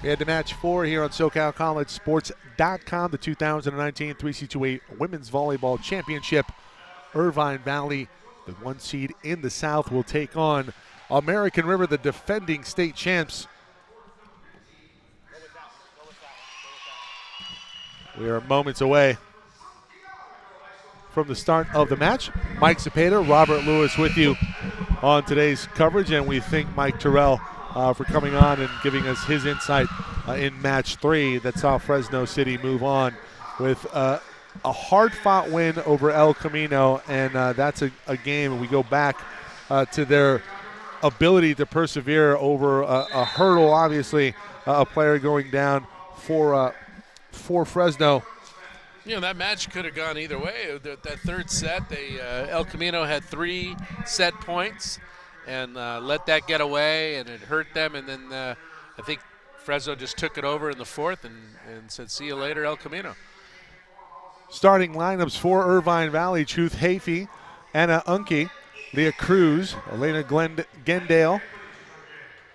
We had the match 4 here on SoCalCollegeSports.com, the 2019 3C2A Women's Volleyball Championship. Irvine Valley, the 1 seed in the South, will take on American River, the defending state champs. We are moments away from the start of the match. Mike Cepeda, Robert Lewis with you on today's coverage, and we thank Mike Terrell for coming on and giving us his insight in match 3 that saw Fresno City move on with a hard-fought win over El Camino, and that's a game. We go back to their ability to persevere over a hurdle, obviously, a player going down for Fresno. You know, that match could have gone either way. That third set, El Camino had 3 set points and let that get away, and it hurt them. And then I think Fresno just took it over in the 4th and said, see you later, El Camino. Starting lineups for Irvine Valley: Truth Hafey, Anna Unke, Leah Cruz, Elena Gendale,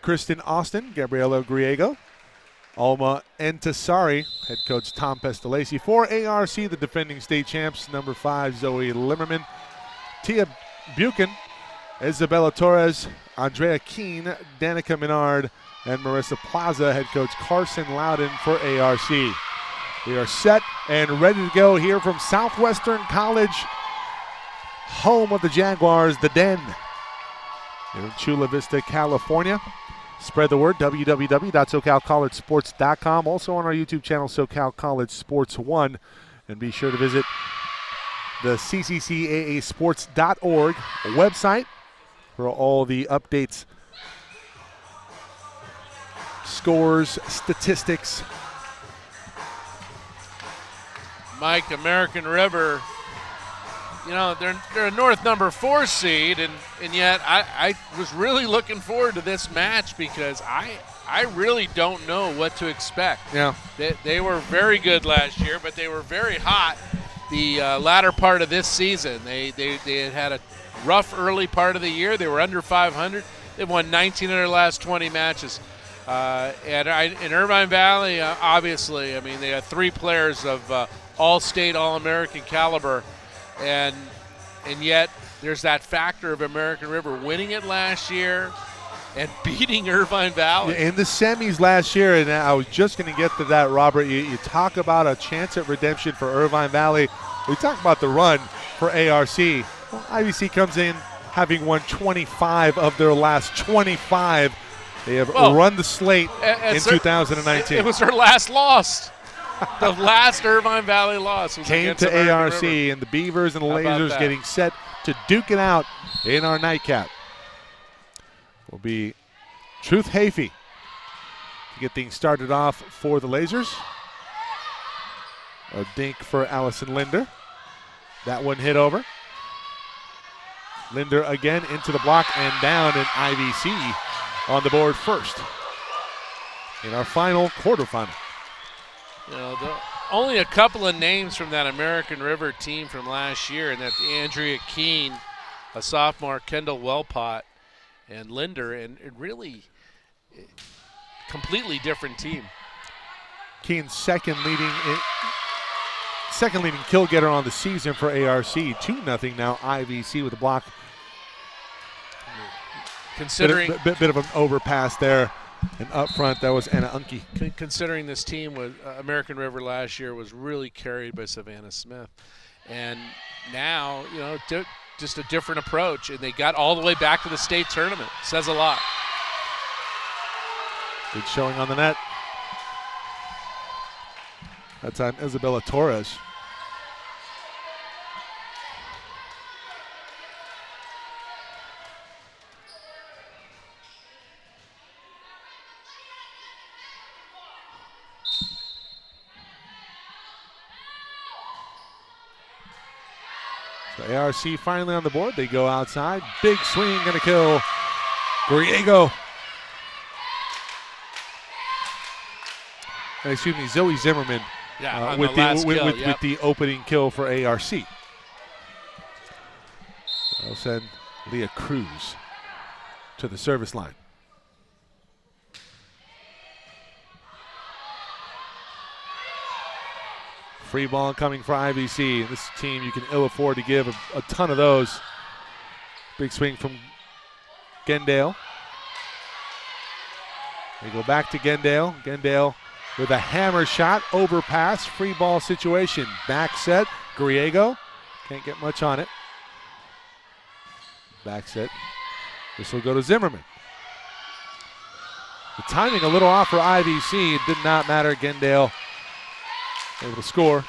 Kristen Austin, Gabriela Griego, Alma Entasari, head coach Tom Pestalacci. For ARC, the defending state champs, number 5, Zoe Limmerman, Tia Buchan, Isabella Torres, Andrea Keene, Danica Menard, and Marissa Plaza, head coach Carson Loudon for ARC. We are set and ready to go here from Southwestern College, home of the Jaguars, the Den, here in Chula Vista, California. Spread the word, www.socalcollegesports.com. Also on our YouTube channel, SoCal College Sports 1. And be sure to visit the CCCAA sports.org website for all the updates, scores, statistics. Mike, American River, you know, they're a North number 4 seed, and yet I was really looking forward to this match because I really don't know what to expect. Yeah. They were very good last year, but they were very hot the latter part of this season. They had a rough early part of the year. They were under 500. They've won 19 of their last 20 matches. And in Irvine Valley, obviously, I mean, they have 3 players of all-state, all-American caliber. And yet there's that factor of American River winning it last year and beating Irvine Valley. In the semis last year, and I was just going to get to that, Robert, you talk about a chance at redemption for Irvine Valley. We talk about the run for ARC. Well, IVC comes in having won 25 of their last 25. They have run the slate in 2019. It was their last loss. The last Irvine Valley loss was came to American ARC, River. and the Beavers and the Lasers getting set to duke it out in our nightcap. Will be Truth Hafey to get things started off for the Lasers. A dink for Allison Linder. That one hit over. Linder again into the block and down, and IVC on the board first in our final quarterfinal. You know, only a couple of names from that American River team from last year, and that's Andrea Keene, a sophomore, Kendall Wellpot, and Linder, and it really completely different team. Keene's second leading kill getter on the season for ARC. 2-0 now, IVC with a block. Considering bit of an overpass there. And up front, that was Anna Unke. Considering this team with American River last year was really carried by Savannah Smith. And now, you know, just a different approach. And they got all the way back to the state tournament. Says a lot. Good showing on the net. That time, Isabella Torres. So ARC finally on the board. They go outside. Big swing, going to kill Griego. Excuse me, Zoe Zimmerman with the opening kill for ARC. I'll send Leah Cruz to the service line. Free ball coming for IVC. And this team, you can ill afford to give a ton of those. Big swing from Gendale. They go back to Gendale. Gendale with a hammer shot, overpass, free ball situation. Back set, Griego. Can't get much on it. Back set. This will go to Zimmerman. The timing a little off for IVC. It did not matter. Gendale able to score.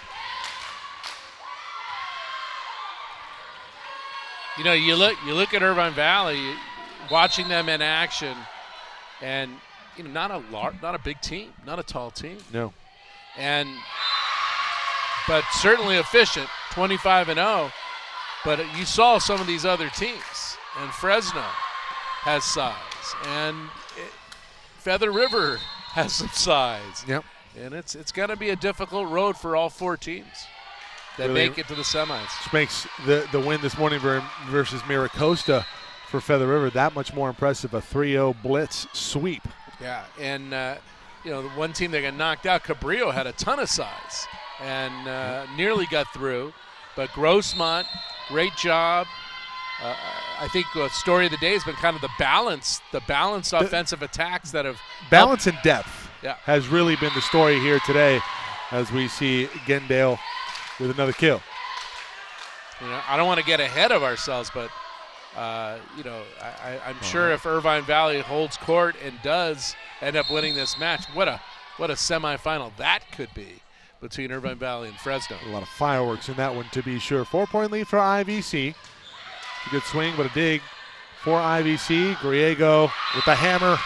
You know, you look at Irvine Valley, watching them in action, and you know, not a big team, not a tall team. No. But certainly efficient, 25-0. But you saw some of these other teams, and Fresno has size, and Feather River has some size. Yep. And it's going to be a difficult road for all four teams that Really, make it to the semis. Which makes the win this morning versus Miracosta for Feather River that much more impressive. A 3-0 blitz sweep. Yeah, and you know, the one team that got knocked out, Cabrillo, had a ton of size and nearly got through. But Grossmont, great job. I think the story of the day has been kind of the balanced offensive attacks that have balance and depth. Yeah. Has really been the story here today, as we see Gendale with another kill. You know, I don't want to get ahead of ourselves, but you know, I'm sure if Irvine Valley holds court and does end up winning this match, what a semifinal that could be between Irvine Valley and Fresno. A lot of fireworks in that one, to be sure. 4-point lead for IVC. A good swing, but a dig for IVC. Griego with the hammer.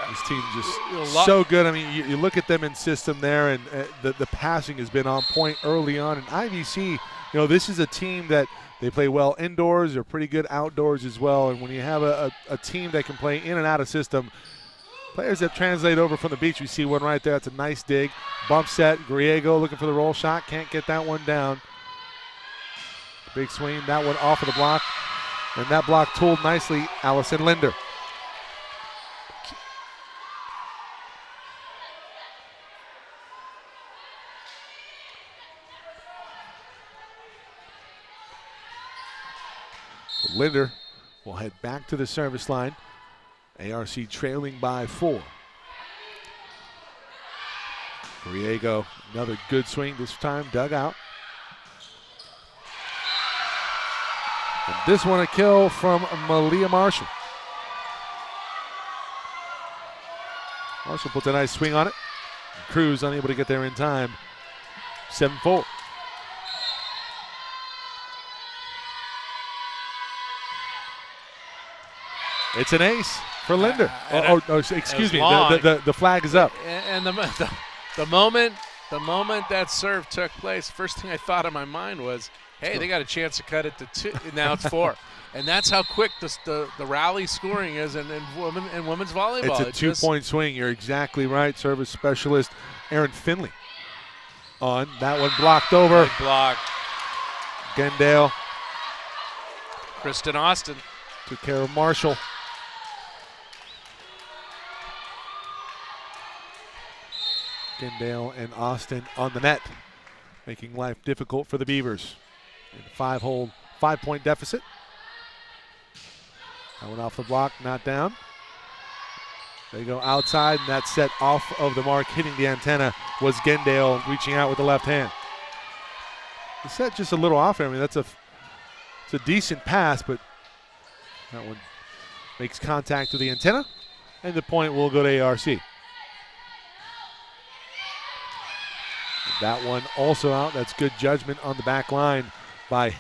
This team just so good. I mean, you look at them in system there, and the passing has been on point early on. And IVC, you know, this is a team that they play well indoors. They're pretty good outdoors as well. And when you have a team that can play in and out of system, players that translate over from the beach, we see one right there. That's a nice dig. Bump set. Griego looking for the roll shot. Can't get that one down. Big swing. That one off of the block. And that block tooled nicely. Allison Linder. Linder will head back to the service line. ARC trailing by 4. Griego, another good swing, this time dug out. And this one a kill from Malia Marshall. Marshall puts a nice swing on it. Cruz unable to get there in time. 7-4. It's an ace for Linder. Excuse me. The flag is up. And the moment that serve took place, first thing I thought in my mind was, hey, they got a chance to cut it to 2. Now it's 4. And that's how quick the rally scoring is in women's volleyball. It's a 2-point swing. You're exactly right. Service specialist Aaron Finley on. That one blocked over. Good block. Gendale. Kristen Austin took care of Marshall. Gendale and Austin on the net, making life difficult for the Beavers. In a 5-point deficit. That one off the block, not down. They go outside, and that set off of the mark, hitting the antenna, was Gendale reaching out with the left hand. The set just a little off there. I mean, it's a decent pass, but that one makes contact with the antenna, and the point will go to ARC. That one also out. That's good judgment on the back line by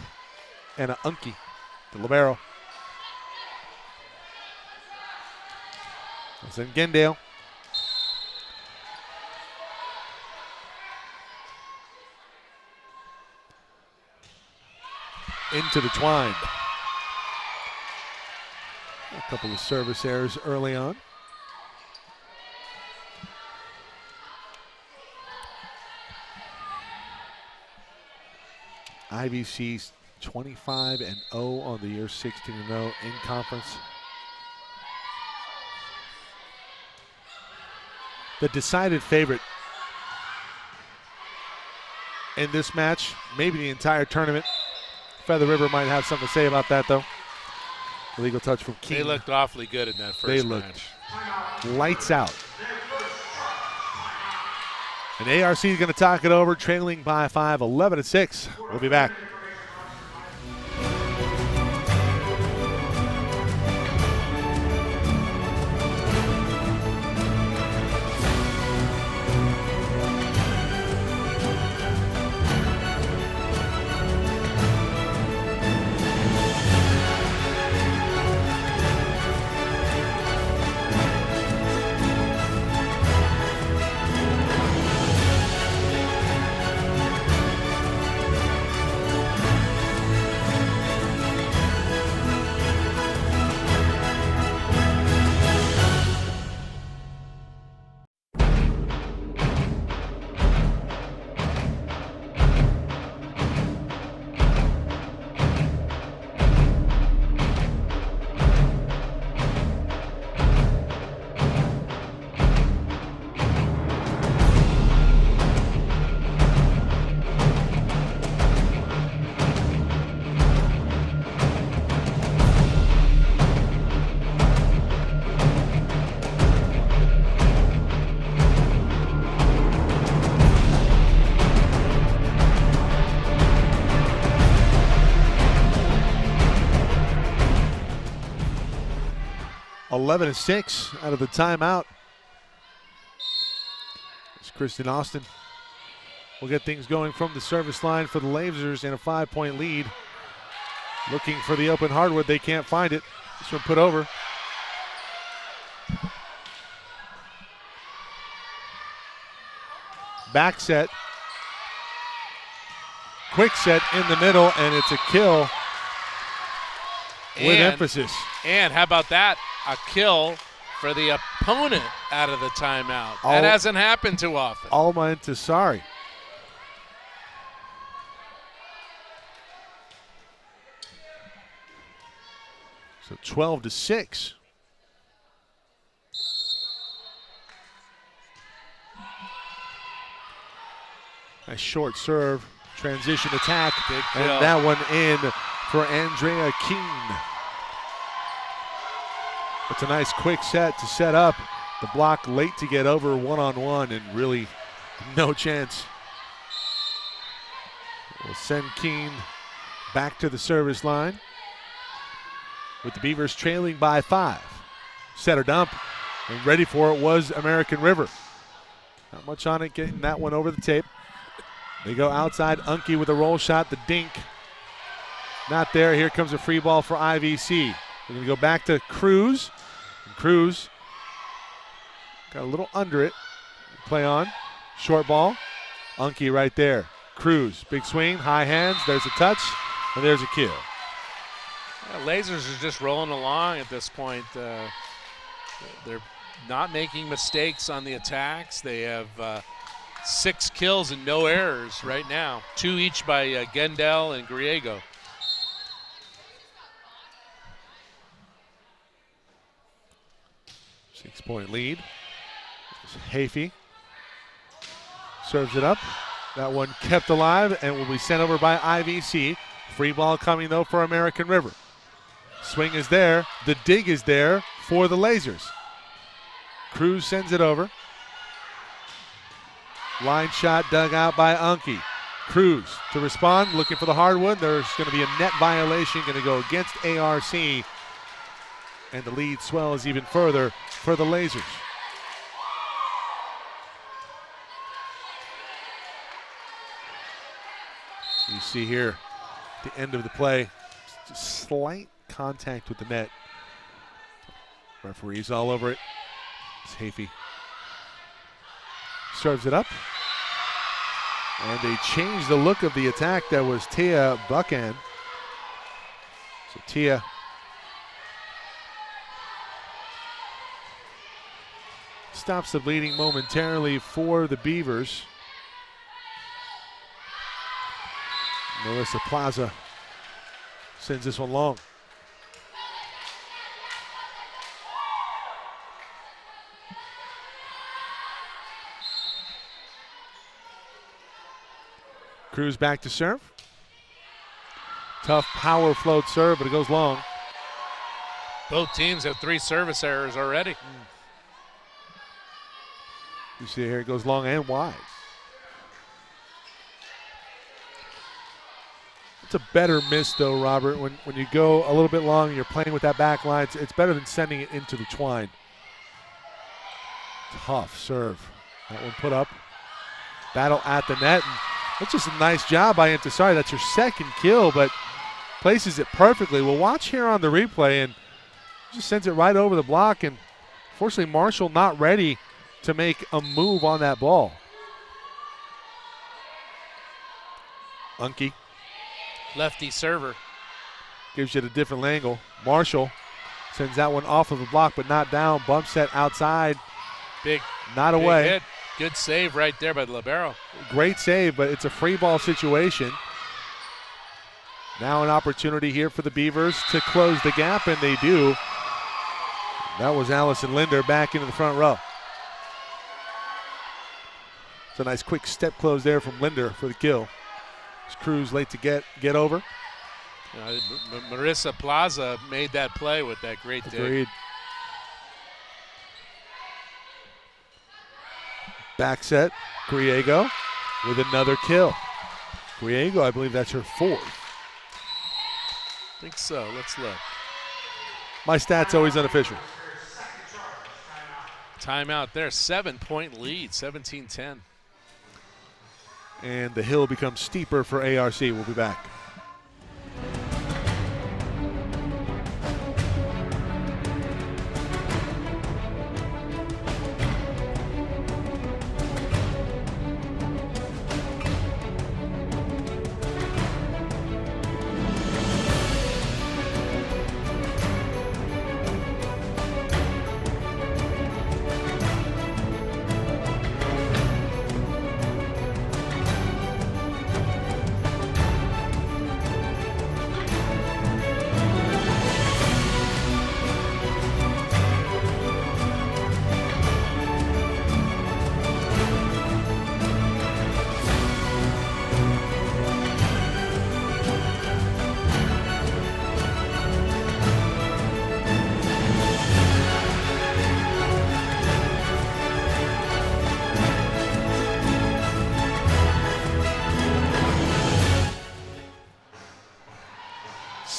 Anna Unke, the libero. That's in Gendale. Into the twine. A couple of service errors early on. IVC's 25-0 on the year, 16-0 in conference. the decided favorite in this match, maybe the entire tournament. Feather River might have something to say about that, though. Illegal touch from King. They looked awfully good in that first They match. looked lights out. And ARC is going to talk it over, trailing by 5, 11-6. We'll be back. Eleven and 6 out of the timeout. It's Kristen Austin will get things going from the service line for the Lasers in a 5-point lead. Looking for the open hardwood. They can't find it. This one put over. Back set. Quick set in the middle, and it's a kill with emphasis. And how about that? A kill for the opponent out of the timeout. That hasn't happened too often. Alma Intisari. So 12-6. Nice short serve, transition attack, and that one in for Andrea Keene. It's a nice quick set to set up. The block late to get over one-on-one, and really no chance. We'll send Keene back to the service line with the Beavers trailing by 5. Setter dump, and ready for it was American River. Not much on it, getting that one over the tape. They go outside, Unke with a roll shot, the dink. Not there, here comes a free ball for IVC. We're gonna go back to Cruz. And Cruz got a little under it. Play on, short ball. Unke right there. Cruz, big swing, high hands, there's a touch, and there's a kill. Yeah, Lasers are just rolling along at this point. They're not making mistakes on the attacks. They have 6 kills and no errors right now. 2 each by Gendel and Griego. Six-point lead. Hafey serves it up. That one kept alive and will be sent over by IVC. Free ball coming, though, for American River. Swing is there. The dig is there for the Lasers. Cruz sends it over. Line shot dug out by Unke. Cruz to respond, looking for the hardwood. There's going to be a net violation going to go against ARC. And the lead swells even further for the Lasers. You see here, at the end of the play, just slight contact with the net. Referee's all over it. It's Hafey. Serves it up. And they change the look of the attack. That was Tia Buchan. So Tia stops the bleeding momentarily for the Beavers. Melissa Plaza sends this one long. Cruz back to serve. Tough power float serve, but it goes long. Both teams have 3 service errors already. You see here, it goes long and wide. It's a better miss, though, Robert. When you go a little bit long and you're playing with that back line, it's better than sending it into the twine. Tough serve. That one put up. Battle at the net. And that's just a nice job by Intisari. That's your second kill, but places it perfectly. We'll watch here on the replay, and just sends it right over the block. And fortunately, Marshall not ready to make a move on that ball. Unke. Lefty server. Gives you a different angle. Marshall sends that one off of the block, but not down. Bump set outside. Big. Not big away. Hit. Good save right there by the libero. Great save, but it's a free ball situation. Now an opportunity here for the Beavers to close the gap, and they do. That was Allison Linder back into the front row. It's a nice quick step close there from Linder for the kill. It's Cruz late to get over. Marissa Plaza made that play with that great dig. Agreed. Back set, Griego with another kill. Griego, I believe that's her 4th. I think so. Let's look. My stats always unofficial. Timeout there. 7-point lead, 17-10. And the hill becomes steeper for ARC. We'll be back.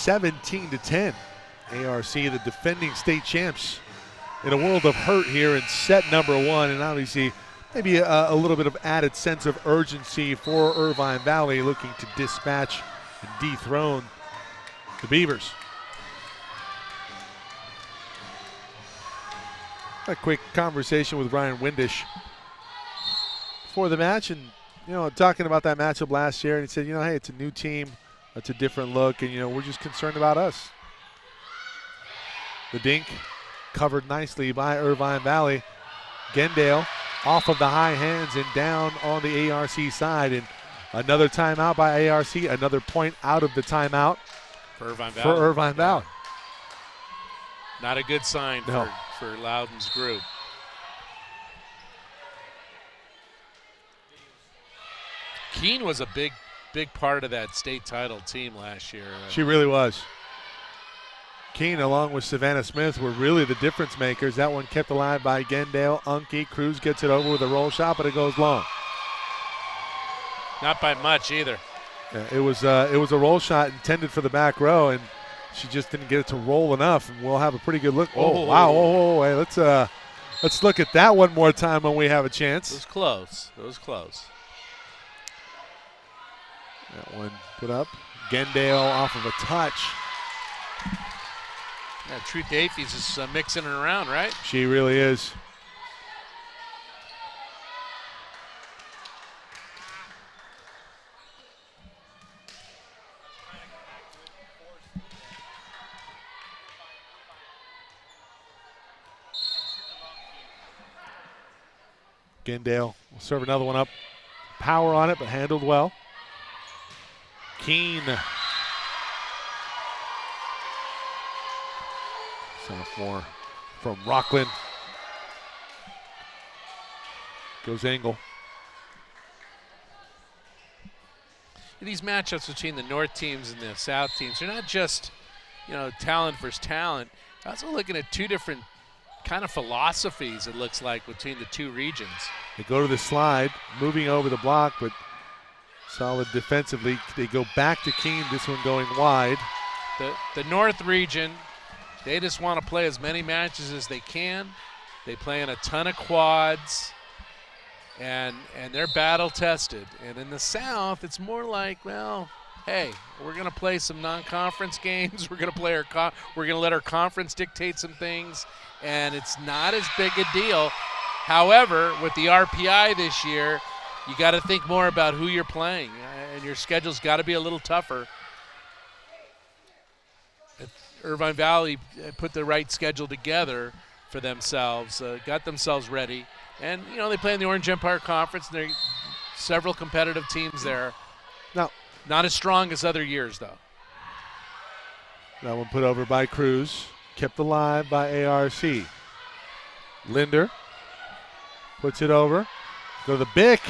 (17-10). ARC, the defending state champs, in a world of hurt here in set number 1, and obviously maybe a little bit of added sense of urgency for Irvine Valley, looking to dispatch and dethrone the Beavers. A quick conversation with Ryan Windish before the match, and talking about that matchup last year, and he said, hey, it's a new team. It's a different look, and we're just concerned about us. The dink covered nicely by Irvine Valley. Gendale off of the high hands and down on the ARC side. And another timeout by ARC, another point out of the timeout for Irvine Valley. Not a good sign for Loudon's group. Keene was a big part of that state title team last year. She really was. Keene, along with Savannah Smith, were really the difference makers. That one kept alive by Gendale. Unke. Cruz gets it over with a roll shot, but it goes long. Not by much either. Yeah, it was a roll shot intended for the back row, and she just didn't get it to roll enough. And we'll have a pretty good look. Oh wow! Oh, hey, let's look at that one more time when we have a chance. It was close. That one put up. Gendale off of a touch. Yeah, Truth Davies is mixing it around, right? She really is. Gendale will serve another one up. Power on it, but handled well. Keene. Sophomore from Rockland. Goes Engel. these matchups between the North teams and the South teams, they're not just, talent versus talent. I'm also looking at two different kind of philosophies, it looks like, between the two regions. They go to the slide, moving over the block, but solid defensively. They go back to Keene, this one going wide. The North region, they just want to play as many matches as they can. They play in a ton of quads, and they're battle tested. And in the South, it's more like, well, hey, we're going to play some non-conference games. We're going to play we're going to let our conference dictate some things, and it's not as big a deal. However, with the RPI this year, you got to think more about who you're playing, and your schedule's got to be a little tougher. Irvine Valley put the right schedule together for themselves, got themselves ready, and they play in the Orange Empire Conference. And there are several competitive teams there. Now, not as strong as other years, though. That one put over by Cruz, kept alive by ARC. Linder puts it over, go to the Bick,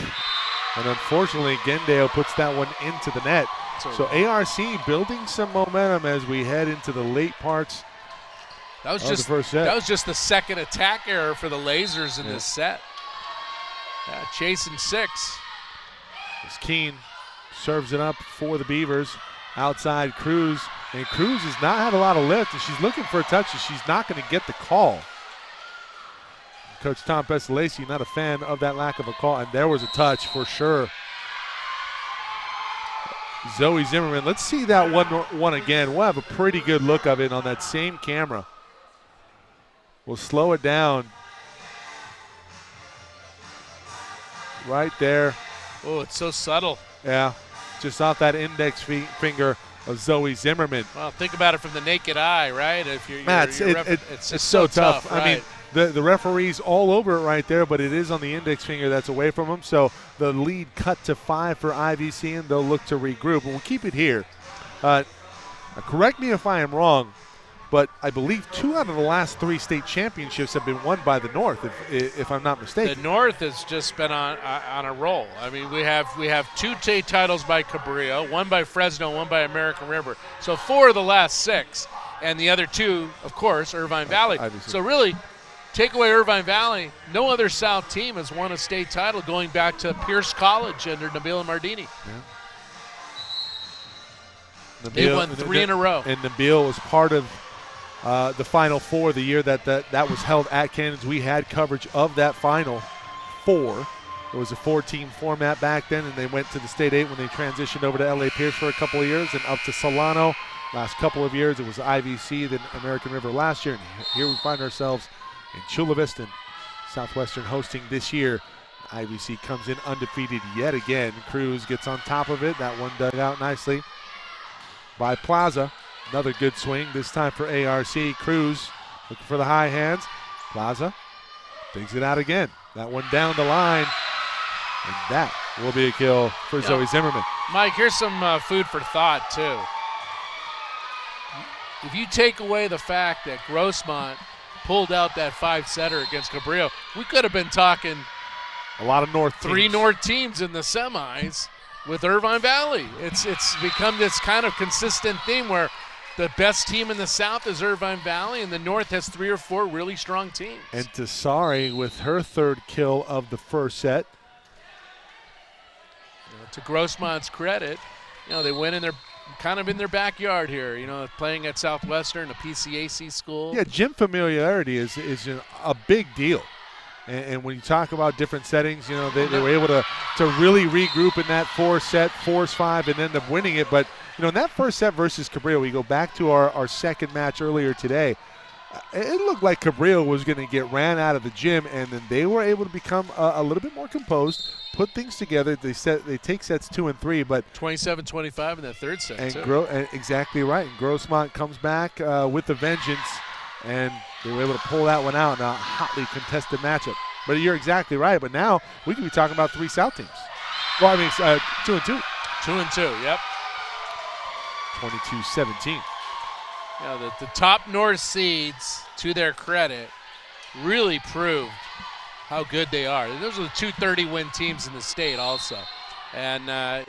and unfortunately Gendale puts that one into the net. So ARC building some momentum as we head into the late parts of the first set. That was just the second attack error for the Lasers in this set. Chasing 6. As Keene serves it up for the Beavers. Outside Cruz, and Cruz has not had a lot of lift, and she's looking for a touch, and she's not going to get the call. Coach Tom Pestalacci not a fan of that lack of a call, and there was a touch for sure. Zoe Zimmerman, let's see that one again. We'll have a pretty good look of it on that same camera. We'll slow it down. Right there. Oh, it's so subtle. Yeah, just off that index finger of Zoe Zimmerman. Well, think about it from the naked eye, right? If it's so tough. Right? I mean, the referee's all over it right there, but it is on the index finger that's away from him. So the lead cut to 5 for IVC, and they'll look to regroup. And we'll keep it here. Correct me if I am wrong, but I believe 2 out of the last 3 state championships have been won by the North, if I'm not mistaken. The North has just been on a roll. I mean, we have 2 state titles by Cabrillo, 1 by Fresno, 1 by American River. So 4 of the last 6, and the other 2, of course, Irvine Valley. So really, take away Irvine Valley, no other South team has won a state title going back to Pierce College under Nabila Mardini. Yeah. They won 3 in a row. And Nabil was part of the Final Four the year that was held at Cannons. We had coverage of that Final Four. It was a 4-team format back then, and they went to the State 8 when they transitioned over to LA Pierce for a couple of years and up to Solano. Last couple of years, it was IVC, then American River last year. And here we find ourselves in Chula Vista, Southwestern hosting this year. IVC comes in undefeated yet again. Cruz gets on top of it. That one dug out nicely by Plaza. Another good swing, this time for ARC. Cruz looking for the high hands. Plaza digs it out again. That one down the line. And that will be a kill for Zoe Zimmerman. Mike, here's some food for thought, too. If you take away the fact that Grossmont pulled out that 5-setter against Cabrillo, we could have been talking a lot of North 3 teams. North teams in the semis with Irvine Valley. It's become this kind of consistent theme where the best team in the South is Irvine Valley, and the North has 3 or 4 really strong teams. And Tassari with her 3rd kill of the first set. To Grossmont's credit, they win in their backyard here, playing at Southwestern, a PCAC school. Yeah, gym familiarity is a big deal. And when you talk about different settings, they were able to really regroup in that 4-set, force 5, and end up winning it. But, in that first set versus Cabrillo, we go back to our second match earlier today. It looked like Cabrillo was going to get ran out of the gym, and then they were able to become a little bit more composed, put things together. They take sets 2 and 3, but 27-25 in that 3rd set. And exactly right. And Grossmont comes back with a vengeance, and they were able to pull that one out in a hotly contested matchup. But you're exactly right. But now we could be talking about 3 South teams. Well, I mean, 2 and 2. 2 and 2. Yep. 22-17. The top North seeds, to their credit, really proved how good they are. Those are the 2 30-win teams in the state also. And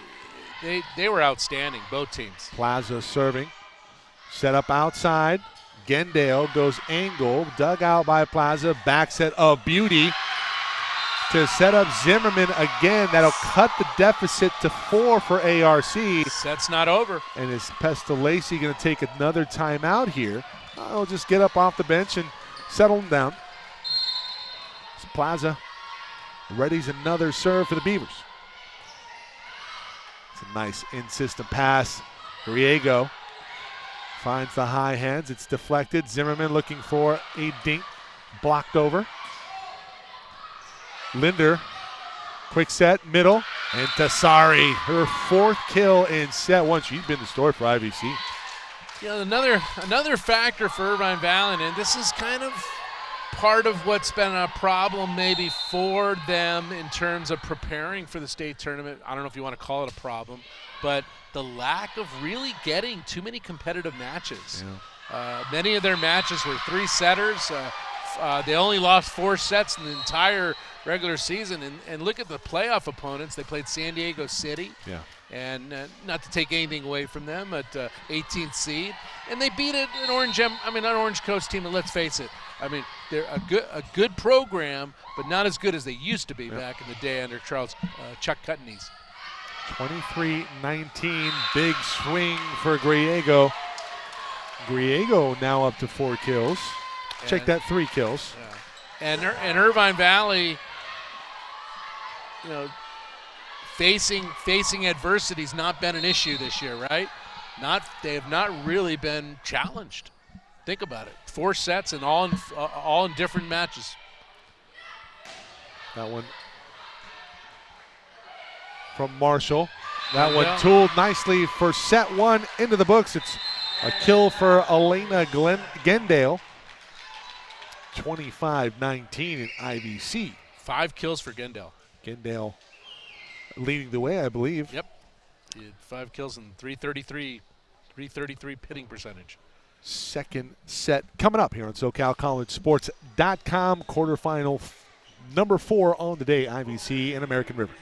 they were outstanding, both teams. Plaza serving. Set up outside. Gendale goes angle. Dug out by Plaza. Back set of beauty to set up Zimmerman again. That'll cut the deficit to 4 for ARC. Set's not over. And is Pestalacci going to take another timeout here? He'll just get up off the bench and settle him down. So Plaza readies another serve for the Beavers. It's a nice in-system pass. Griego finds the high hands. It's deflected. Zimmerman looking for a dink. Blocked over. Linder, quick set, middle, and Tassari, her 4th kill in set 1. She's been the story for IVC. You know, another factor for Irvine Valley, and this is kind of part of what's been a problem maybe for them in terms of preparing for the state tournament. I don't know if you want to call it a problem, but the lack of really getting too many competitive matches. Yeah. Many of their matches were 3-setters. They only lost 4 sets in the entire regular season. And look at the playoff opponents. They played San Diego City. Yeah. And not to take anything away from them, at 18th seed. And they beat an Orange Coast team. And let's face it, I mean, they're a good program, but not as good as they used to be back in the day under Chuck Cutney's. 23-19, big swing for Griego. Griego now up to 4 kills. Check that, 3 kills. Yeah. And Irvine Valley, you know, facing adversity's not been an issue this year, right? They have not really been challenged. Think about it. 4 sets and all in different matches. That one from Marshall. That one tooled nicely for set 1 into the books. It's a kill for Elena Gendale. 25-19 in IVC. 5 kills for Gendale. Gendale leading the way, I believe. Yep. He had 5 kills and 333 pitting percentage. Second set coming up here on SoCalCollegeSports.com. Quarterfinal number 4 on the day, IVC and American River.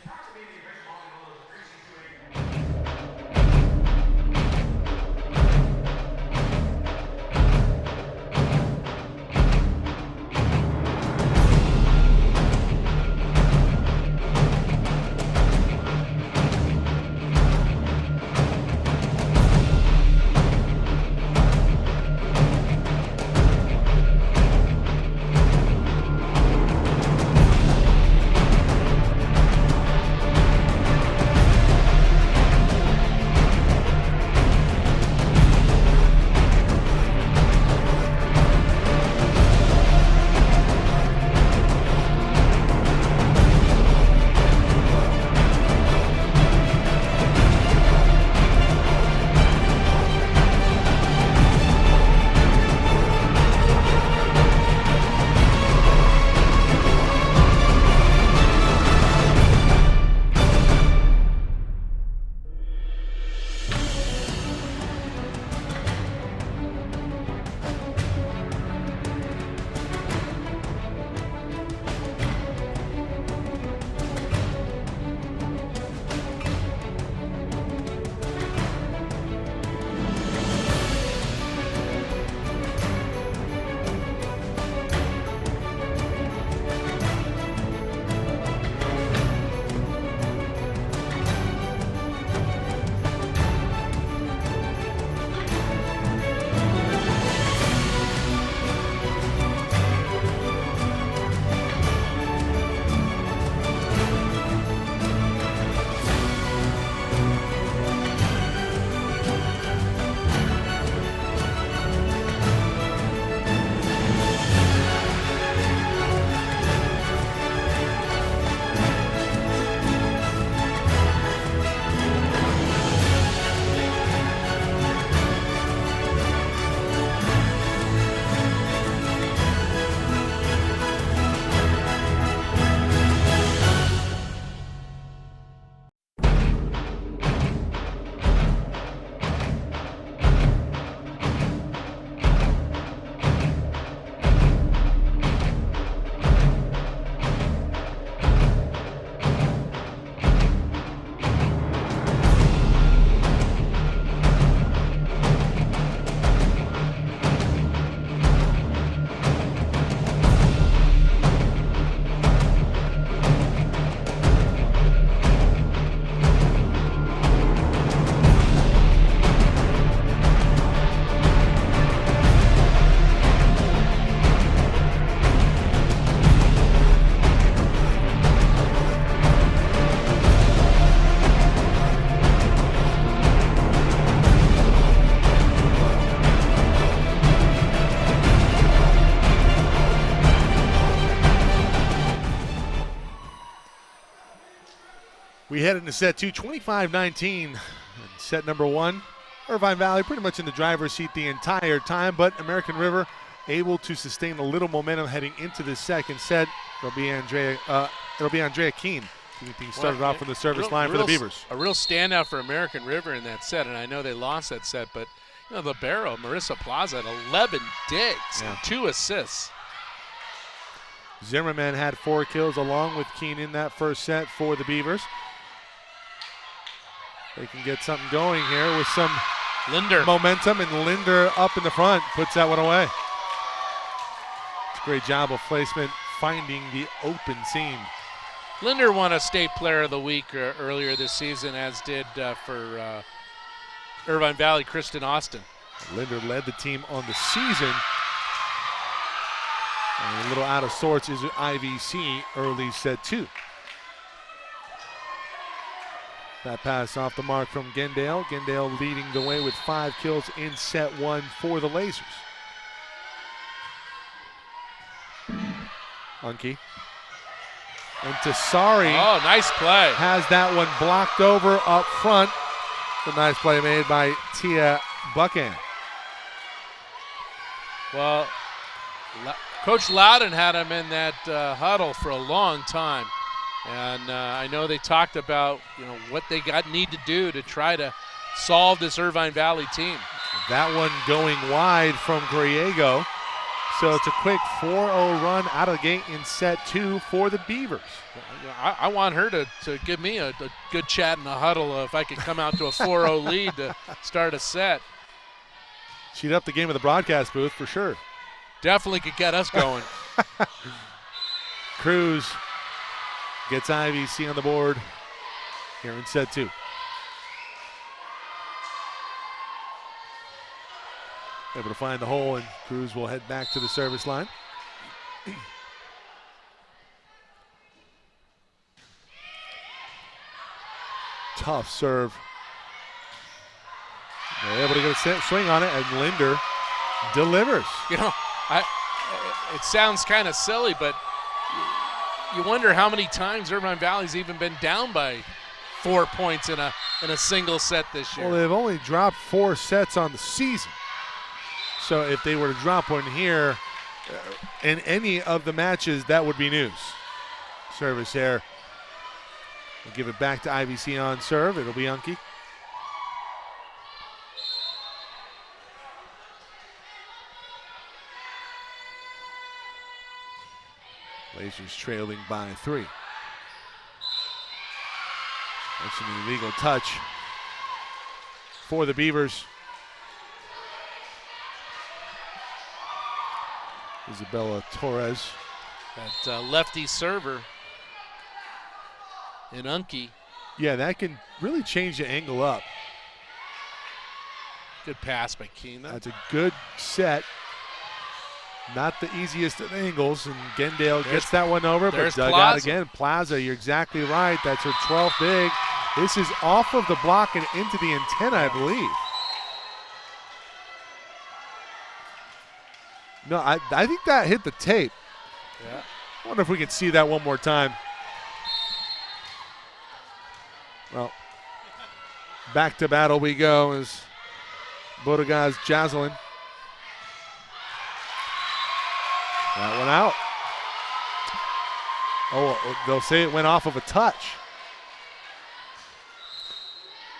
We head into set two, 25-19. And set number one, Irvine Valley pretty much in the driver's seat the entire time, but American River able to sustain a little momentum heading into the second set. It'll be Andrea Keene getting started off from the service line for the Beavers. A real standout for American River in that set, and I know they lost that set, but you know, the libero, Marissa Plaza, had 11 digs and 2 assists. Zimmerman had 4 kills along with Keene in that first set for the Beavers. They can get something going here with some momentum, and Linder up in the front puts that one away. It's a great job of placement, finding the open seam. Linder won a state player of the week earlier this season, as did for Irvine Valley, Kristen Austin. Linder led the team on the season. And a little out of sorts is IVC early set 2. That pass off the mark from Gendale. Gendale leading the way with 5 kills in set 1 for the Lasers. Unke. And Tassari. Oh, nice play. Has that one blocked over up front. A nice play made by Tia Buchan. Well, Coach Loudon had him in that huddle for a long time. And I know they talked about, you know, what they need to do to try to solve this Irvine Valley team. That one going wide from Griego. So it's a quick 4-0 run out of the gate in set 2 for the Beavers. I want her to give me a good chat in the huddle if I could come out to a 4-0 lead to start a set. She'd up the game of the broadcast booth for sure. Definitely could get us going. Cruz gets IVC on the board here in set 2. Able to find the hole, and Cruz will head back to the service line. Tough serve. They're able to get a swing on it, and Linder delivers. You know, it sounds kind of silly, but you wonder how many times Irvine Valley's even been down by 4 points in a single set this year. Well, they've only dropped 4 sets on the season. So if they were to drop one here in any of the matches, that would be news. Service there. We'll give it back to IVC on serve. It'll be Unke. Lasers trailing by 3. That's an illegal touch for the Beavers. Isabella Torres. That lefty server in Unke. Yeah, that can really change the angle up. Good pass by Keene. That's a good set. Not the easiest of angles, and Gendale gets that one over, but dug out again. Plaza, you're exactly right. That's her 12th big. This is off of the block and into the antenna, I believe. No, I think that hit the tape. Yeah. I wonder if we can see that one more time. Well, back to battle we go as Bodegaz Jazelin. That one out. Oh, they'll say it went off of a touch.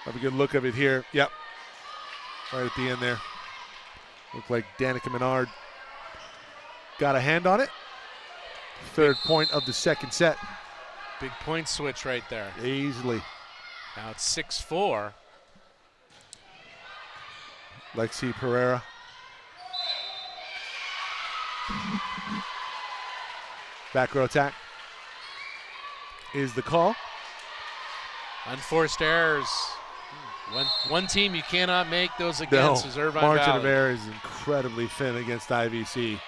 Have a good look of it here. Yep. Right at the end there. Looked like Danica Menard got a hand on it. 3rd point of the second set. Big point switch right there. Easily. Now it's 6-4. Lexi Pereira. Back row attack is the call. Unforced errors. One team you cannot make those against is Irvine Valley. Margin of error is incredibly thin against IVC.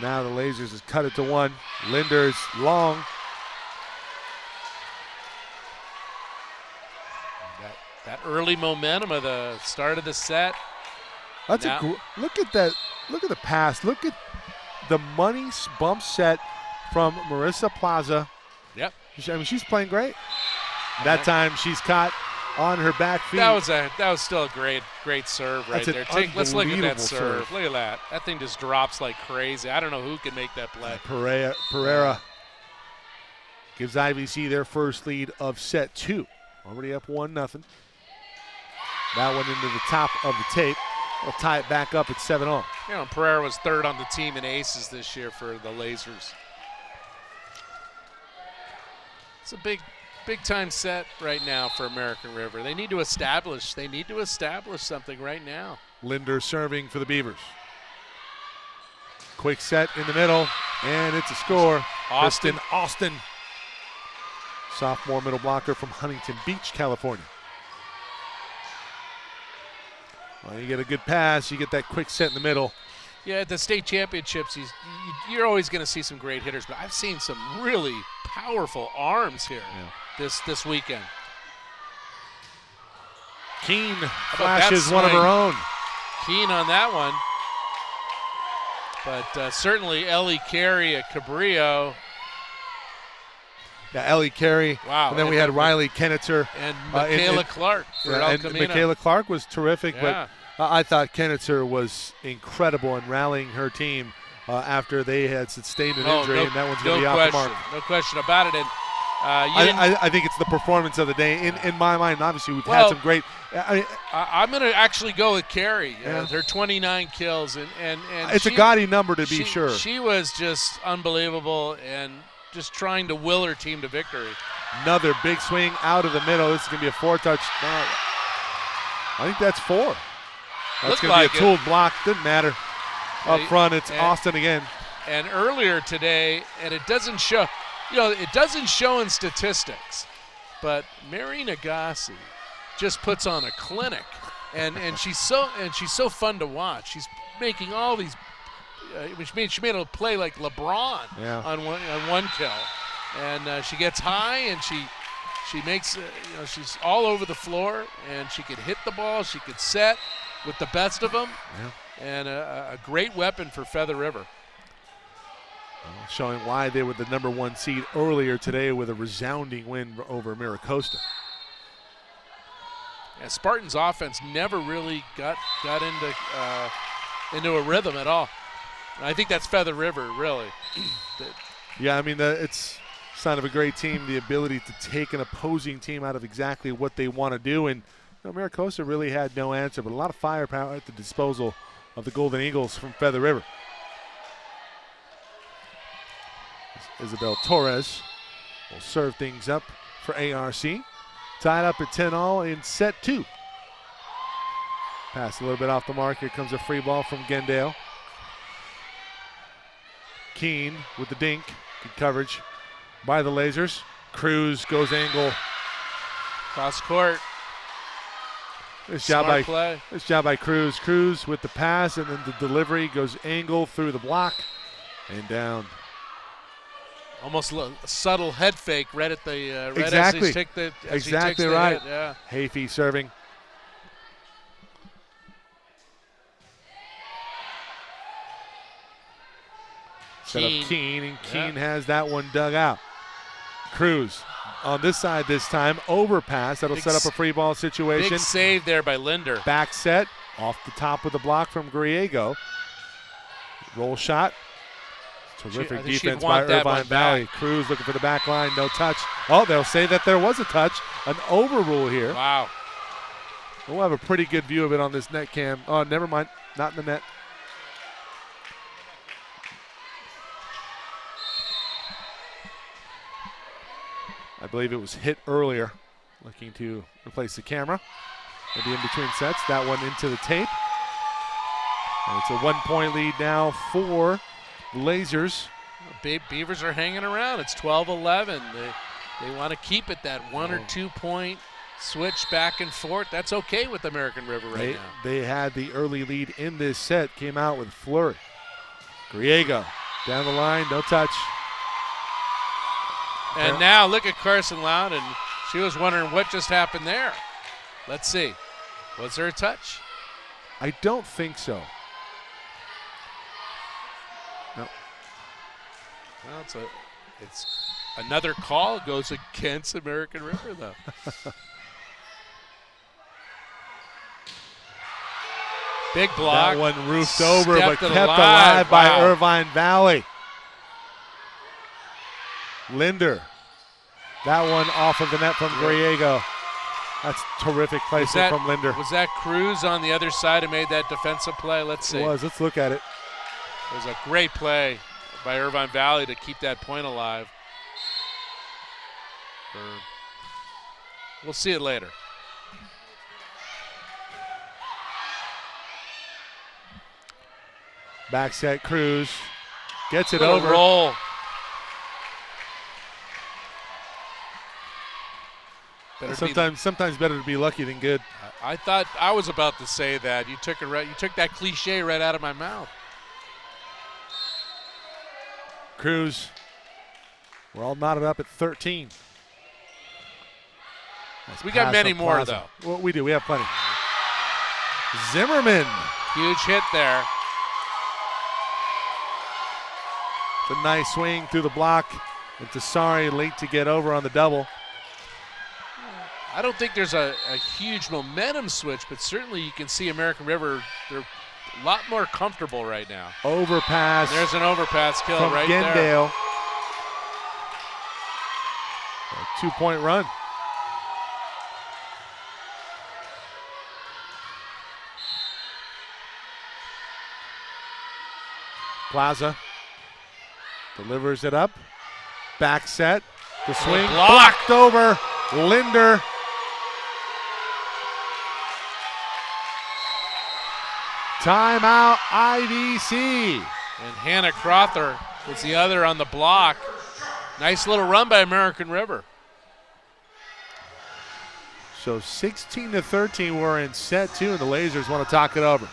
Now the Lasers has cut it to 1. Linder's long. That early momentum of the start of the set. That's look at that. Look at the pass. Look at the money bump set from Marissa Plaza. Yep. I mean, she's playing great. That time she's caught on her back feet. That was still a great serve right there. Let's look at that serve. Look at that. That thing just drops like crazy. I don't know who can make that play. Pereira gives IVC their first lead of set 2. Already up 1-0. That one into the top of the tape. We'll tie it back up at 7-all. You know, Pereira was 3rd on the team in aces this year for the Lasers. It's a big time set right now for American River. They need to establish something right now. Linder serving for the Beavers. Quick set in the middle, and it's a score. Kristen Austin, sophomore middle blocker from Huntington Beach, California. Well, you get a good pass, you get that quick set in the middle. Yeah, at the state championships, you're always going to see some great hitters, but I've seen some really powerful arms here this weekend. Keene flashes one of her own. Keene on that one. But certainly Ellie Carey at Cabrillo. Yeah, Ellie Carey. Wow. And then we had Riley Kennitzer. And Michaela Clark for El Camino. And Michaela Clark was terrific, but I thought Kennitzer was incredible in rallying her team after they had sustained an injury, and that one's going to be off the mark. No question about it. And I think it's the performance of the day. In my mind, obviously, we've had some great. I'm going to actually go with Carey. Her 29 kills, and it's a gaudy number to be sure. She was just unbelievable and just trying to will her team to victory. Another big swing out of the middle. This is going to be a 4-touch. I think that's 4. That's going to be a tooled block. Didn't matter. Up front, it's Austin again. And earlier today, and it doesn't show. It doesn't show in statistics, but Marina Gassi just puts on a clinic, and she's so fun to watch. She's making all these, which means she made a play like LeBron on one kill, and she gets high and she makes she's all over the floor, and she could hit the ball, she could set with the best of them, and a great weapon for Feather River. Showing why they were the number 1 seed earlier today with a resounding win over Miracosta. Yeah, Spartan's offense never really got into a rhythm at all. And I think that's Feather River, really. Yeah, I mean, it's a sign of a great team, the ability to take an opposing team out of exactly what they want to do. And Miracosta really had no answer, but a lot of firepower at the disposal of the Golden Eagles from Feather River. Isabel Torres will serve things up for ARC. Tied up at 10-all in set 2. Pass a little bit off the mark. Here comes a free ball from Gendale. Keene with the dink. Good coverage by the Lasers. Cruz goes angle. Cross court. This job by Cruz. Cruz with the pass, and then the delivery goes angle through the block and down. Almost a subtle head fake right at the exactly. as he takes the right. hit, yeah. Hafey serving. Set up Keene, and Keene has that one dug out. Cruz on this side this time, overpass. That'll set up a free ball situation. Big save there by Linder. Back set, off the top with the block from Griego. Roll shot. Terrific defense by Irvine Valley. Cruz looking for the back line, no touch. Oh, they'll say that there was a touch, an overrule here. Wow. We'll have a pretty good view of it on this net cam. Oh, never mind, not in the net. I believe it was hit earlier. Looking to replace the camera. Maybe in between sets. That one into the tape. And it's a 1-point lead now for the Lasers. Beavers are hanging around. It's 12-11. They want to keep it that 1 or 2 point switch back and forth. That's okay with American River right now. They had the early lead in this set. Came out with flurry. Griego down the line, no touch. And now look at Carson Loudon. She was wondering what just happened there. Let's see. Was there a touch? I don't think so. No. Well, Another call goes against American River, though. Big block. That one roofed over, but Stepped kept it alive by Wow. Irvine Valley. Linder. That one off of the net from Griego. That's terrific placement from Linder. Was that Cruz on the other side who made that defensive play? Let's see. It was. Let's look at it. It was a great play by Irvine Valley to keep that point alive. We'll see it later. Back set, Cruz gets it What a over. roll. Sometimes better to be lucky than good. I thought I was about to say that. You took that cliche right out of my mouth. Cruz, we're all knotted up at 13. We got many more, though. Well, we do. We have plenty. Zimmerman. Huge hit there. It's a nice swing through the block. And Tassari late to get over on the double. I don't think there's a huge momentum switch, but certainly you can see American River, they're a lot more comfortable right now. Overpass. And there's an overpass kill from right Gendale. there. A 2-point run. Plaza delivers it up. Back set. The swing blocked over. Linder. Timeout IVC. And Hannah Crother was the other on the block. Nice little run by American River. So 16-13, we're in set 2, and the Lasers want to talk it over.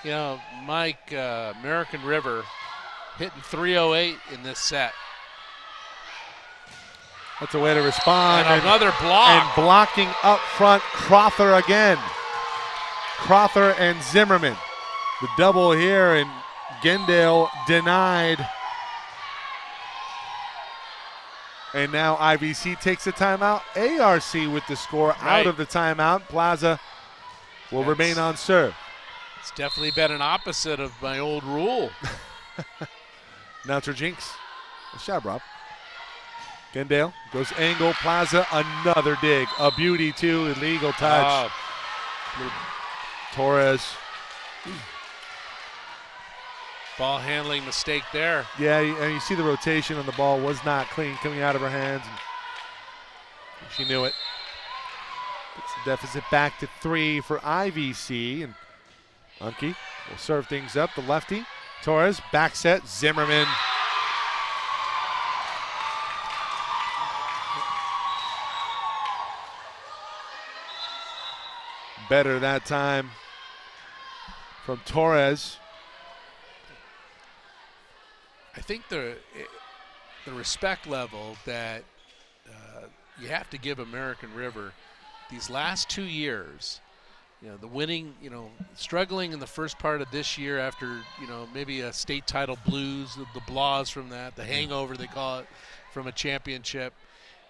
You know, Mike, American River hitting 308 in this set. That's a way to respond. And another block. And blocking up front, Crother again. Crother and Zimmerman. The double here, and Gendale denied. And now IVC takes a timeout. ARC with the score out of the timeout. Plaza will remain on serve. It's definitely been an opposite of my old rule. Announcer Jinx. A shot, Rob. Gendale goes angle. Plaza, another dig. A beauty, too. Illegal touch. Torres. Ball handling mistake there. Yeah, and you see the rotation on the ball was not clean coming out of her hands. And she knew it. Puts the deficit back to 3 for IVC. And Unke will serve things up. The lefty. Torres, back set. Zimmerman. Better that time from Torres. I think the respect level that you have to give American River these last 2 years, you know, the winning, you know, struggling in the first part of this year after, you know, maybe a state title blues, the blahs from that, the hangover they call it from a championship,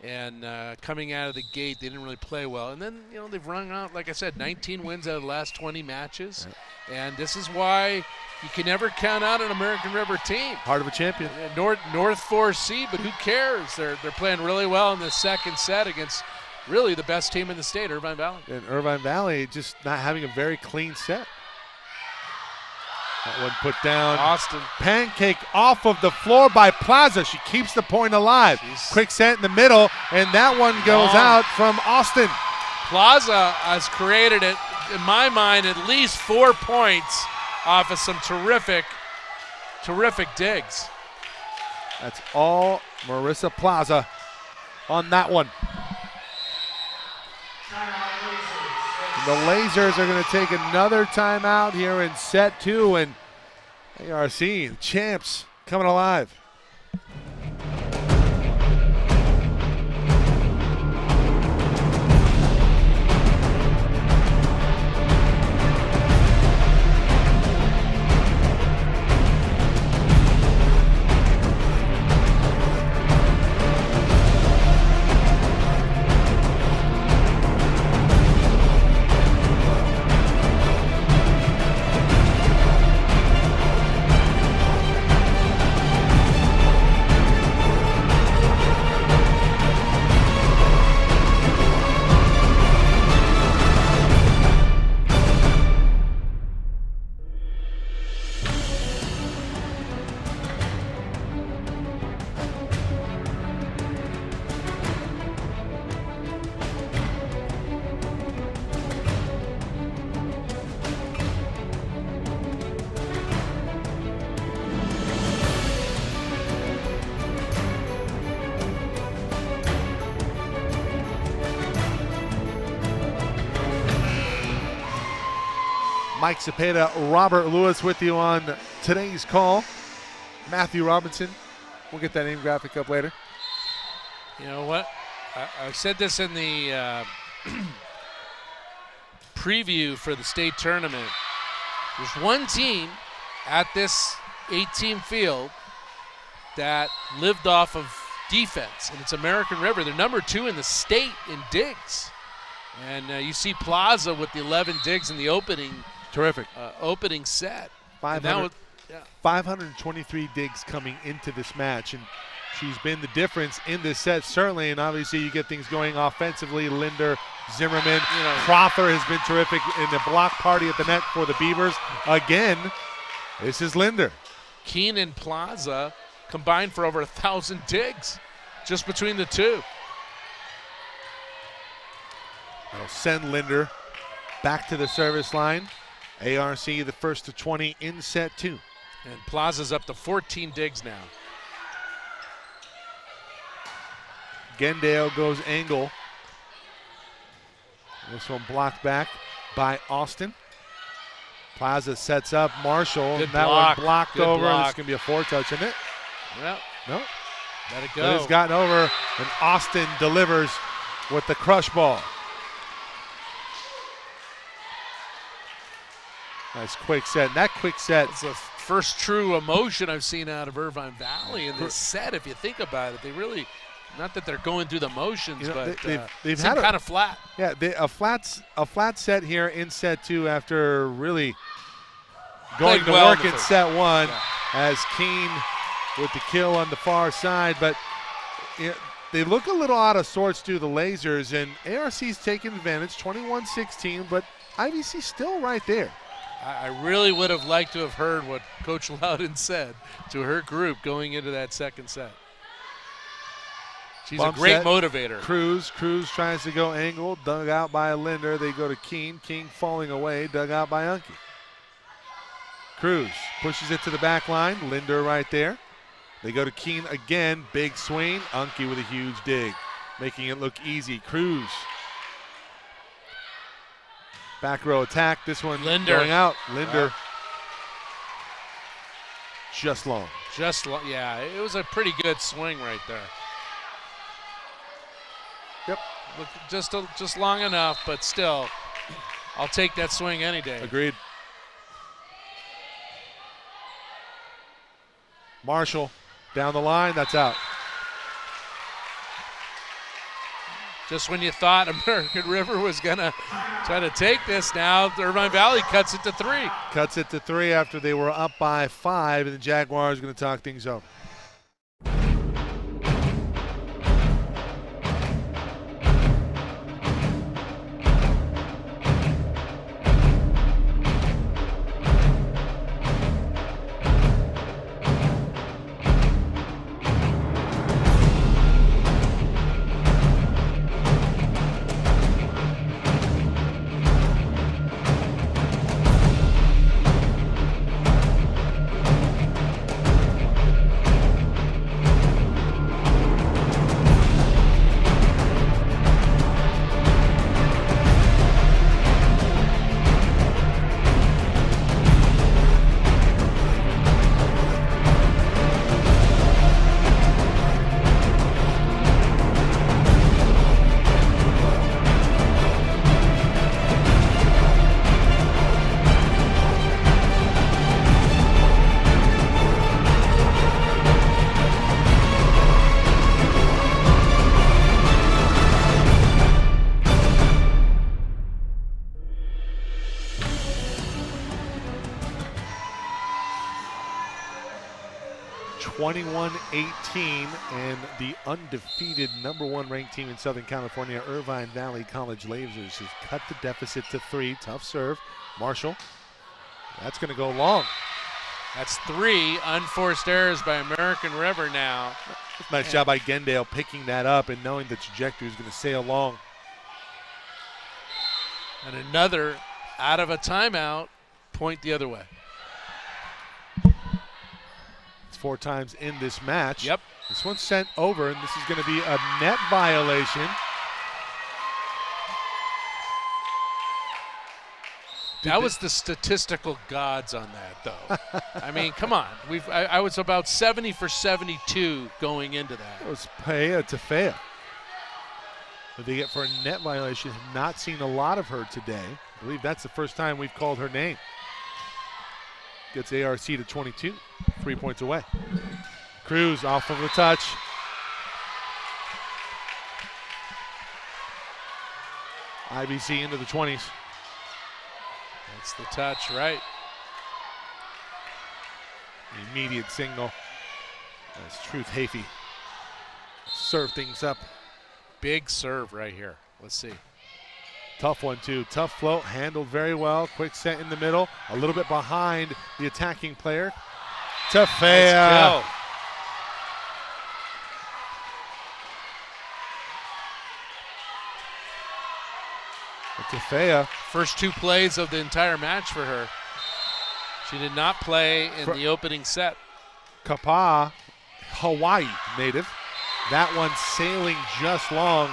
And coming out of the gate, they didn't really play well. And then, they've run out, like I said, 19 wins out of the last 20 matches. And this is why you can never count out an American River team. Heart of a champion. North 4C, but who cares? They're playing really well in the second set against really the best team in the state, Irvine Valley. And Irvine Valley just not having a very clean set. That one put down. Austin. Pancake off of the floor by Plaza. She keeps the point alive. Quick set in the middle, and that one goes out from Austin. Plaza has created, it, in my mind, at least 4 points off of some terrific digs. That's all Marissa Plaza on that one. The Lasers are going to take another timeout here in set 2, and ARC, the champs, coming alive. Mike Cepeda, Robert Lewis with you on today's call. Matthew Robinson. We'll get that name graphic up later. You know what? I said this in the preview for the state tournament. There's one team at this 8-team field that lived off of defense, and it's American River. They're number 2 in the state in digs. And you see Plaza with the 11 digs in the opening. Terrific. Opening set. 523 digs coming into this match, and she's been the difference in this set, certainly, and obviously you get things going offensively. Linder, Zimmerman, Crother has been terrific in the block party at the net for the Beavers. Again, this is Linder. Keene and Plaza combined for over 1,000 digs just between the two. That'll send Linder back to the service line. ARC the first to 20 in set 2. And Plaza's up to 14 digs now. Gendale goes angle. This one blocked back by Austin. Plaza sets up Marshall. Good and that block. one blocked Good over. block. This is going to be a 4-touch, isn't it? Well, No. let it But go. it's gotten over, and Austin delivers with the crush ball. Nice quick set. And that quick set. It's the first true emotion I've seen out of Irvine Valley in this set, if you think about it. They really, not that they're going through the motions, but they've seem had kind of flat. Yeah, a flat set here in set 2 after really going Played to well work in the in first. set 1 as Keene with the kill on the far side. But they look a little out of sorts to the Lasers, and ARC's taking advantage, 21-16, but IVC's still right there. I really would have liked to have heard what Coach Loudon said to her group going into that second set. She's Bump a great set. motivator. Cruz tries to go angle, dug out by Linder. They go to Keene. Keene falling away, dug out by Unke. Cruz pushes it to the back line. Linder right there. They go to Keene again. Big swing. Unke with a huge dig, making it look easy. Cruz. Back row attack. This one Linder. going out. Linder. Just long. Yeah, it was a pretty good swing right there. Yep. Look, just long enough, but still, I'll take that swing any day. Agreed. Marshall down the line. That's out. Just when you thought American River was going to try to take this, now Irvine Valley cuts it to 3. Cuts it to 3 after they were up by 5, and the Jaguars are going to talk things over. (21-18), and the undefeated #1 ranked team in Southern California, Irvine Valley College Lasers, has cut the deficit to 3. Tough serve. Marshall. That's going to go long. That's 3 unforced errors by American River now. Nice job by Gendale picking that up and knowing the trajectory is going to sail long. And another out of a timeout, point the other way. 4 times in this match. Yep. This one's sent over, and this is going to be a net violation. That was the statistical gods on that, though. I mean, come on. I was about 70 for 72 going into that. It was Paya to Fea. What they get for a net violation. Have not seen a lot of her today. I believe that's the first time we've called her name. Gets ARC to 22, 3 points away. Cruz off of the touch. IVC into the 20s. That's the touch, right? Immediate signal as Truth Hafey serve things up. Big serve right here. Let's see. Tough one, too. Tough float, handled very well. Quick set in the middle. A little bit behind the attacking player. Tafea. Tafea. First 2 plays of the entire match for her. She did not play in the opening set. Kapa, Hawaii native. That one sailing just long.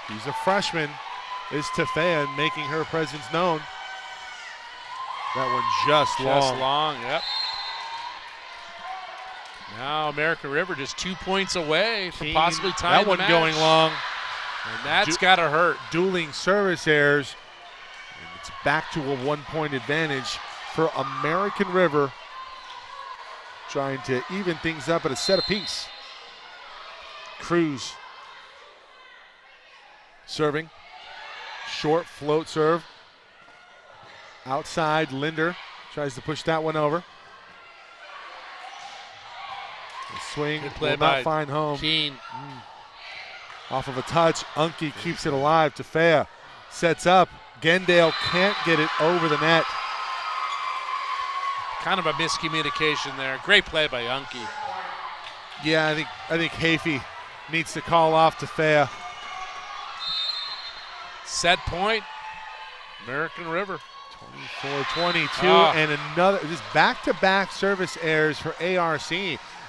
She's a freshman. Is Tafea making her presence known. That one just long. Just long, yep. Now American River just 2 points away from possibly tying that one the match. Going long. And that's got to hurt. Dueling service errors. And it's back to a 1-point advantage for American River. Trying to even things up at a set apiece. Cruz serving. Short float serve. Outside, Linder tries to push that one over. The swing will not find home. Keen. Off of a touch, Unke keeps it alive. Tafea sets up. Gendale can't get it over the net. Kind of a miscommunication there. Great play by Unke. Yeah, I think Hafey needs to call off Tafea. Set point, American River. 24-22, and another, just back-to-back service errors for ARC.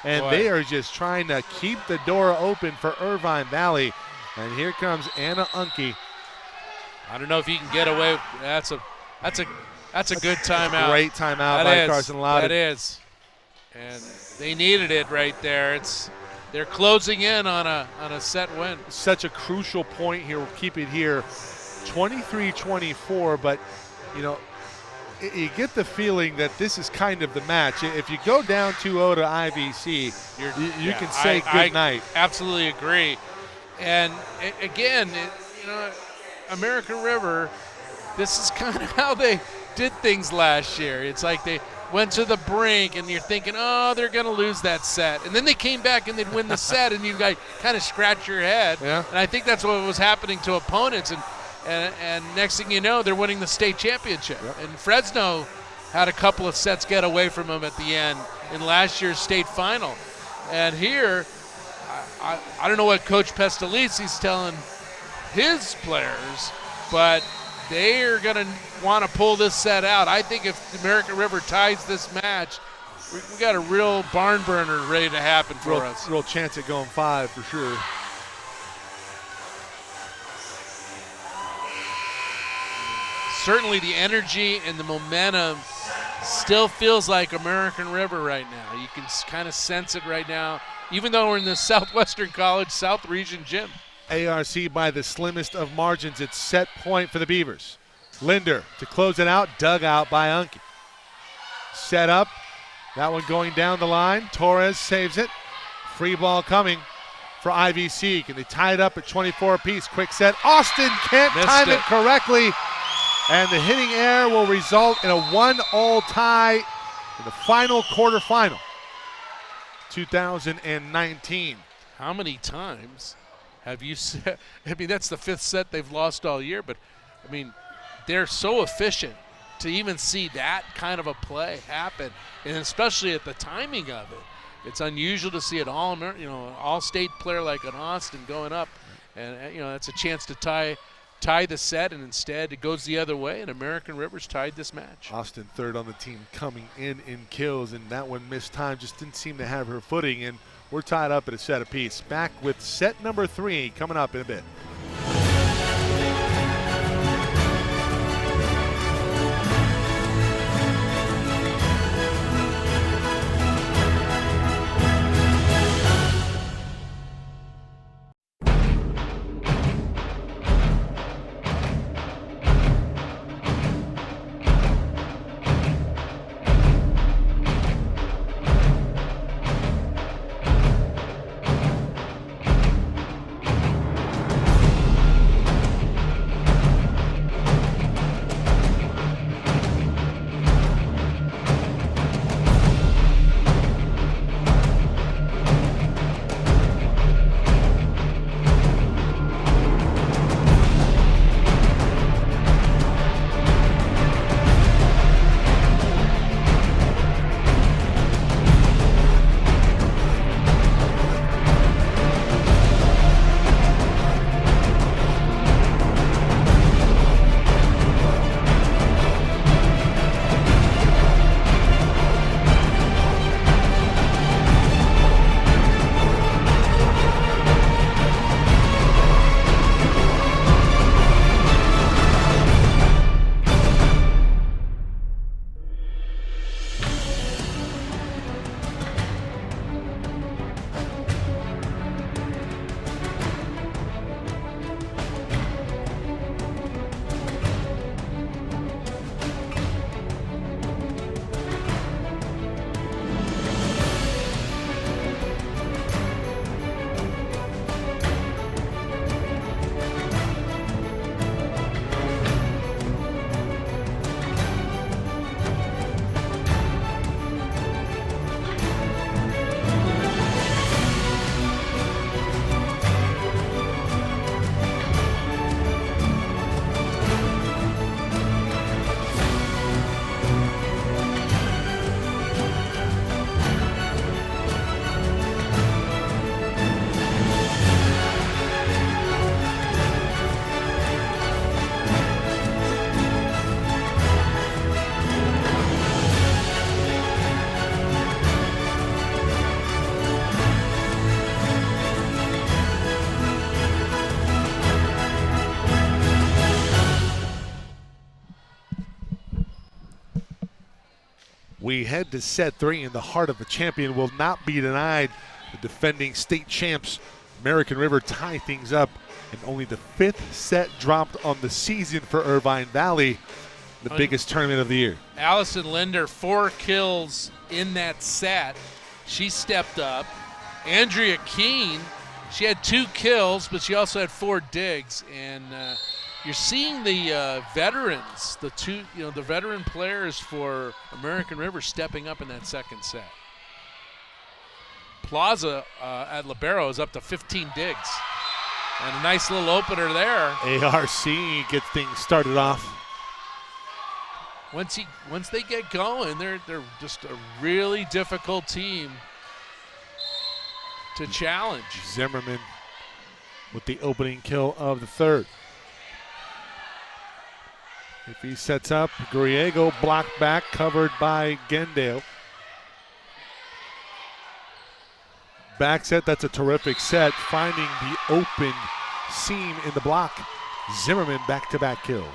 And they are just trying to keep the door open for Irvine Valley. And here comes Anna Unke. I don't know if you can get away. That's a good timeout. Great timeout by Carson Loudon. That is. And they needed it right there. They're closing in on a set win. Such a crucial point here. We'll keep it here. 23-24, but you know, you get the feeling that this is kind of the match. If you go down 2-0 to IVC, you can say good night. Absolutely agree. And again, American River, this is kind of how they did things last year. It's like they went to the brink, and you're thinking, oh, they're going to lose that set. And then they came back and they'd win the set, and you kind of scratch your head. Yeah. And I think that's what was happening to opponents. And next thing you know, they're winning the state championship. Yep. And Fresno had a couple of sets get away from them at the end in last year's state final. And here, I don't know what Coach Pestalici's telling his players, but they are going to want to pull this set out. I think if American River ties this match, we got a real barn burner ready to happen for us. Real chance at going 5 for sure. Certainly the energy and the momentum still feels like American River right now. You can kind of sense it right now, even though we're in the Southwestern College South Region gym. ARC by the slimmest of margins. It's set point for the Beavers. Linder to close it out, dug out by Unke. Set up, that one going down the line. Torres saves it. Free ball coming for IVC. Can they tie it up at 24 apiece? Quick set. Austin can't time it correctly. And the hitting error will result in a 1-all tie in the final quarterfinal. 2019. How many times have you said, I mean, that's the 5th set they've lost all year, but I mean, they're so efficient to even see that kind of a play happen, and especially at the timing of it. It's unusual to see an all-state player like an Austin going up, and that's a chance to tie the set, and instead it goes the other way, and American River's tied this match. Austin third on the team coming in kills, and that one missed time, just didn't seem to have her footing, and we're tied up at a set apiece. Back with set number 3 coming up in a bit. We head to set 3, and the heart of the champion will not be denied. The defending state champs, American River, tie things up, and only the 5th set dropped on the season for Irvine Valley, the biggest tournament of the year. Allison Linder, 4 kills in that set. She stepped up. Andrea Keene, She had 2 kills, but she also had 4 digs, and you're seeing the veterans, the veteran players for American River stepping up in that second set. Plaza at libero is up to 15 digs, and a nice little opener there. ARC gets things started off. Once they get going, they're just a really difficult team to challenge. Zimmerman with the opening kill of the third. If he sets up, Griego blocked back, covered by Gendale. Back set, that's a terrific set, finding the open seam in the block. Zimmerman back-to-back kills.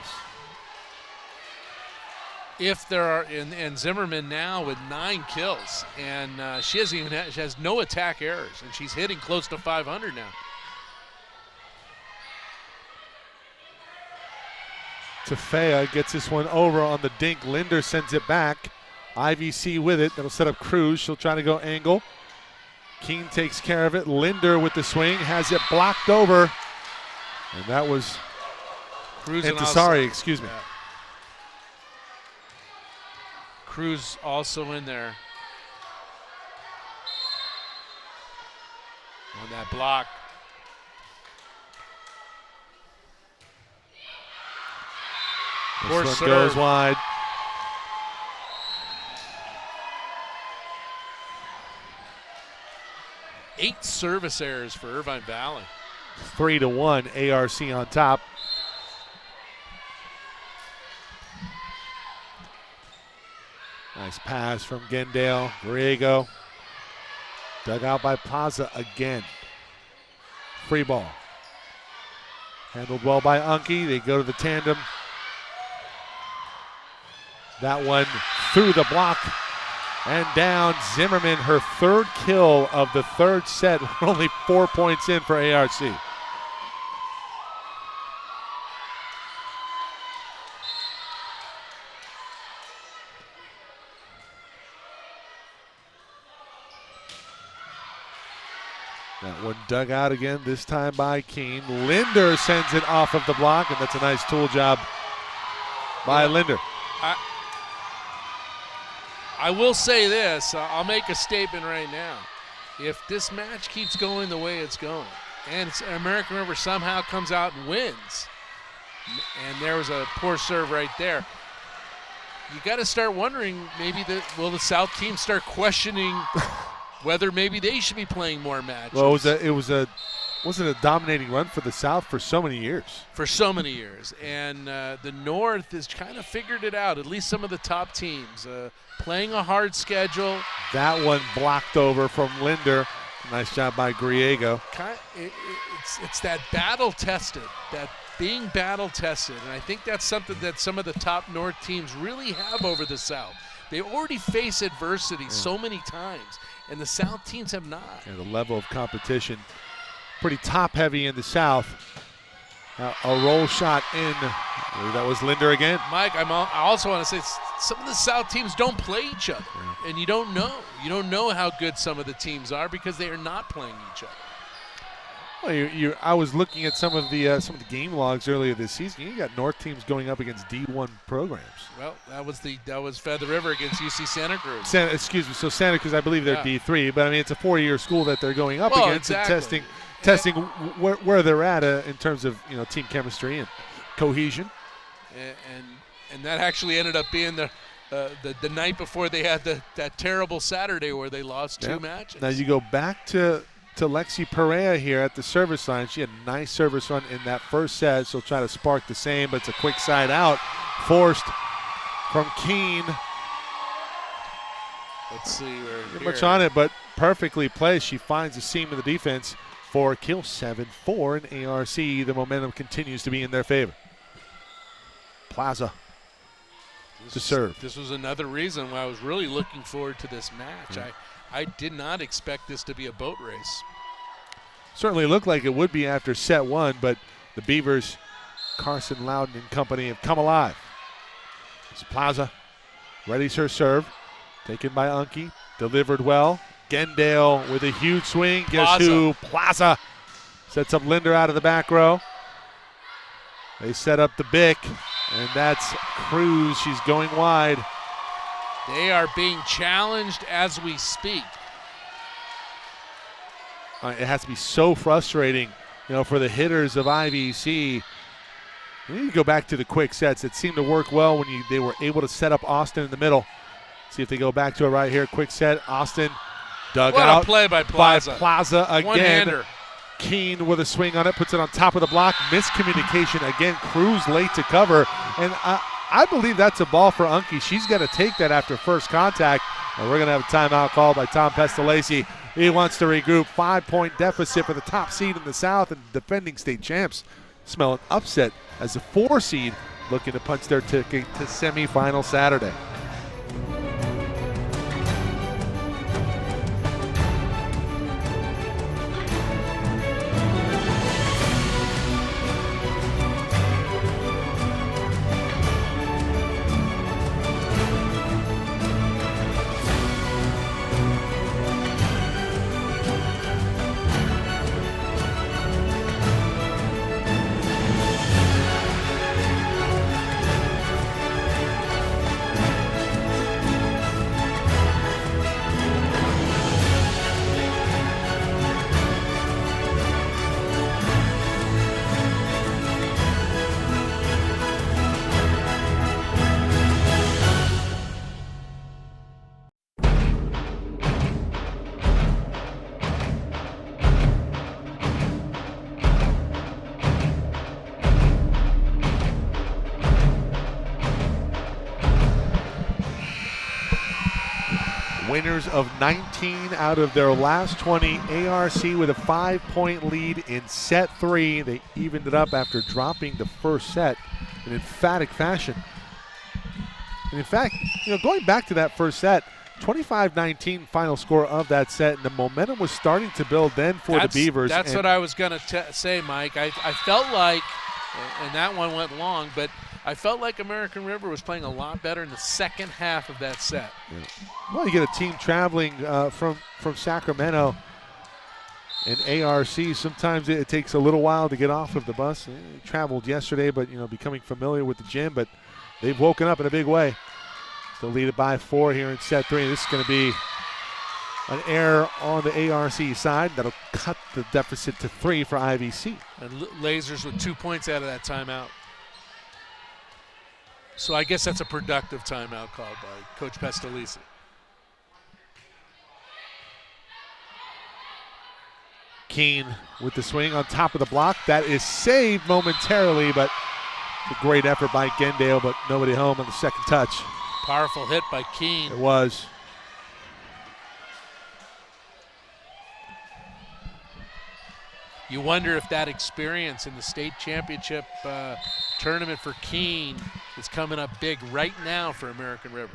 If there are, and Zimmerman now with 9 kills, and she has no attack errors, and she's hitting close to 500 now. Tafea gets this one over on the dink. Linder sends it back. IVC with it. That'll set up Cruz. She'll try to go angle. Keene takes care of it. Linder with the swing has it blocked over, and that was Cruz. Sorry, excuse me. Yeah. Cruz also in there on that block. This one goes wide. Eight service errors for Irvine Valley. 3-1, ARC on top. Nice pass from Gendale. Griego. Dug out by Plaza again. Free ball. Handled well by Unke. They go to the tandem. That one through the block and down. Zimmerman, her third kill of the third set. We're only 4 points in for ARC. That one dug out again, this time by Keene. Linder sends it off of the block, and that's a nice tool job by Linder. I will say this, I'll make a statement right now. If this match keeps going the way it's going, and American River somehow comes out and wins, and there was a poor serve right there, you got to start wondering, will the South team start questioning whether maybe they should be playing more matches. Well, wasn't a dominating run for the South for so many years. For so many years. And the North has kind of figured it out, at least some of the top teams. Playing a hard schedule. That one blocked over from Linder. Nice job by Griego. It's that battle-tested, that being battle-tested. And I think that's something that some of the top North teams really have over the South. They already face adversity so many times, and the South teams have not. Yeah, the level of competition pretty top-heavy in the South. A roll shot in. That was Linder again. Mike, I also want to say some of the South teams don't play each other, and you don't know. You don't know how good some of the teams are because they are not playing each other. Well, I was looking at some of the game logs earlier this season. You got North teams going up against D1 programs. Well, that was Feather River against UC Santa Cruz. So Santa Cruz, I believe they're D3, but I mean it's a 4-year school that they're going up against and testing where they're at in terms of team chemistry and cohesion. And that actually ended up being the night before they had that terrible Saturday where they lost 2 matches. Now you go back to Lexi Perea here at the service line. She had a nice service run in that first set. She'll try to spark the same, but it's a quick side out. Forced from Keene. Let's see Not much on it, but perfectly placed. She finds the seam of the defense for kill 7-4 in ARC. The momentum continues to be in their favor. Plaza to serve. This was another reason why I was really looking forward to this match. Yeah. I did not expect this to be a boat race. Certainly looked like it would be after set 1, but the Beavers, Carson Loudon and company, have come alive. It's Plaza, readies her serve, taken by Unke, delivered well. Gendale with a huge swing. Guess who? Plaza Sets up Linder out of the back row. They set up the Bick, and that's Cruz. She's going wide. They are being challenged as we speak. It has to be so frustrating, for the hitters of IVC. You need to go back to the quick sets. It seemed to work well when they were able to set up Austin in the middle. See if they go back to it right here. Quick set. Austin dug what out. What a play by Plaza. Again. One-hander. Keen with a swing on it, puts it on top of the block. Miscommunication again. Cruz late to cover. And I believe that's a ball for Unke. She's going to take that after first contact. And we're going to have a timeout called by Tom Pestalacci. He wants to regroup. 5-point deficit for the top seed in the South and defending state champs. Smell an upset as the 4 seed looking to punch their ticket to semifinal Saturday. Winners of 19 out of their last 20. ARC with a 5-point lead in set 3. They evened it up after dropping the first set in emphatic fashion. And in fact, going back to that first set, 25-19 final score of that set, and the momentum was starting to build then for the Beavers. That's what I was going to say, Mike. I felt like, and that one went long, but I felt like American River was playing a lot better in the second half of that set. Yeah. Well, you get a team traveling from Sacramento and ARC. Sometimes it takes a little while to get off of the bus. They traveled yesterday, but becoming familiar with the gym, but they've woken up in a big way. Still lead it by 4 here in set 3. This is going to be an error on the ARC side that'll cut the deficit to 3 for IVC. And Lasers with 2 points out of that timeout. So I guess that's a productive timeout called by Coach Pestalacci. Keene with the swing on top of the block. That is saved momentarily, but it's a great effort by Gendale, but nobody home on the second touch. Powerful hit by Keene. It was. You wonder if that experience in the state championship tournament for Keene is coming up big right now for American River.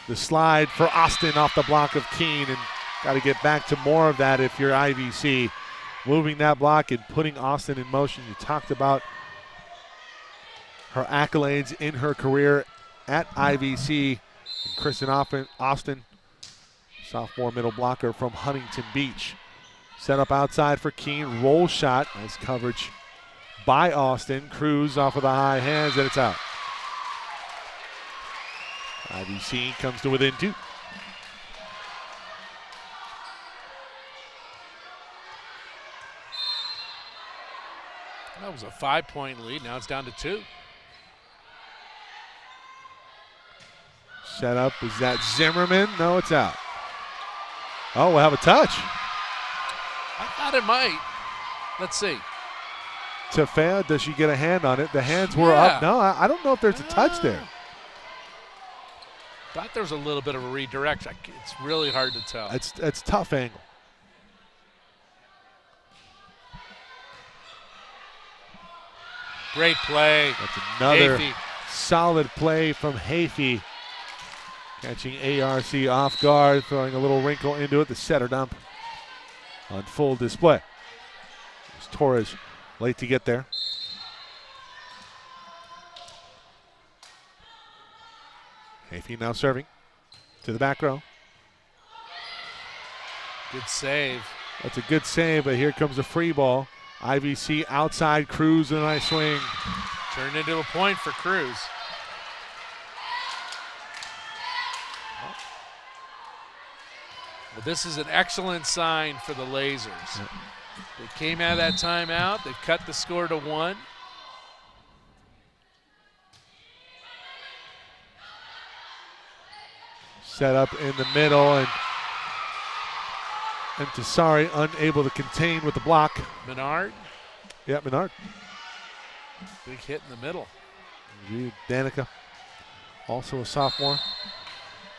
The slide for Austin off the block of Keene, and got to get back to more of that if you're IVC. Moving that block and putting Austin in motion. You talked about her accolades in her career at IVC. And Kristen Austin, sophomore middle blocker from Huntington Beach. Set up outside for Keene. Roll shot. Nice coverage by Austin. Cruz off of the high hands, and it's out. IVC comes to within 2. That was a 5-point lead. Now it's down to 2. Set up. Is that Zimmerman? No, it's out. Oh, we'll have a touch. I thought it might. Let's see. Tafea, does she get a hand on it? The hands were up. No, I don't know if there's a touch there. Thought there was a little bit of a redirect. It's really hard to tell. It's tough angle. Great play. That's another Hafey. Solid play from Hafey. Catching ARC off guard, throwing a little wrinkle into it. The setter dump on full display. It's Torres late to get there. Hafey now serving to the back row. Good save. That's a good save, but here comes a free ball. IVC outside, Cruz with a nice swing. Turned into a point for Cruz. Well, this is an excellent sign for the Lasers. They came out of that timeout. They cut the score to 1. Set up in the middle, and Tasari unable to contain with the block. Menard. Yeah, Menard. Big hit in the middle. Indeed. Danica, also a sophomore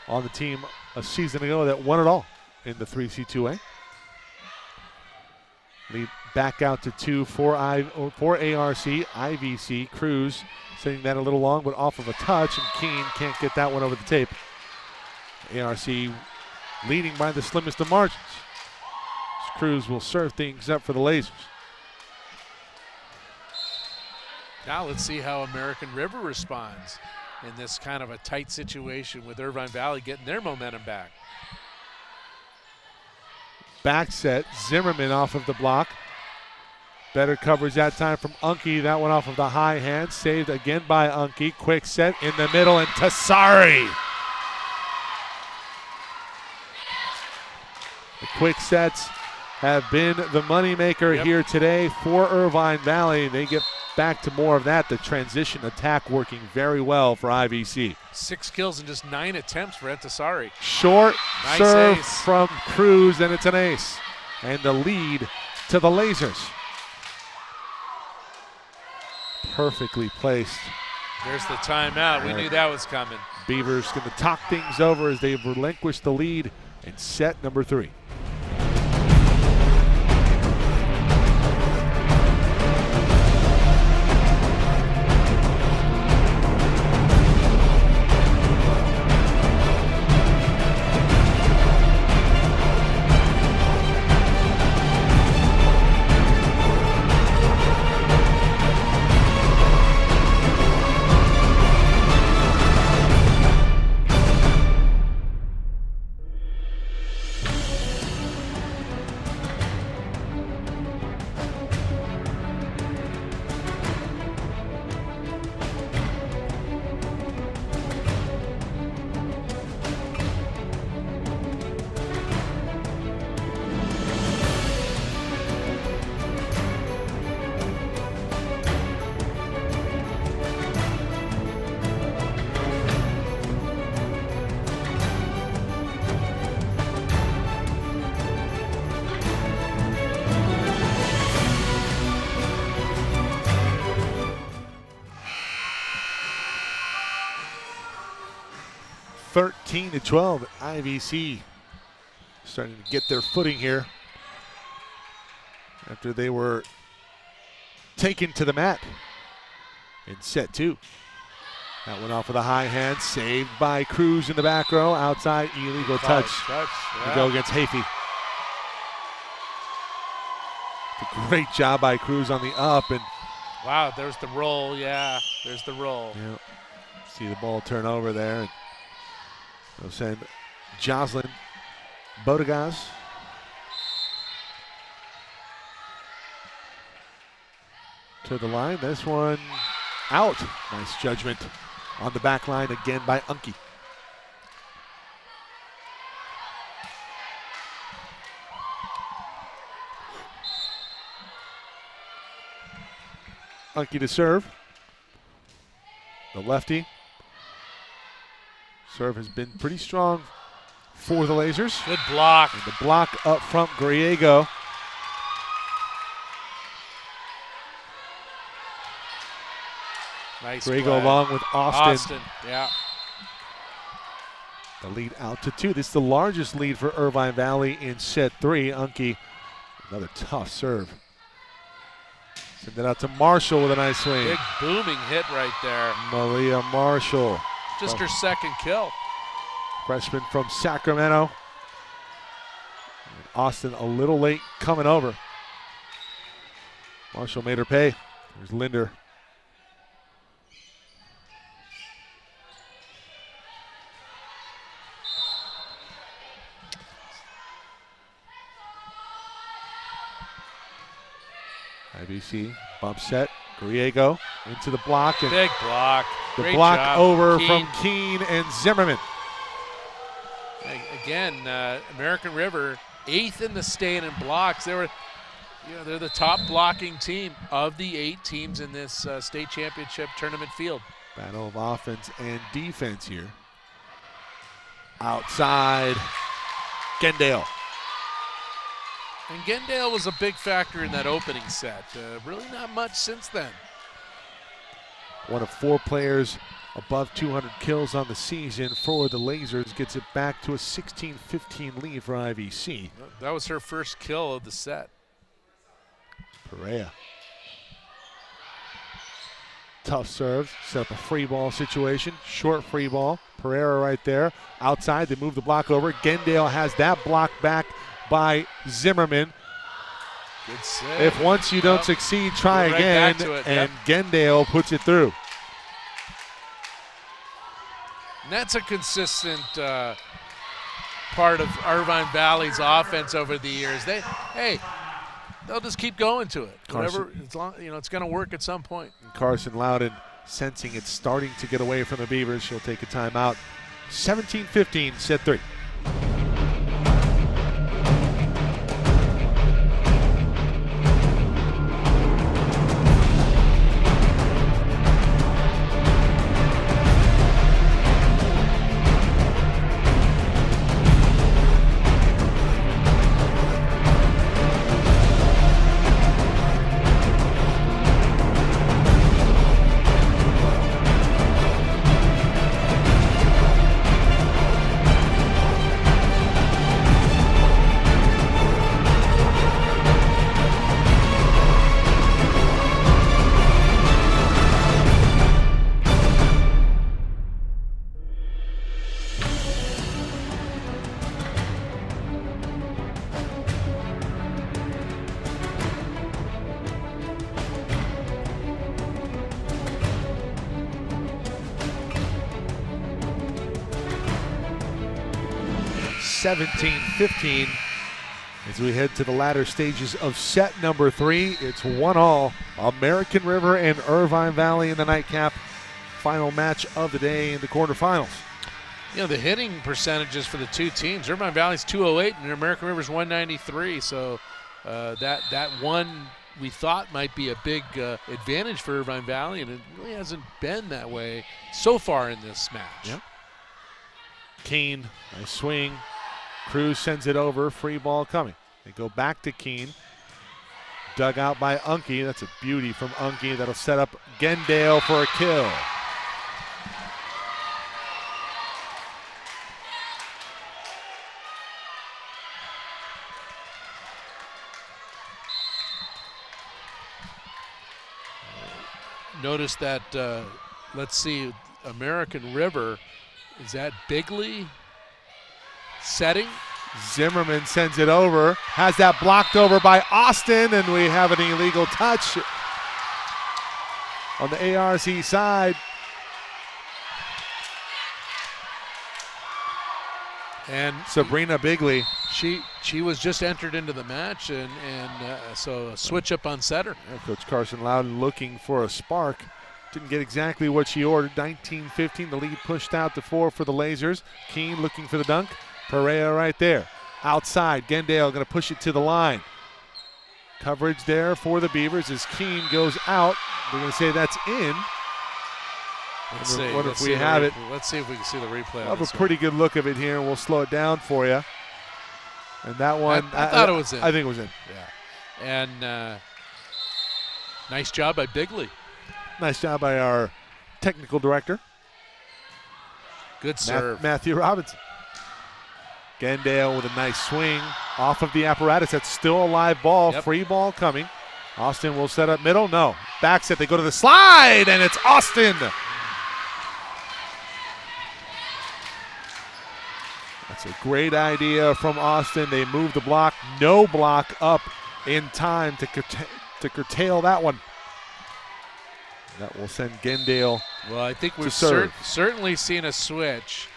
on the team a season ago that won it all in the 3C2A. Lead back out to 2 for ARC. IVC, Cruz sending that a little long, but off of a touch, and Keene can't get that one over the tape. ARC leading by the slimmest of margins. Cruz will serve things up for the Lasers. Now let's see how American River responds in this kind of a tight situation with Irvine Valley getting their momentum back. Back set, Zimmerman off of the block. Better coverage that time from Unke. That one off of the high hand. Saved again by Unke. Quick set in the middle, and Tasari. The quick sets have been the moneymaker here today for Irvine Valley. They get back to more of that. The transition attack working very well for IVC. 6 kills in just 9 attempts for Entasari. Short Nice serve ace from Cruz, and it's an ace. And the lead to the Lasers. Perfectly placed. There's the timeout. We knew that was coming. Beavers going to talk things over as they relinquish the lead in set number 3. To 12, IVC starting to get their footing here after they were taken to the mat in set 2. That went off with a high hand, saved by Cruz in the back row. Outside, illegal touch. To go against Hafey. A great job by Cruz on the up. And wow, there's the roll. Yeah, there's the roll. Yeah, see the ball turn over there. And they'll send Jocelyn Bodegas to the line. This one out. Nice judgment on the back line again by Unke. Unke to serve. The lefty. Serve has been pretty strong for the Lasers. Good block. And the block up front, Griego. Nice Griego play. along with Austin. Yeah. The lead out to 2. This is the largest lead for Irvine Valley in set 3. Unke, another tough serve. Send it out to Marshall with a nice swing. Big booming hit right there. Malia Marshall. Just her second kill. Freshman from Sacramento. And Austin a little late coming over. Marshall made her pay. There's Linder. IBC bump set. Griego into the block. And big block. the Great block job. over Keene. from Keene and Zimmerman. Again, American River 8th in the state in blocks. They're the top blocking team of the 8 teams in this state championship tournament field. Battle of offense and defense here. Outside, Gendale. And Gendale was a big factor in that opening set. Really not much since then. One of 4 players above 200 kills on the season for the Lasers. Gets it back to a 16-15 lead for IVC. That was her first kill of the set. Perea. Tough serve. Set up a free ball situation. Short free ball. Pereira right there. Outside, they move the block over. Gendale has that block back by Zimmerman. Good save. If once you don't succeed, try Right again. back to it, And Gendale puts it through. And that's a consistent part of Irvine Valley's offense over the years. They'll just keep going to it. Whatever, as long, it's going to work at some point. Carson Loudon sensing it's starting to get away from the Beavers. She'll take a timeout. 17-15, set 3. (17-15) as we head to the latter stages of set number 3. It's 1-all. American River and Irvine Valley in the nightcap. Final match of the day in the quarterfinals. The hitting percentages for the 2 teams. Irvine Valley's 208 and American River's 193. So that one we thought might be a big advantage for Irvine Valley, and it really hasn't been that way so far in this match. Yep. Keene, nice swing. Cruz sends it over. Free ball coming. They go back to Keene. Dug out by Unke. That's a beauty from Unke. That'll set up Gendale for a kill. Notice that, let's see, American River, is that Bigley setting? Zimmerman sends it over, has that blocked over by Austin, and we have an illegal touch on the ARC side. And Sabrina Bigley. She was just entered into the match, and so a switch up on setter. Yeah, Coach Carson Loudon looking for a spark. Didn't get exactly what she ordered. 19-15, the lead pushed out to 4 for the Lasers. Keene looking for the dunk. Perea right there. Outside, Gendale going to push it to the line. Coverage there for the Beavers as Keene goes out. We're going to say that's in. Let's see. What if we have it? Let's see if we can see the replay. I'll have a pretty good look of it here, and we'll slow it down for you. And that one, I thought it was in. I think it was in. Yeah. And nice job by Bigley. Nice job by our technical director. Good serve. Matthew Robinson. Gendale with a nice swing off of the apparatus. That's still a live ball. Yep. Free ball coming. Austin will set up middle. No. Back set. They go to the slide, and it's Austin. That's a great idea from Austin. They move the block. No block up in time to curtail that one. That will send Gendale. Well, I think we've serve. certainly seen a switch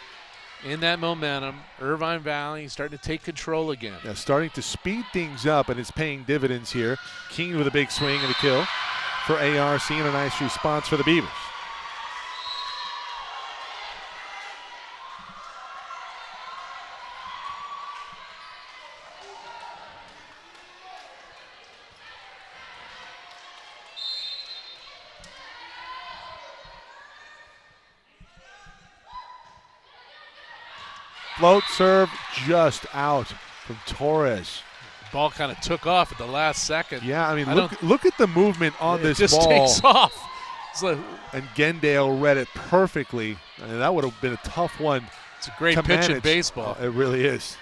in that momentum. Irvine Valley starting to take control again. Yeah, starting to speed things up, and it's paying dividends here. Keene with a big swing and a kill for ARC, and a nice response for the Beavers. Float serve just out from Torres. Ball kind of took off at the last second. Yeah, I mean, look at the movement on this just ball. takes off. It's like, and Gendale read it perfectly. I mean, that would have been a tough one. It's a great pitch in baseball. It really is.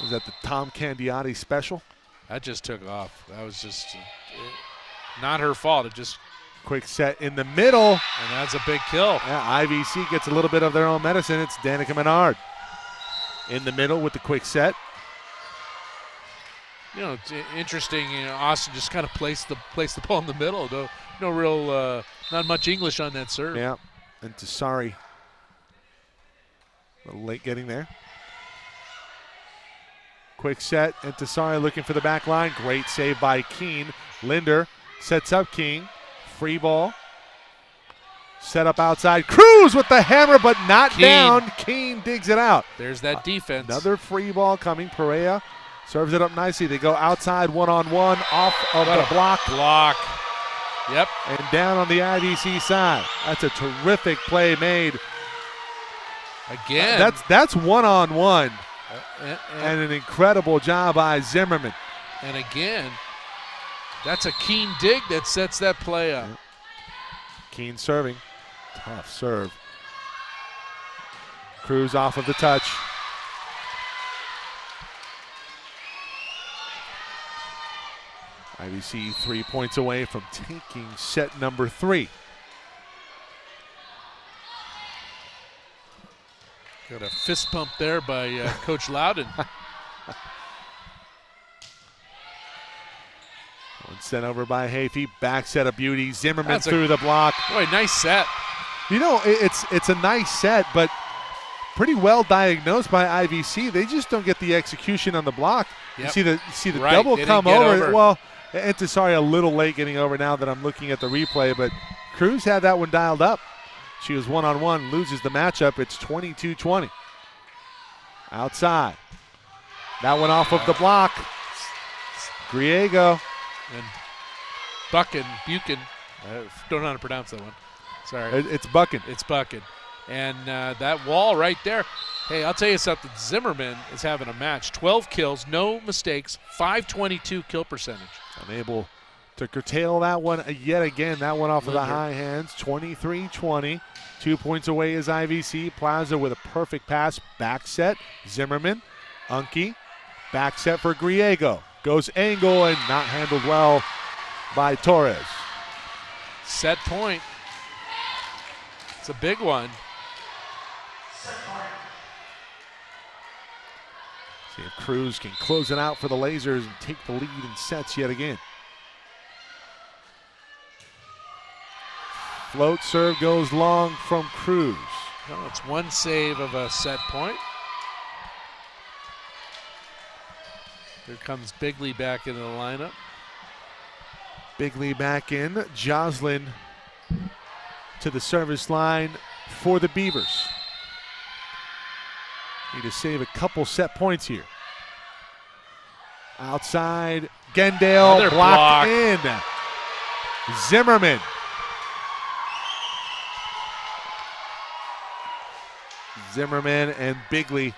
Was that the Tom Candiotti special? That just took off. That was just not her fault. It just quick set in the middle. And that's a big kill. Yeah, IVC gets a little bit of their own medicine. It's Danica Menard in the middle with the quick set. You know, it's interesting. You know, Austin just kind of placed the ball in the middle. No real, not much English on that serve. Yeah, and Tassari a little late getting there. Quick set, and Tassari looking for the back line. Great save by Keene. Linder sets up Keene. Free ball. Set up outside. Cruz with the hammer, but not down. Keene digs it out. There's that defense. Another free ball coming. Perea serves it up nicely. They go outside one-on-one off of the block. Yep. And down on the IVC side. That's a terrific play made. Again. That's one-on-one. And an incredible job by Zimmerman. And again, that's a Keene dig that sets that play up. Keene serving. Tough serve. Cruz off of the touch. IVC 3 points away from taking set number 3. Got a fist pump there by Coach Loudon. One sent over by Hafey. Back set of beauty. Zimmerman through the block. Boy, nice set. You know, it's a nice set, but pretty well diagnosed by IVC. They just don't get the execution on the block. Yep. You see the double come over. Well, Entisari a little late getting over now that I'm looking at the replay, but Cruz had that one dialed up. She was one-on-one, loses the matchup. It's 22-20. Outside. That one off of the block. Griego. And Buchan. I don't know how to pronounce that one. Sorry. It's Buchan. It's Buchan. And that wall right there. Hey, I'll tell you something. Zimmerman is having a match. 12 kills, no mistakes, 522 kill percentage. Unable to curtail that one yet again. That one off of the high hands. 23-20. 2 points away is IVC. Plaza with a perfect pass. Back set. Zimmerman. Unke. Back set for Griego. Goes angle and not handled well by Torres. Set point. It's a big one. See if Cruz can close it out for the Lasers and take the lead in sets yet again. Float serve goes long from Cruz. Well, it's one save of a set point. Here comes Bigley back into the lineup. Bigley back in. Joslin to the service line for the Beavers. Need to save a couple set points here. Outside, Gendale blocked in. Zimmerman. Zimmerman and Bigley.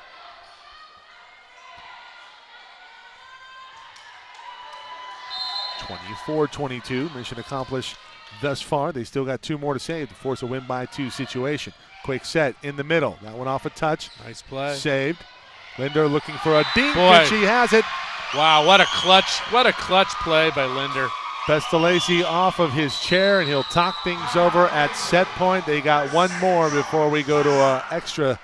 (24-22). Mission accomplished thus far. They still got 2 more to save to force a win by 2 situation. Quick set in the middle. That one off a touch. Nice play. Saved. Linder looking for a dink, and she has it. Wow, what a clutch play by Linder. Pestalozzi off of his chair, and he'll talk things over at set point. They got one more before we go to an extra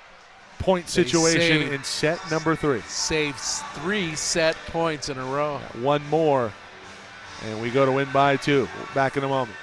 point situation in set number 3. Saves 3 set points in a row. One more, and we go to win by 2. Back in a moment.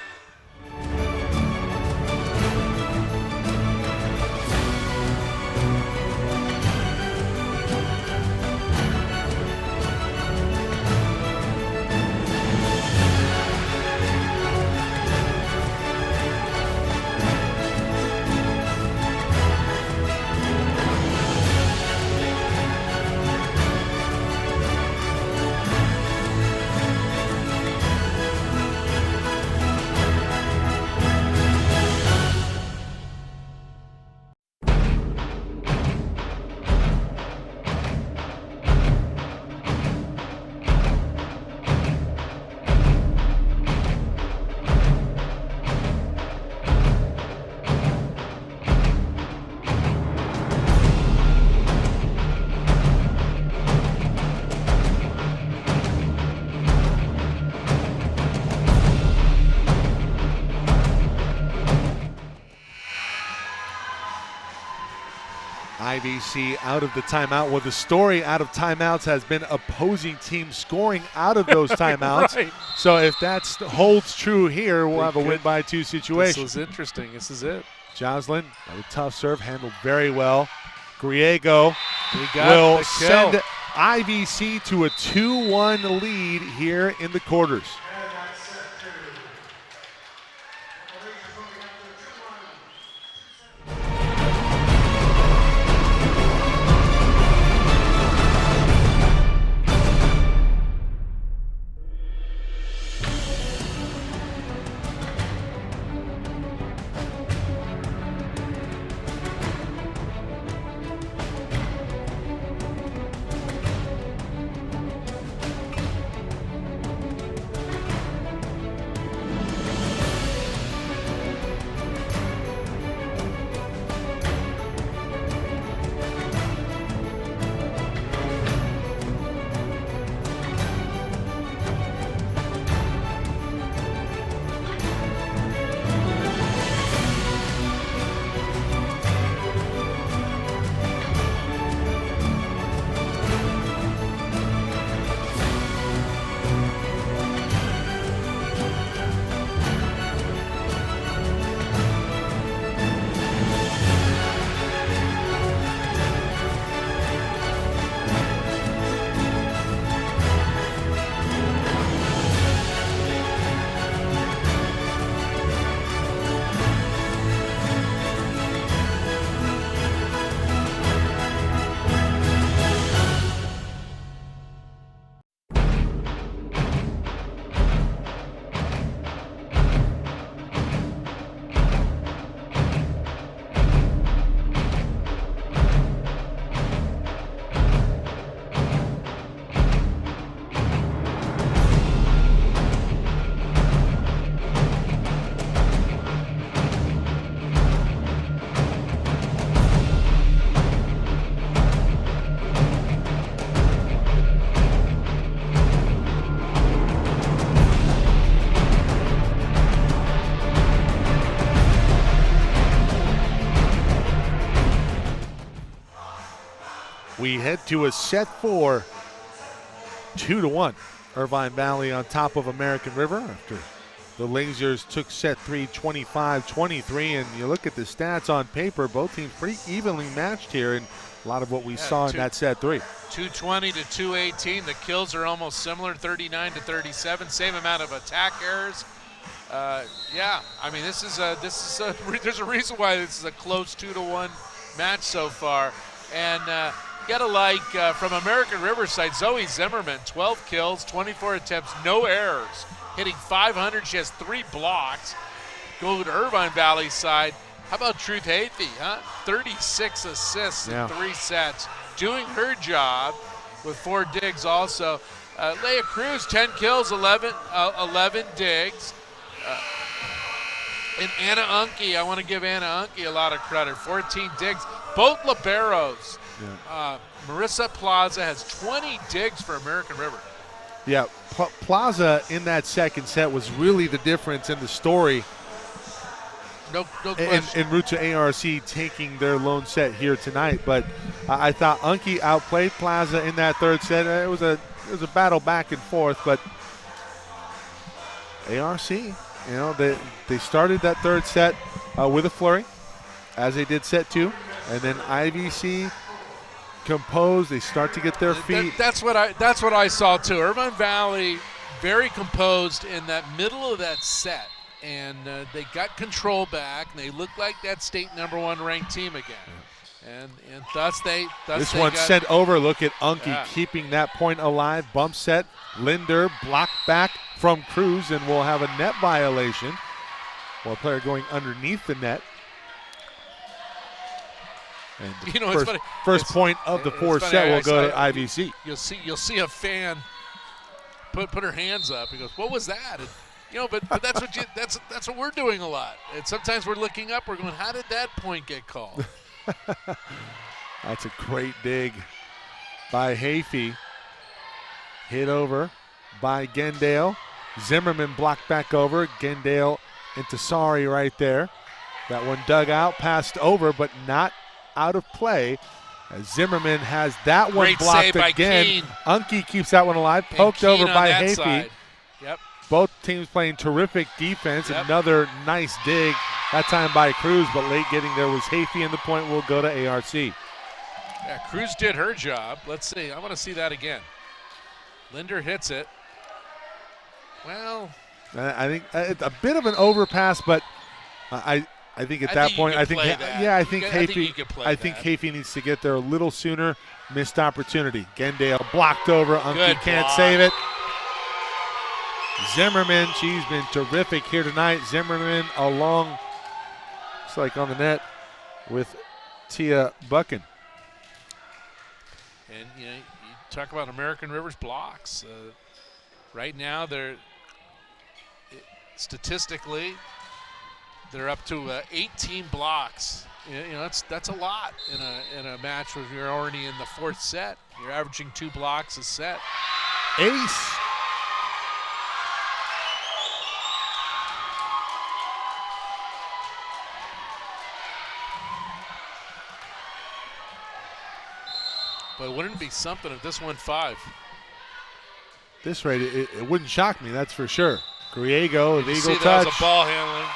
IVC out of the timeout. Well, the story out of timeouts has been opposing teams scoring out of those timeouts. Right. So if that holds true here, we'll have a win by 2 situation. This was interesting. This is it. Joslin, a tough serve, handled very well. Griego got will the kill. send IVC to a 2-1 lead here in the quarters. We head to a set 4, 2-1. Irvine Valley on top of American River after the Lasers took set 3, 25-23. And you look at the stats on paper, both teams pretty evenly matched here, and a lot of what we saw in that set 3. 220 to 218. The kills are almost similar, 39 to 37. Same amount of attack errors. Yeah, I mean there's a reason why this is a close 2-1 match so far. And you gotta like from American Riverside, Zoe Zimmerman, 12 kills, 24 attempts, no errors, hitting 500. She has 3 blocks. Go to Irvine Valley side. How about Truth Hathy, huh? 36 assists in 3 sets, doing her job with 4 digs also. Leah Cruz, 10 kills, 11 digs. And Anna Unke, I want to give Anna Unke a lot of credit, 14 digs. Both liberos. Yeah. Marissa Plaza has 20 digs for American River. Yeah, Plaza in that second set was really the difference in the story. No question. En route to ARC taking their lone set here tonight. But I thought Unke outplayed Plaza in that third set. It was a battle back and forth, but ARC, they started that third set with a flurry, as they did set 2, and then IVC composed. They start to get their feet. That's what I saw too. Irvine Valley very composed in that middle of that set, and they got control back, and they looked like that state #1 ranked team again. And thus they one sent over. Look at Unke keeping that point alive. Bump set. Linder blocked back from Cruz, and we'll have a net violation. Well, a player going underneath the net. And first point of the fourth set will go to IVC. You'll see a fan put her hands up. He goes, "What was that?" And, but that's what we're doing a lot. And sometimes we're looking up. We're going, "How did that point get called?" That's a great dig by Hafey. Hit over by Gendale. Zimmerman blocked back over. Gendale into Sari right there. That one dug out, passed over, but not out of play. As Zimmerman has that one Great blocked save by again. Keene. Unke keeps that one alive. And Poked Keene over on by that Hafey. side. Yep. Both teams playing terrific defense. Yep. Another nice dig, that time by Cruz, but late getting there was Hafey, and the point will go to ARC. Yeah, Cruz did her job. Let's see. I want to see that again. Linder hits it. Well, I think it's a bit of an overpass, but I think at that point, I think Hafey needs to get there a little sooner. Missed opportunity. Gendale blocked over. Unke can't save it. Zimmerman, she's been terrific here tonight. Zimmerman along, looks like on the net with Tia Buchan. And you talk about American River's blocks. Right now, statistically, they're up to 18 blocks. That's a lot in a match where you're already in the fourth set. You're averaging 2 blocks a set. Ace. But wouldn't it be something if this went 5? This rate, it wouldn't shock me, that's for sure. Griego with eagle touch. That was a ball handling.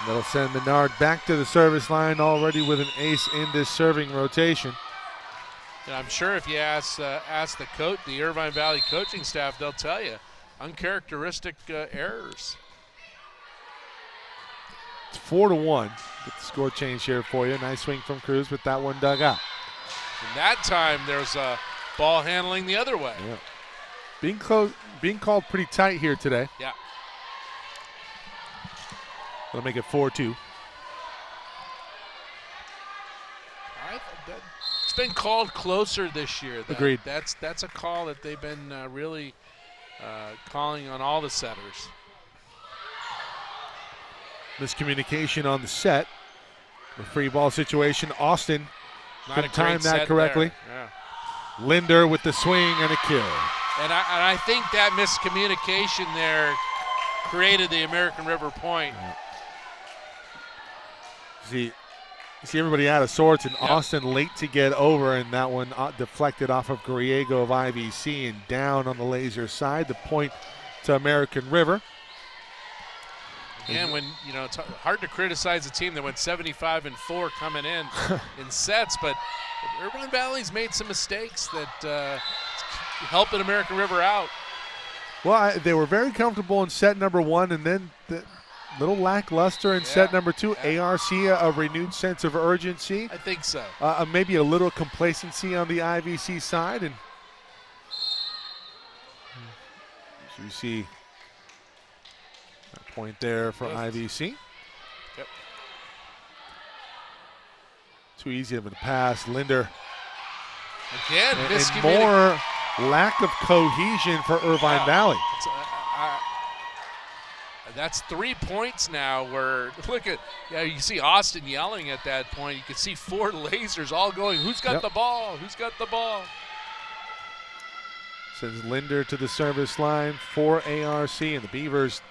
That'll send Menard back to the service line already with an ace in this serving rotation. And I'm sure if you ask the Irvine Valley coaching staff, they'll tell you uncharacteristic errors. It's 4-1. Get the score change here for you. Nice swing from Cruz, but that one dug out. And that time there's a ball handling the other way. Yeah. Being called pretty tight here today. Yeah. That'll make it 4-2. It's been called closer this year. Agreed. That's a call that they've been really calling on all the setters. Miscommunication on the set. The free ball situation. Austin couldn't time that set correctly. Yeah. Linder with the swing and a kill. And I think that miscommunication there created the American River point. See everybody out of sorts, and Austin late to get over, and that one deflected off of Griego of IVC and down on the laser side. The point to American River. Again, when it's hard to criticize a team that went 75-4 coming in sets, but Irvine Valley's made some mistakes that helping American River out. Well, they were very comfortable in set number 1, and then the little lackluster in set number 2. Yeah. ARC, a renewed sense of urgency. I think so. Maybe a little complacency on the IVC side, and so you see that point there for IVC. Yep. Too easy of a pass. Linder. Again, and more lack of cohesion for Irvine Valley. That's 3 points now where, look at, you see Austin yelling at that point. You can see 4 lasers all going, who's got the ball? Who's got the ball? Sends Linder to the service line for ARC, and the Beavers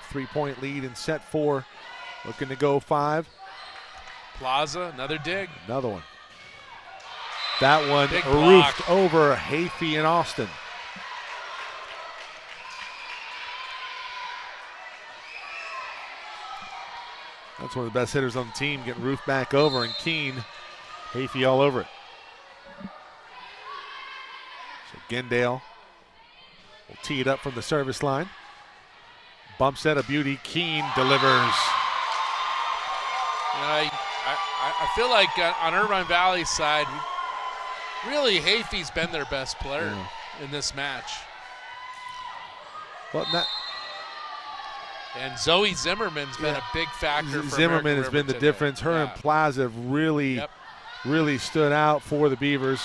3-point lead in set 4. Looking to go 5. Plaza, another dig. Another one. That one Big roofed block. over Hafey and Austin. That's one of the best hitters on the team, getting roofed back over, and Keene, Hafey all over it. So Gendale will tee it up from the service line. Bump set, a beauty. Keene delivers. I feel like on Irvine Valley's side, really Hafey's been their best player in this match. Well, and Zoe Zimmerman's been a big factor for Zimmerman American has been the today. difference. Her and Plaza have really stood out for the Beavers.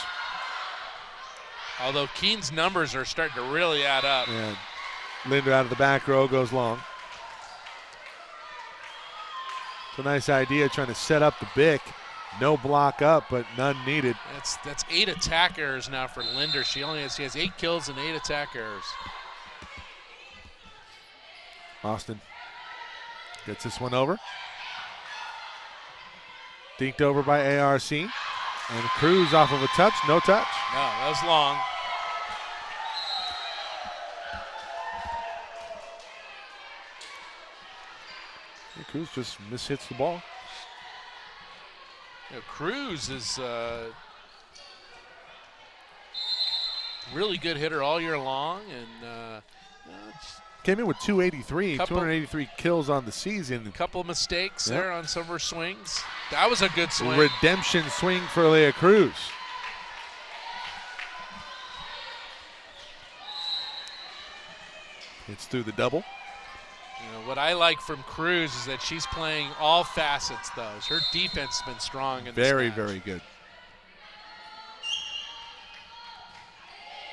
Although Keene's numbers are starting to really add up. And Linder out of the back row goes long. It's a nice idea trying to set up the Bick. No block up, but none needed. That's 8 attack errors now for Linder. She has 8 kills and 8 attack errors. Austin gets this one over. Dinked over by ARC. And Cruz off of a touch. No touch. No, that was long. And Cruz just mishits the ball. Cruz is really good hitter all year long, and came in with 283 kills on the season. A couple of mistakes there on some of her swings. That was a good swing. Redemption swing for Leah Cruz. It's through the double. What I like from Cruz is that she's playing all facets, though. Her defense has been strong in this match. Very good.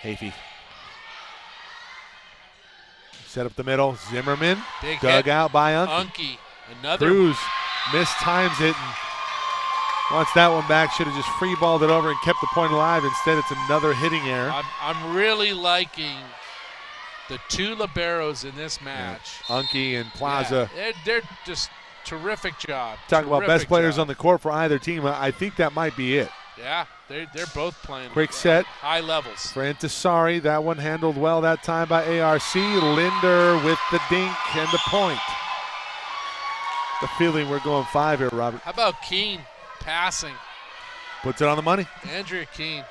Hafey. Set up the middle. Zimmerman. Big dug hit. out by Unke. Unke. Another. Cruz mistimes it and wants that one back. Should have just free balled it over and kept the point alive. Instead, it's another hitting error. I'm really liking the two liberos in this match. Yeah. Unke and Plaza. Yeah, they're just terrific job. Talking about best players on the court for either team. I think that might be it. Yeah, they're both playing quick set. High levels. For Intisari, that one handled well that time by ARC. Linder with the dink and the point. The feeling we're going 5 here, Robert. How about Keene passing? Puts it on the money. Andrea Keene.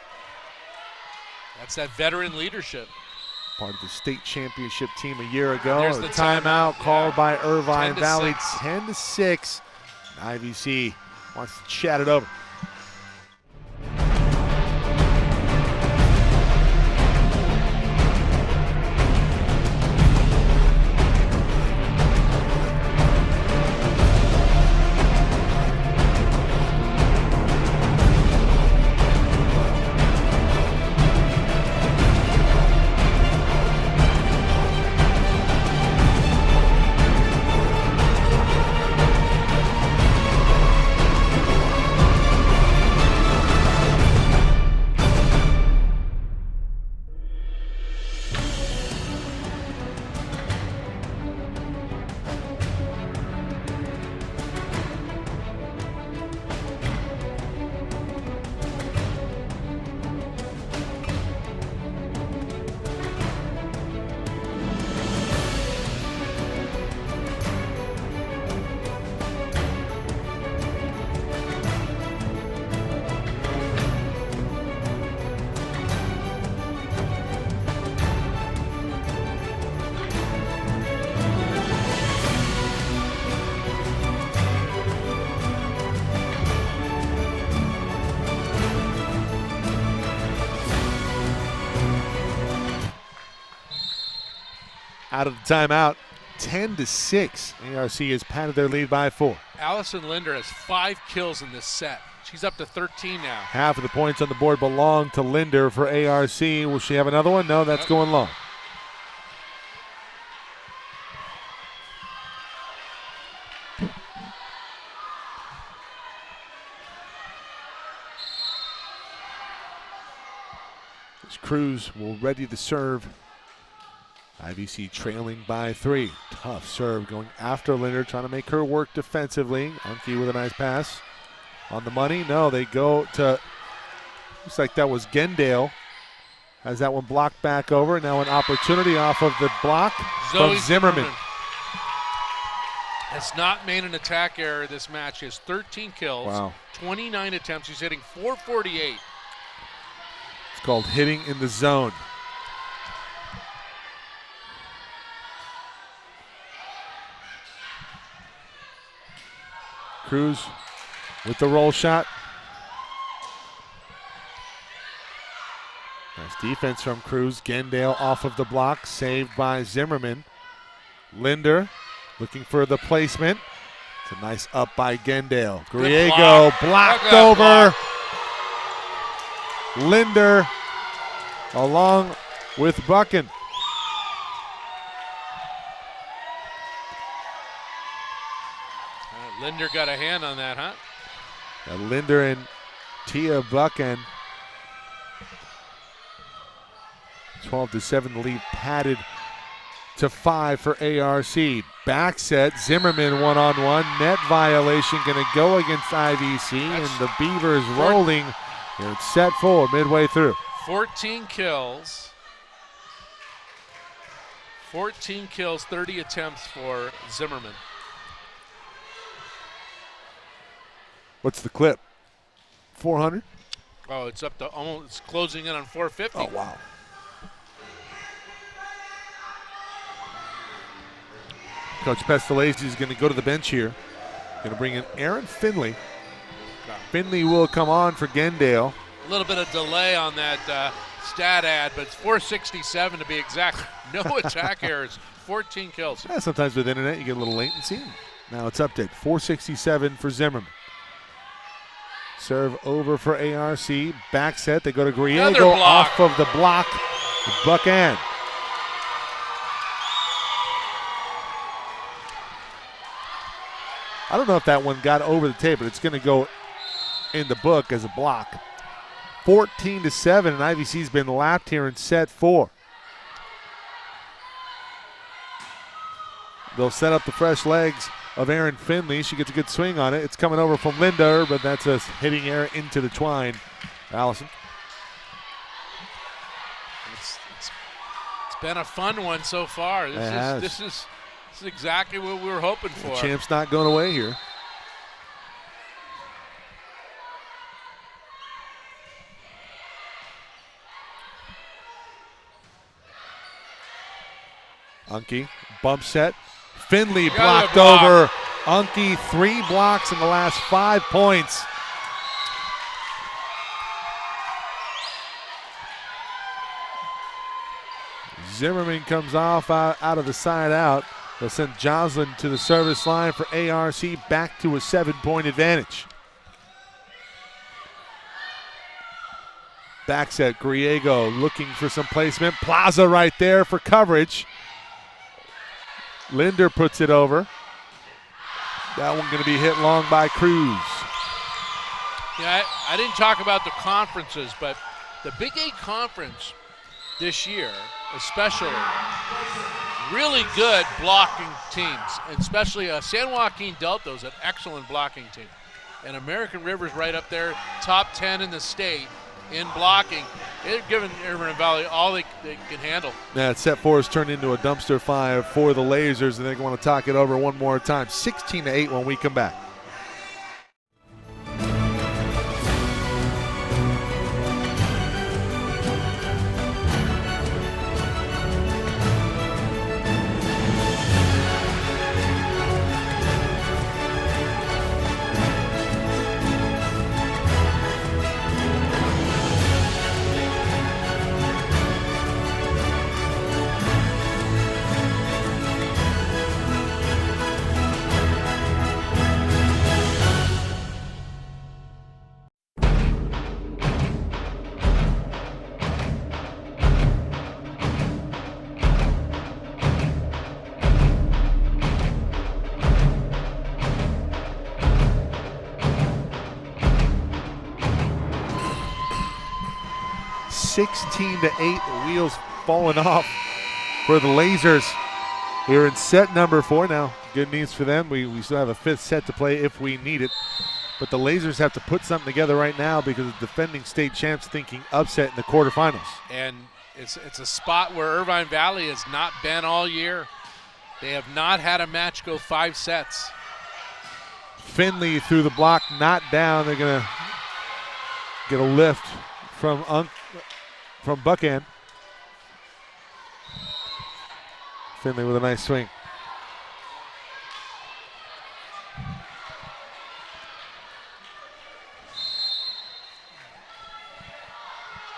That's that veteran leadership. Part of the state championship team a year ago. There's the timeout called by Irvine 10-6. Valley, 10-6. IVC wants to chat it over. Out of the timeout, 10-6. ARC has padded their lead by 4. Allison Linder has 5 kills in this set. She's up to 13 now. Half of the points on the board belong to Linder for ARC. Will she have another one? No, that's going long. This Cruz will ready to serve. IVC trailing by 3. Tough serve going after Linder, trying to make her work defensively. Unke with a nice pass. On the money. No, they go to, looks like that was Gendale. Has that one blocked back over. Now an opportunity off of the block from Zimmerman. Has not made an attack error this match. She has 13 kills, 29 attempts. She's hitting .448. It's called hitting in the zone. Cruz with the roll shot. Nice defense from Cruz. Gendale off of the block, saved by Zimmerman. Linder looking for the placement. It's a nice up by Gendale. Griego blocked over. Linder along with Buchan. Linder got a hand on that, huh? Linder and Tia Buchan. 12-7 lead padded to 5 for ARC. Back set, Zimmerman one-on-one. Net violation going to go against IVC, and the Beavers rolling here at set 4 midway through. 14 kills. 14 kills, 30 attempts for Zimmerman. What's the clip? 400? Oh, it's up to almost, it's closing in on 450. Oh, wow. Coach Pestalozzi is going to go to the bench here. Going to bring in Aaron Finley. Finley will come on for Gendale. A little bit of delay on that stat ad, but it's 467 to be exact. No attack errors, 14 kills. Yeah, sometimes with internet you get a little latency. Now it's updated, 467 for Zimmerman. Serve over for ARC. Back set, they go to Griego off of the block. Buckhand. I don't know if that one got over the tape, but it's going to go in the book as a block. 14-7, and IVC's been lapped here in set 4. They'll set up the fresh legs of Aaron Finley. She gets a good swing on it. It's coming over from Linder, but that's a hitting error into the twine. Allison. It's been a fun one so far. This is exactly what we were hoping for. The champ's not going away here. Unke, bump set. Finley blocked over. Unke, 3 blocks in the last 5 points. Zimmerman comes off out of the side out. They'll send Joslin to the service line for ARC, back to a 7-point advantage. Back set, Griego looking for some placement. Plaza right there for coverage. Linder puts it over. That one going to be hit long by Cruz. Yeah, I didn't talk about the conferences, but the Big 8 conference this year, especially, really good blocking teams, and especially San Joaquin Delta is an excellent blocking team. And American River's right up there, top 10 in the state in blocking. They're giving Irvine Valley all they can handle. Yeah, set 4 has turned into a dumpster fire for the Lasers, and they want to talk it over one more time. 16-8 when we come back. (16-8), the wheels falling off for the Lasers here in set number 4. Now, good news for them. We still have a 5th set to play if we need it. But the Lasers have to put something together right now because the defending state champs thinking upset in the quarterfinals. And it's a spot where Irvine Valley has not been all year. They have not had a match go 5 sets. Finley through the block, not down. They're going to get a lift from Buckhand. Finley with a nice swing.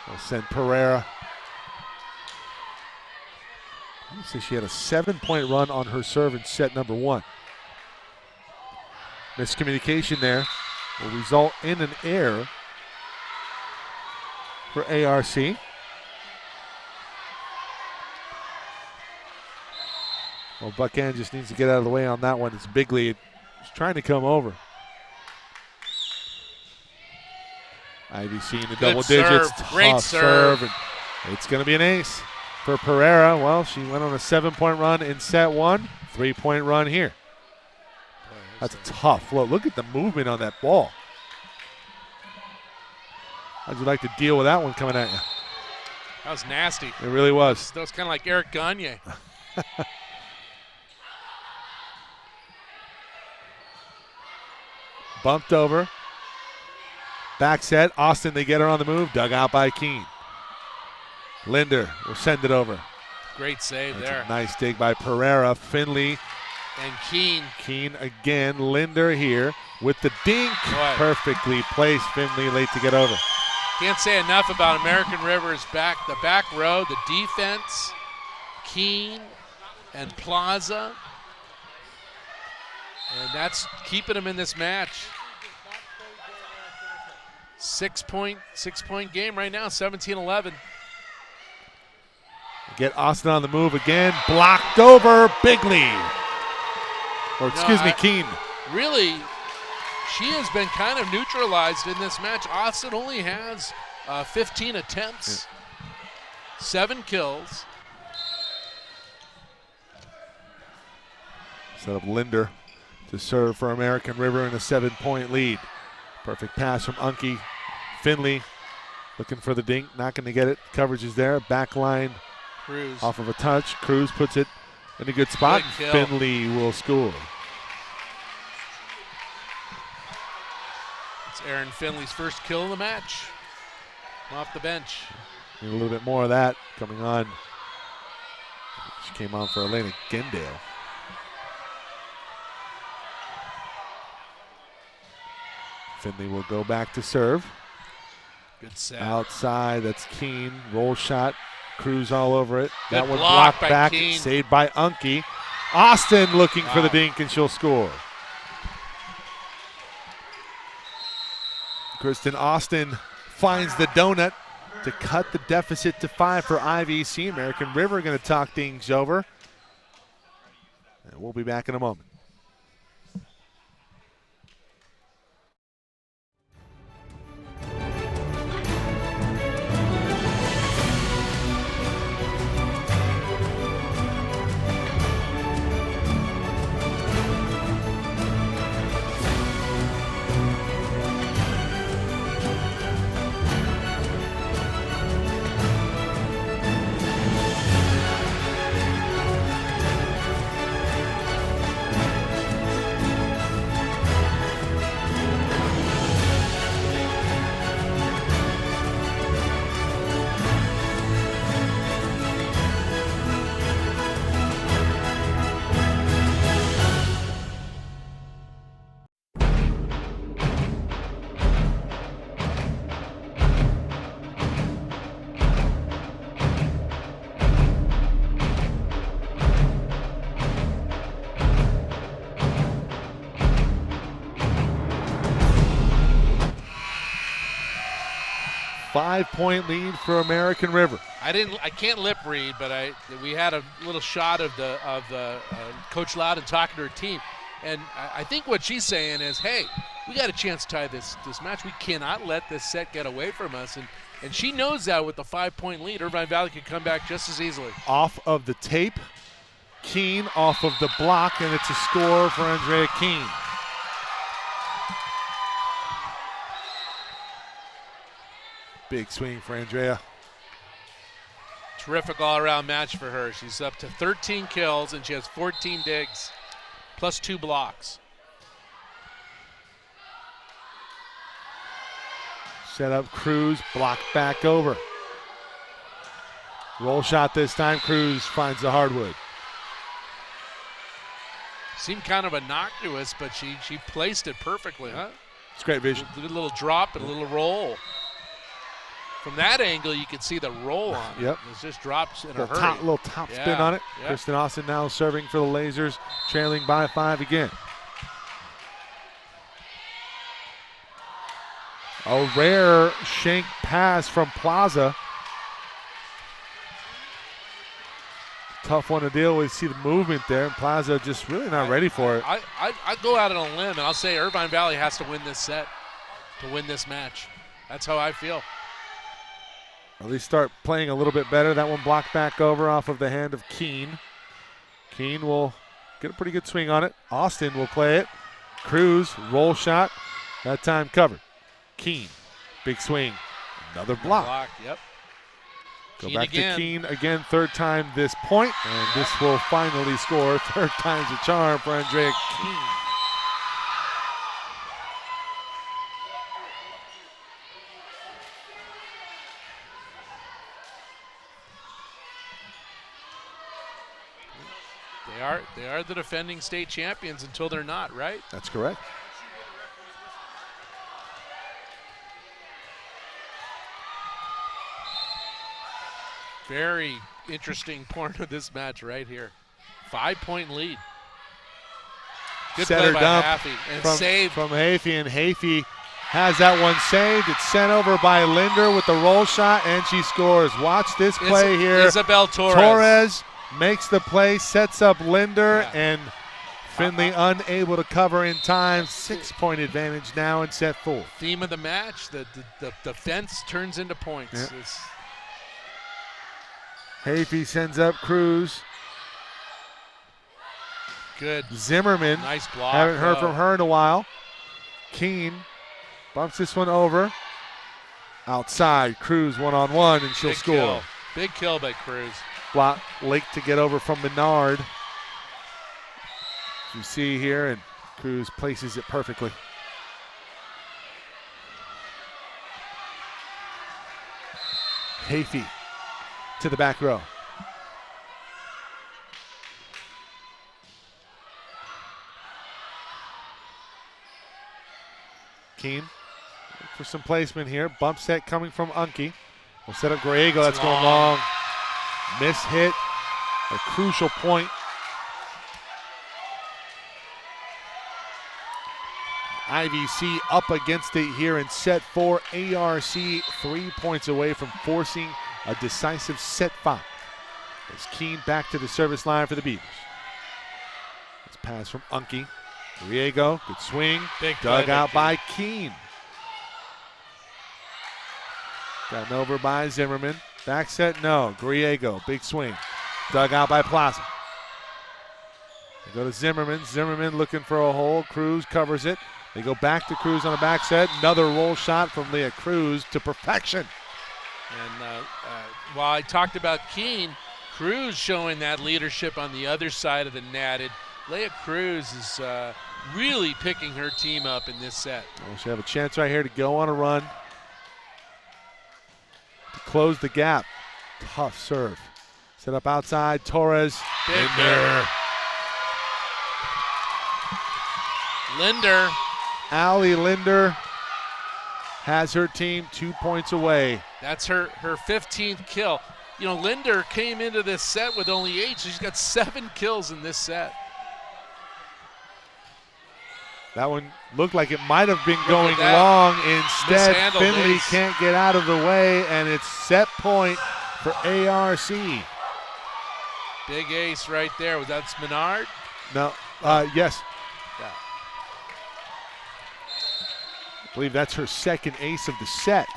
They'll send Pereira. Let me see, she had a 7-point run on her serve in set number 1. Miscommunication there will result in an error for ARC. Well, Buckhand just needs to get out of the way on that one. It's Bigley. He's trying to come over. IVC in the double digits. Great serve. And it's going to be an ace for Pereira. Well, she went on a 7-point run in set 1. 3-point run here. That's a tough look. Look at the movement on that ball. How'd you like to deal with that one coming at you? That was nasty. It really was. That was kind of like Eric Gagne. Bumped over. Back set. Austin, they get her on the move. Dug out by Keene. Linder will send it over. Great save That's there. a nice dig by Pereira. Finley. And Keene. Keene again. Linder here with the dink. Boy. Perfectly placed. Finley late to get over. Can't say enough about American River's the back row, the defense, Keene and Plaza. And that's keeping them in this match. 6-point game right now, 17-11. Get Austin on the move again. Blocked over. Bigley. Or excuse me, Keene. Really, she has been kind of neutralized in this match. Austin only has 15 attempts, 7 kills. Set up Linder to serve for American River in a 7-point lead. Perfect pass from Unke. Finley looking for the dink, not going to get it. Coverage is there. Back line Cruz off of a touch. Cruz puts it in a good spot. Good Finley will score. It's Aaron Finley's first kill of the match. Off the bench. Need a little bit more of that coming on. She came on for Elena Gendale. Finley will go back to serve. Good set. Outside, that's Keene. Roll shot. Cruz all over it. Good that one block blocked by back. Keene. Saved by Unke. Austin looking for the dink, and she'll score. Kristen Austin finds the donut to cut the deficit to 5 for IVC. American River going to talk things over. And we'll be back in a moment. Five-point lead for American River. I can't lip read, but we had a little shot of Coach Loudon talking to her team, and I think what she's saying is, hey, we got a chance to tie this match. We cannot let this set get away from us, and she knows that with the 5-point lead, Irvine Valley could come back just as easily. Off of the tape, Keene off of the block, and it's a score for Andrea Keene. Big swing for Andrea. Terrific all-around match for her. She's up to 13 kills, and she has 14 digs, plus 2 blocks. Set up Cruz, blocked back over. Roll shot this time. Cruz finds the hardwood. Seemed kind of innocuous, but she placed it perfectly, huh? It's great vision. A little drop and a little roll. From that angle, you can see the roll on it. Yep. It just drops in a hurry. Little top spin on it. Yeah. Kristen Austin now serving for the Lasers, trailing by 5 again. A rare shank pass from Plaza. Tough one to deal with. See the movement there, and Plaza just really not ready for it. I go out on a limb, and I'll say Irvine Valley has to win this set to win this match. That's how I feel. At least start playing a little bit better. That one blocked back over off of the hand of Keene. Keene will get a pretty good swing on it. Austin will play it. Cruz, roll shot. That time covered. Keene, big swing. Another block. Yep. Go Keene back again. to Keene again, third time this point, and this will finally score. Third time's a charm for Andrea Keene. They are the defending state champions until they're not, right? That's correct. Very interesting point of this match right here. 5-point lead. Good Setter play by dump Haffey and from, save. from Haffey, and Haffey has that one saved. It's sent over by Linder with the roll shot, and she scores. Watch this play here. Isabel Torres. Torres makes the play, sets up Linder, and Finley unable to cover in time. 6-point advantage now in set 4. Theme of the match, the defense turns into points. Yep. It's Haffey sends up Cruz. good. Zimmerman. Nice block. Haven't heard from her in a while. Keene bumps this one over. Outside, Cruz one-on-one, and she'll Big score. kill. Big kill by Cruz. Block late to get over from Menard. As you see here, and Cruz places it perfectly. Haffey to the back row. Keene for some placement here. Bump set coming from Unke. We'll set up Griego. That's going long. Miss hit. A crucial point. IVC up against it here in set 4. ARC 3 points away from forcing a decisive set 5. As Keene back to the service line for the Beavers. It's pass from Unke. Griego, good swing. Big Dug out by Keene. Gotten over by Zimmerman. Back set, no. Griego, big swing. Dug out by Plaza. They go to Zimmerman. Zimmerman looking for a hole. Cruz covers it. They go back to Cruz on the back set. Another roll shot from Leah Cruz to perfection. And while I talked about Keene, Cruz showing that leadership on the other side of the net. Leah Cruz is really picking her team up in this set. Well, she have a chance right here to go on a run. To close the gap. Tough serve. Set up outside. Torres. Big there. Linder. Allie Linder has her team 2 points away. That's her 15th kill. You know, Linder came into this set with only 8, so she's got 7 kills in this set. That one looked like it might have been going long. Instead, Mishandled Finley ace. can't get out of the way, and it's set point for ARC. Big ace right there. Was that Menard? No, yes. Yeah. I believe that's her second ace of the set.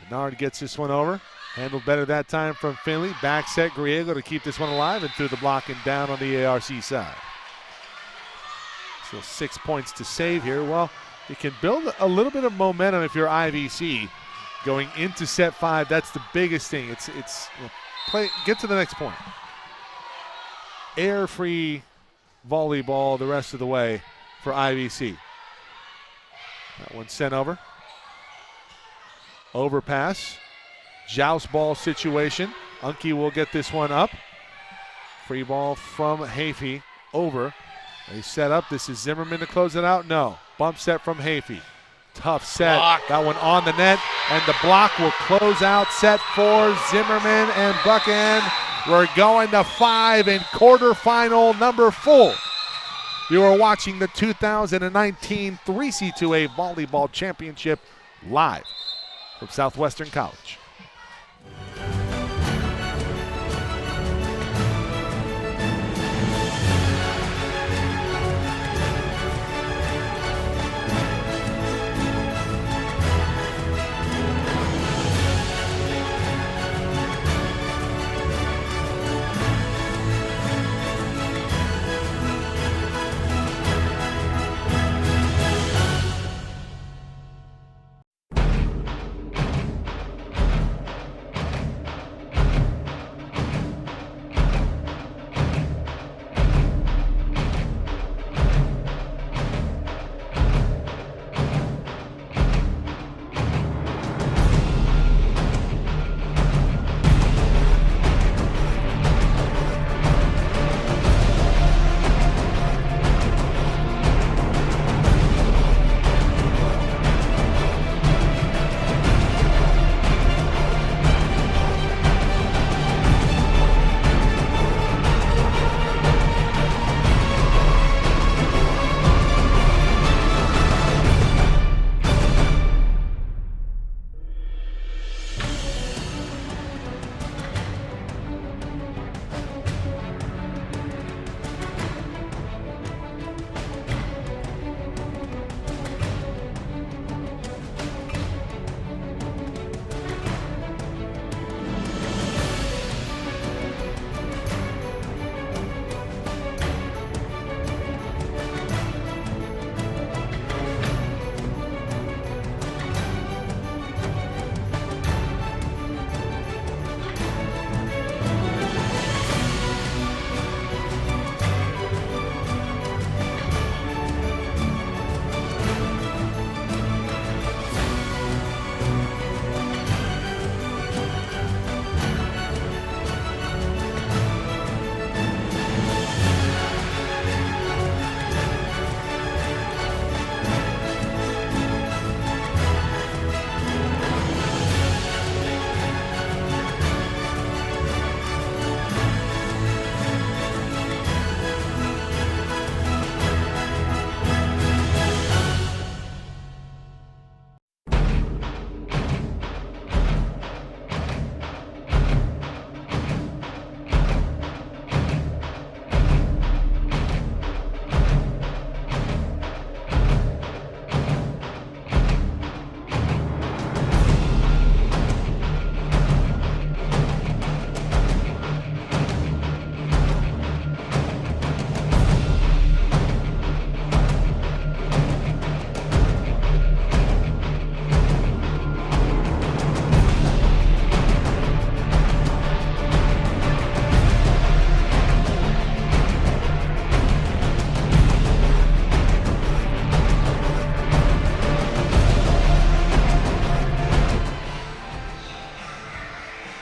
Menard gets this one over. Handled better that time from Finley. Back set Griego to keep this one alive and through the block and down on the ARC side. Still 6 points to save here. Well, you can build a little bit of momentum if you're IVC going into set 5. That's the biggest thing. It's get to the next point. Air-free volleyball the rest of the way for IVC. That one sent over. Overpass. Joust ball situation. Unke will get this one up. Free ball from Haffey over. They set up. This is Zimmerman to close it out. No. Bump set from Haffey. Tough set. Block. That one on the net. And the block will close out set 4. Zimmerman and Buchan. We're going to 5 in quarterfinal number 4. You are watching the 2019 3C2A Volleyball Championship live from Southwestern College.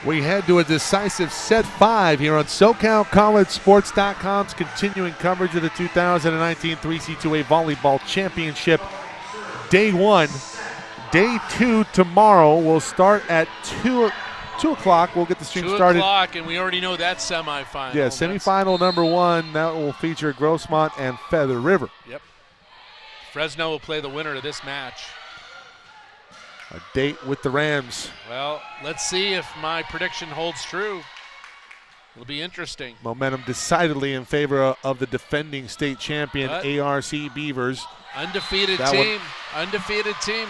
We head to a decisive set 5 here on SoCalCollegeSports.com's continuing coverage of the 2019 3C2A Volleyball Championship. Day 1. Day 2 tomorrow will start at 2 o'clock. We'll get the stream started. 2 o'clock, and we already know that semifinal. Yeah, semifinal number 1. That will feature Grossmont and Feather River. Yep. Fresno will play the winner of this match. A date with the Rams. Well, let's see if my prediction holds true. It'll be interesting. Momentum decidedly in favor of the defending state champion ARC Beavers. Undefeated team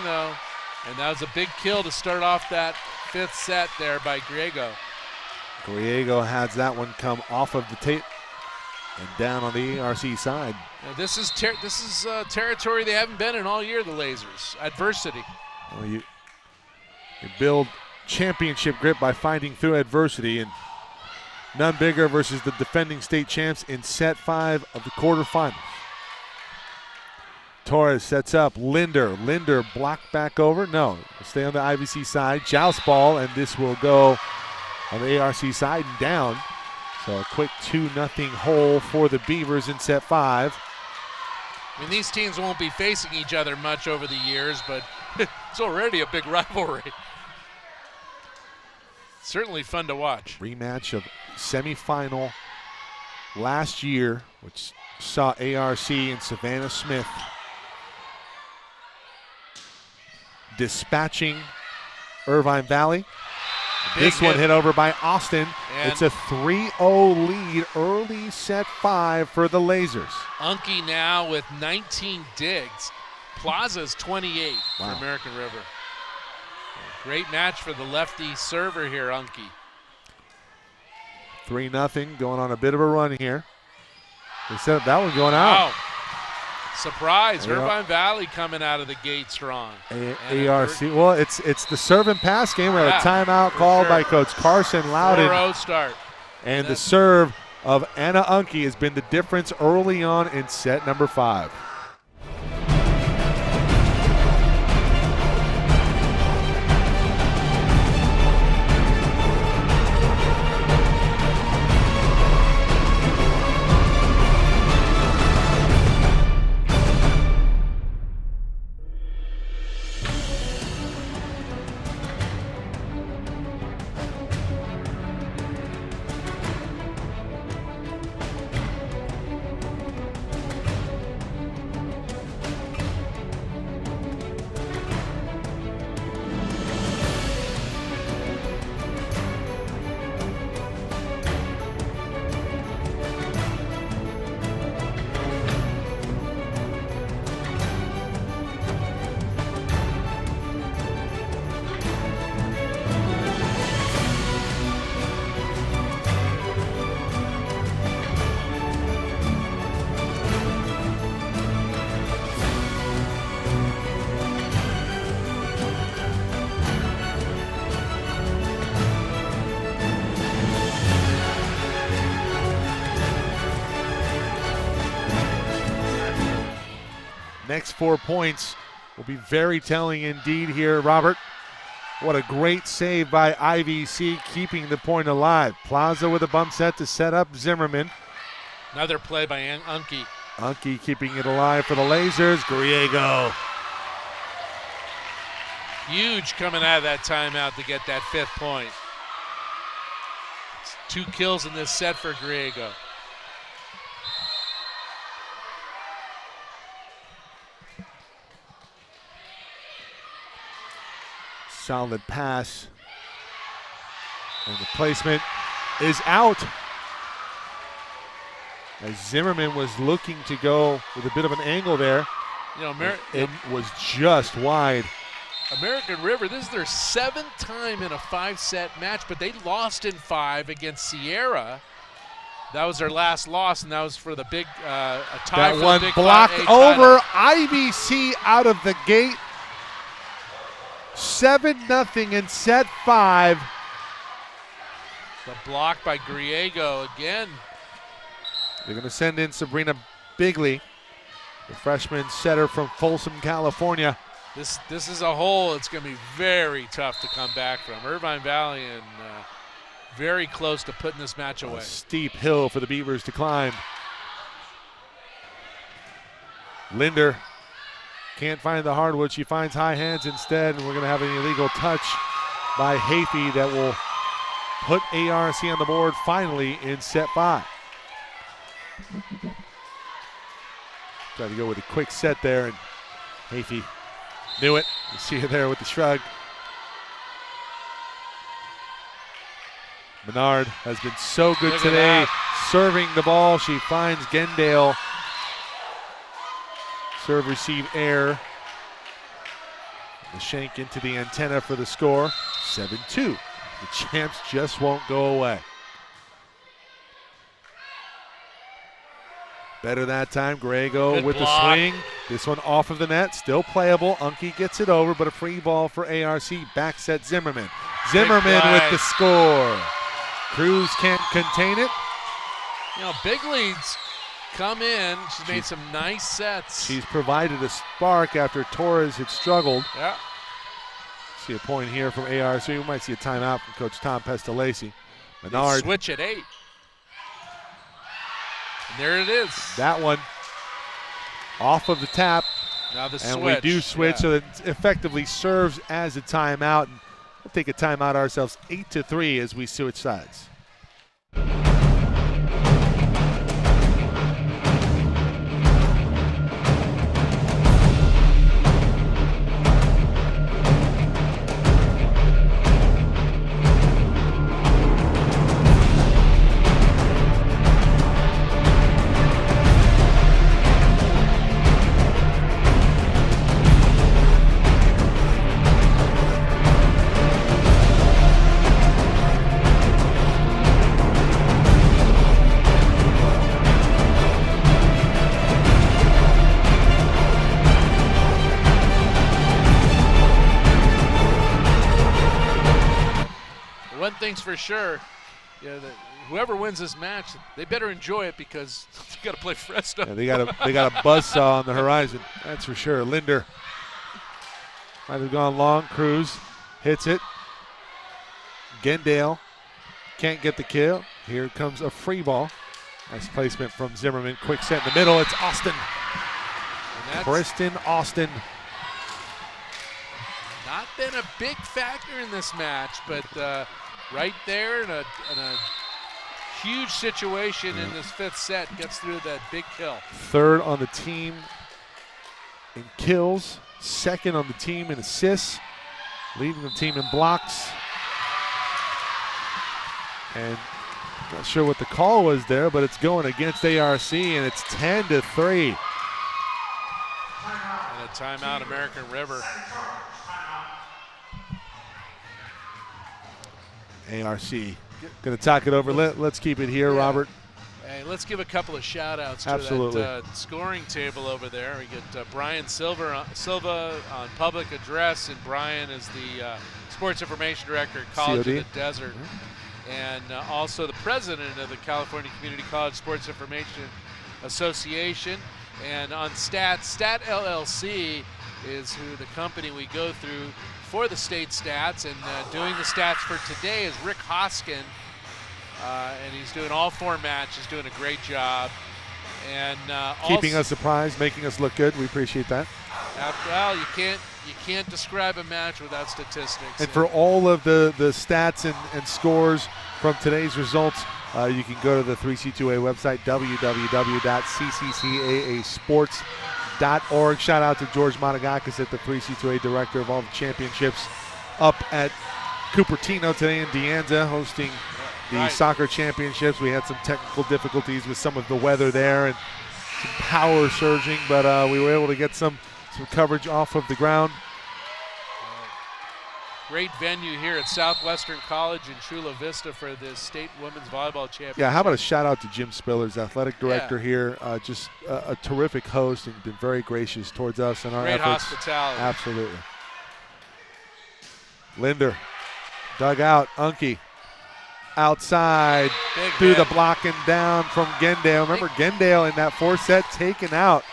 though. And that was a big kill to start off that 5th set there by Griego. Griego has that one come off of the tape and down on the ARC side. Now this is territory they haven't been in all year, the Lasers. Adversity. Well, you build championship grip by fighting through adversity, and none bigger versus the defending state champs in set 5 of the quarterfinals. Torres sets up Linder. Linder blocked back over. No, stay on the IVC side. Joust ball, and this will go on the ARC side and down. So a quick 2-0 hole for the Beavers in set 5. I mean, these teams won't be facing each other much over the years, but it's already a big rivalry. Certainly fun to watch. Rematch of semifinal last year, which saw ARC and Savannah Smith dispatching Irvine Valley. This one hit over by Austin. And it's a 3-0 lead early set 5 for the Lasers. Unke now with 19 digs. Plaza's 28 for Wow. American River. Great match for the lefty server here, Unke. 3-0, going on a bit of a run here. They set up that one going out. Wow. Surprise, Irvine Valley coming out of the gate strong. ARC, well, it's the serve and pass game. We had a timeout called by Coach Carson Loudon. 4-0 start. And the serve of Anna Unke has been the difference early on in set number 5. Next 4 points will be very telling indeed here, Robert. What a great save by IVC, keeping the point alive. Plaza with a bump set to set up Zimmerman. Another play by Unke. Unke keeping it alive for the Lasers. Griego. Huge coming out of that timeout to get that 5th point. It's 2 kills in this set for Griego. Solid pass. And the placement is out. As Zimmerman was looking to go with a bit of an angle there. You know, it was just wide. American River, this is their 7th time in a 5-set match, but they lost in 5 against Sierra. That was their last loss, and that was for the big a tie. That for one the big blocked 5A over. title. IVC out of the gate. 7-0 in set 5. The block by Griego again. They're going to send in Sabrina Bigley, the freshman setter from Folsom, California. This is a hole it's going to be very tough to come back from. Irvine Valley and very close to putting this match away. A steep hill for the Beavers to climb. Linder can't find the hardwood. She finds high hands instead, and we're going to have an illegal touch by Hafey that will put ARC on the board finally in set 5. Tried to go with a quick set there, and Hafey knew it. You see her there with the shrug. Menard has been so good today, serving the ball. She finds Gendale. Serve, receive, air. The shank into the antenna for the score. 7-2. The champs just won't go away. Better that time. Grego Good with block. the swing. This one off of the net. Still playable. Unke gets it over, but a free ball for ARC. Back set Zimmerman. Zimmerman with the score. Cruz can't contain it. You know, big leads come in. She's made some nice sets. She's provided a spark after Torres had struggled. Yeah. See a point here from ARC. We might see a timeout from Coach Tom Pestalacci. Menard. Switch at 8. And there it is. That one off of the tap. Now the and switch. We do switch, so that it effectively serves as a timeout. And we'll take a timeout ourselves, 8-3 as we switch sides. One thing's for sure, whoever wins this match, they better enjoy it because you got to play Fresno. Yeah, they got a buzzsaw on the horizon. That's for sure. Linder might have gone long. Cruz hits it. Gendale can't get the kill. Here comes a free ball. Nice placement from Zimmerman. Quick set in the middle. It's Austin. Kristen Austin. Not been a big factor in this match, but right there in a huge situation in this 5th set, gets through that big kill. 3rd on the team in kills, 2nd on the team in assists, leading the team in blocks. And not sure what the call was there, but it's going against ARC, and it's 10-3. And a timeout, American River. ARC going to talk it over. Let's keep it here, Robert. Hey, let's give a couple of shout-outs to that scoring table over there. We get Brian Silva on public address, and Brian is the sports information director at College of the Desert. And also the president of the California Community College Sports Information Association. And on Stat LLC is who the company we go through for the state stats, and doing the stats for today is Rick Hoskin, and he's doing all 4 matches, doing a great job. And keeping us surprised, making us look good. We appreciate that. Well, you can't describe a match without statistics. And for all of the stats and scores from today's results, you can go to the 3C2A website, www.cccaasports.org. Shout out to George Matagakis at the 3C2A director of all the championships up at Cupertino today in Deanza, hosting the soccer championships. We had some technical difficulties with some of the weather there and some power surging, but we were able to get some coverage off of the ground. Great venue here at Southwestern College in Chula Vista for the state women's volleyball championship. Yeah, how about a shout out to Jim Spillers, athletic director here, just a terrific host and been very gracious towards us and our Great efforts. Hospitality. outside Big through the hit. block and down from Gendale. Remember, Gendale in that 4th set taken out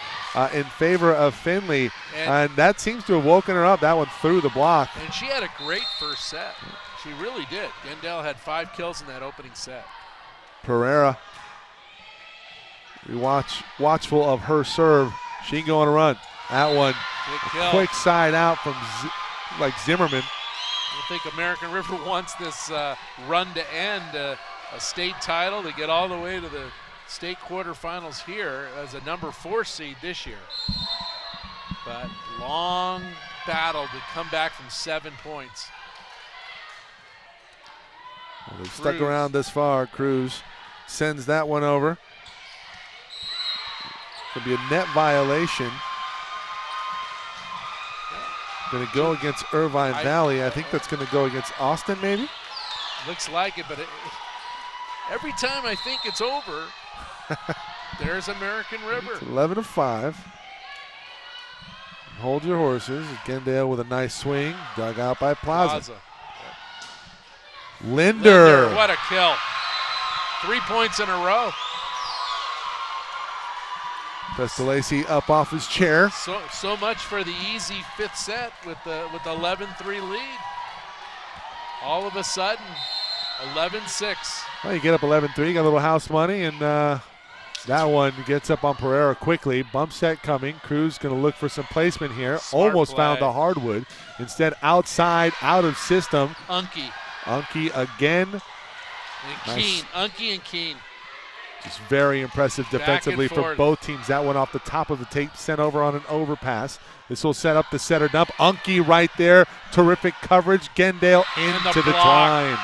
in favor of Finley, and that seems to have woken her up. That one through the block. And she had a great first set. She really did. Gendale had 5 kills in that opening set. Pereira, watchful of her serve. She can go on a run. That one, a quick side out from Zimmerman. I think American River wants this run to end a state title to get all the way to the state quarterfinals here as a number 4 seed this year. But long battle to come back from 7 points. Well, they've stuck around this far. Cruz sends that one over. Going to be a net violation. Going to go against Irvine Valley. I think that's going to go against Austin, maybe? Looks like it, but every time I think it's over, there's American River. It's 11-5. Hold your horses. Gendale with a nice swing. Dug out by Plaza. Linder. What a kill. 3 points in a row. Pestalacci up off his chair. So much for the easy 5th set with the 11-3 lead. All of a sudden, 11-6. Well, you get up 11-3, you got a little house money, and that one gets up on Pereira quickly. Bump set coming. Cruz going to look for some placement here. Smart Almost play. found the hardwood. Instead, outside, out of system. Unke again. And Keen. Unke and Keen. Just very impressive defensively for both teams. That one off the top of the tape, sent over on an overpass. This will set up the setter dump. Unke right there. Terrific coverage. Gendale into the twine.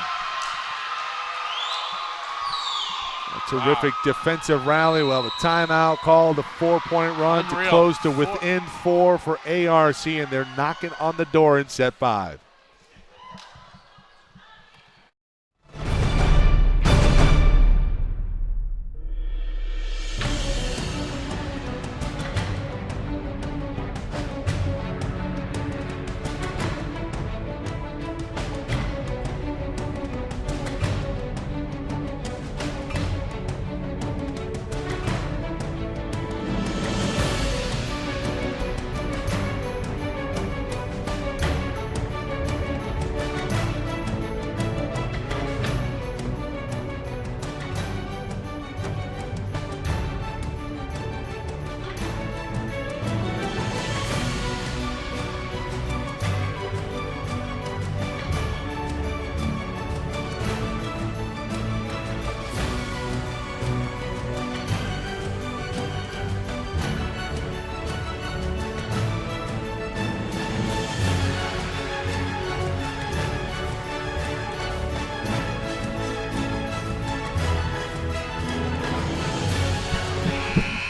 A terrific defensive rally. Well, the timeout called, the 4-point run to close to within 4 for ARC, and they're knocking on the door in set 5.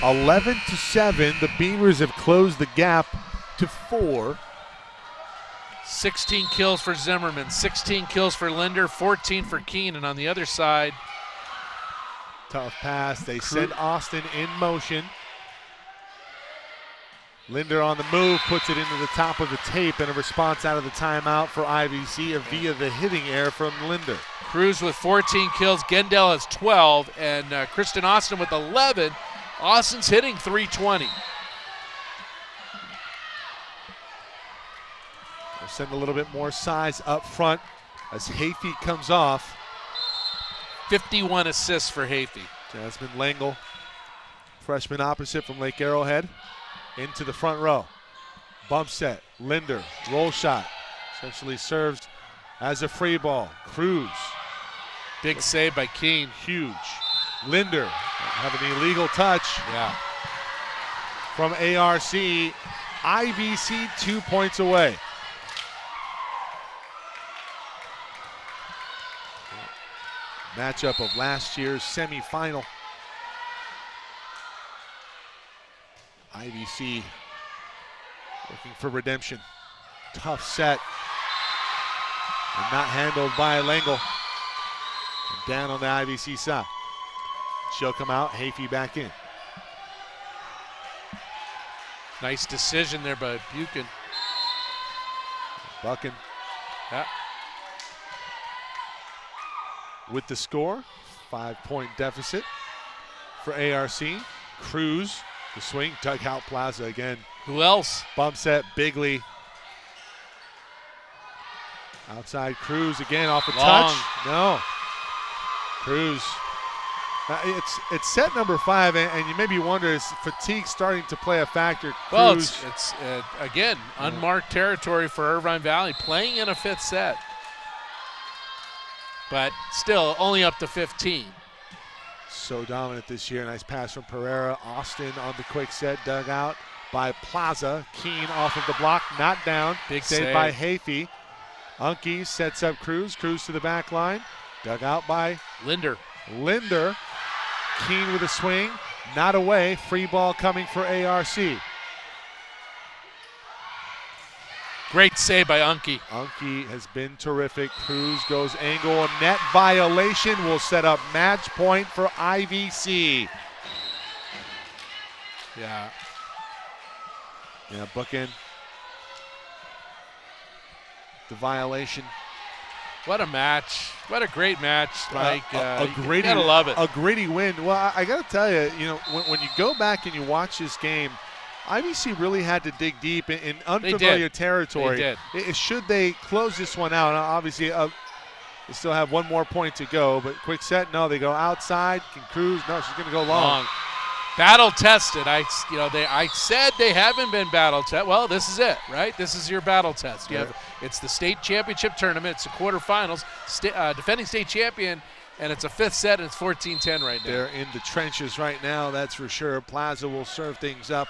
Eleven to 7, the Beavers have closed the gap to 4. 16 kills for Zimmerman, 16 kills for Linder, 14 for Keen, and on the other side, tough pass. They send Austin in motion. Linder on the move, puts it into the top of the tape, and a response out of the timeout for IVC via the hitting error from Linder. Cruz with 14 kills, Gendale has 12, and Kristen Austin with 11. Austin's hitting .320. They'll send a little bit more size up front as Hayfie comes off. 51 assists for Hayfie. Jasmine Langle, freshman opposite from Lake Arrowhead, into the front row. Bump set, Linder, roll shot. Essentially serves as a free ball. Cruz. Big save by Keen. Huge. Linder have an illegal touch. Yeah. From ARC. IVC 2 points away. Matchup of last year's semifinal. IVC looking for redemption. Tough set. And not handled by Langle. And down on the IVC side. She'll come out, Hayfie back in. Nice decision there by Buchan. Buchan. Yeah. with the score. 5-point deficit for ARC. Cruz, the swing, dug out Plaza again. Who else? Bump set, Bigley. Outside Cruz again off a touch. No. Cruz. It's set number 5, and you maybe wonder, is fatigue starting to play a factor? Cruz. Well, it's again, unmarked territory for Irvine Valley, playing in a 5th set. But still, only up to 15. So dominant this year. Nice pass from Pereira. Austin on the quick set, dug out by Plaza. Keen off of the block, not down. Big saved save by Hafey. Unke sets up Cruz. Cruz to the back line. Dug out by Linder. Keen with a swing. Not away. Free ball coming for ARC. Great save by Unke. Unke has been terrific. Cruz goes angle. Net violation will set up match point for IVC. Yeah. Yeah, bookend. The violation. What a match. What a great match. Like, a gritty, you gotta love it. A gritty win. Well, I got to tell you, when you go back and you watch this game, IVC really had to dig deep in unfamiliar territory. They did. Should they close this one out? Obviously, they still have one more point to go, but quick set, no, they go outside. Can Cruz? No, she's going to go long. Battle tested. I said they haven't been battle tested. Well, this is it, right? This is your battle test. It's the state championship tournament. It's the quarterfinals. Defending state champion, and it's a 5th set, and it's 14-10 right now. They're in the trenches right now, that's for sure. Plaza will serve things up.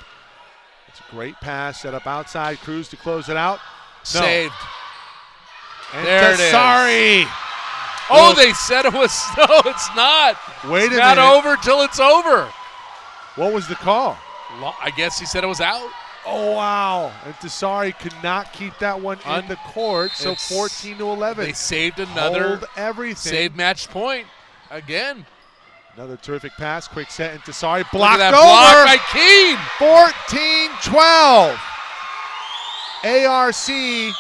It's a great pass, set up outside. Cruz to close it out. No. Saved. And there it is. Sorry. Oh, they said it was. No, it's not. Wait a minute. Not over till it's over. What was the call? I guess he said it was out. Oh, wow. And Desari could not keep that one in the court, so 14-11. They saved another. Hold everything. Saved match point again. Another terrific pass, quick set, and Desari blocked Look at that over. Block by Keen. 14-12. ARC.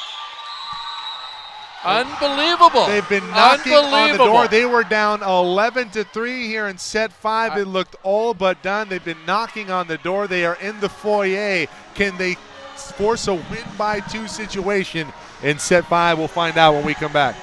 Unbelievable. They've been knocking on the door. They were down 11-3 here in set 5. It looked all but done. They've been knocking on the door. They are in the foyer. Can they force a win by 2 situation in set 5? We'll find out when we come back.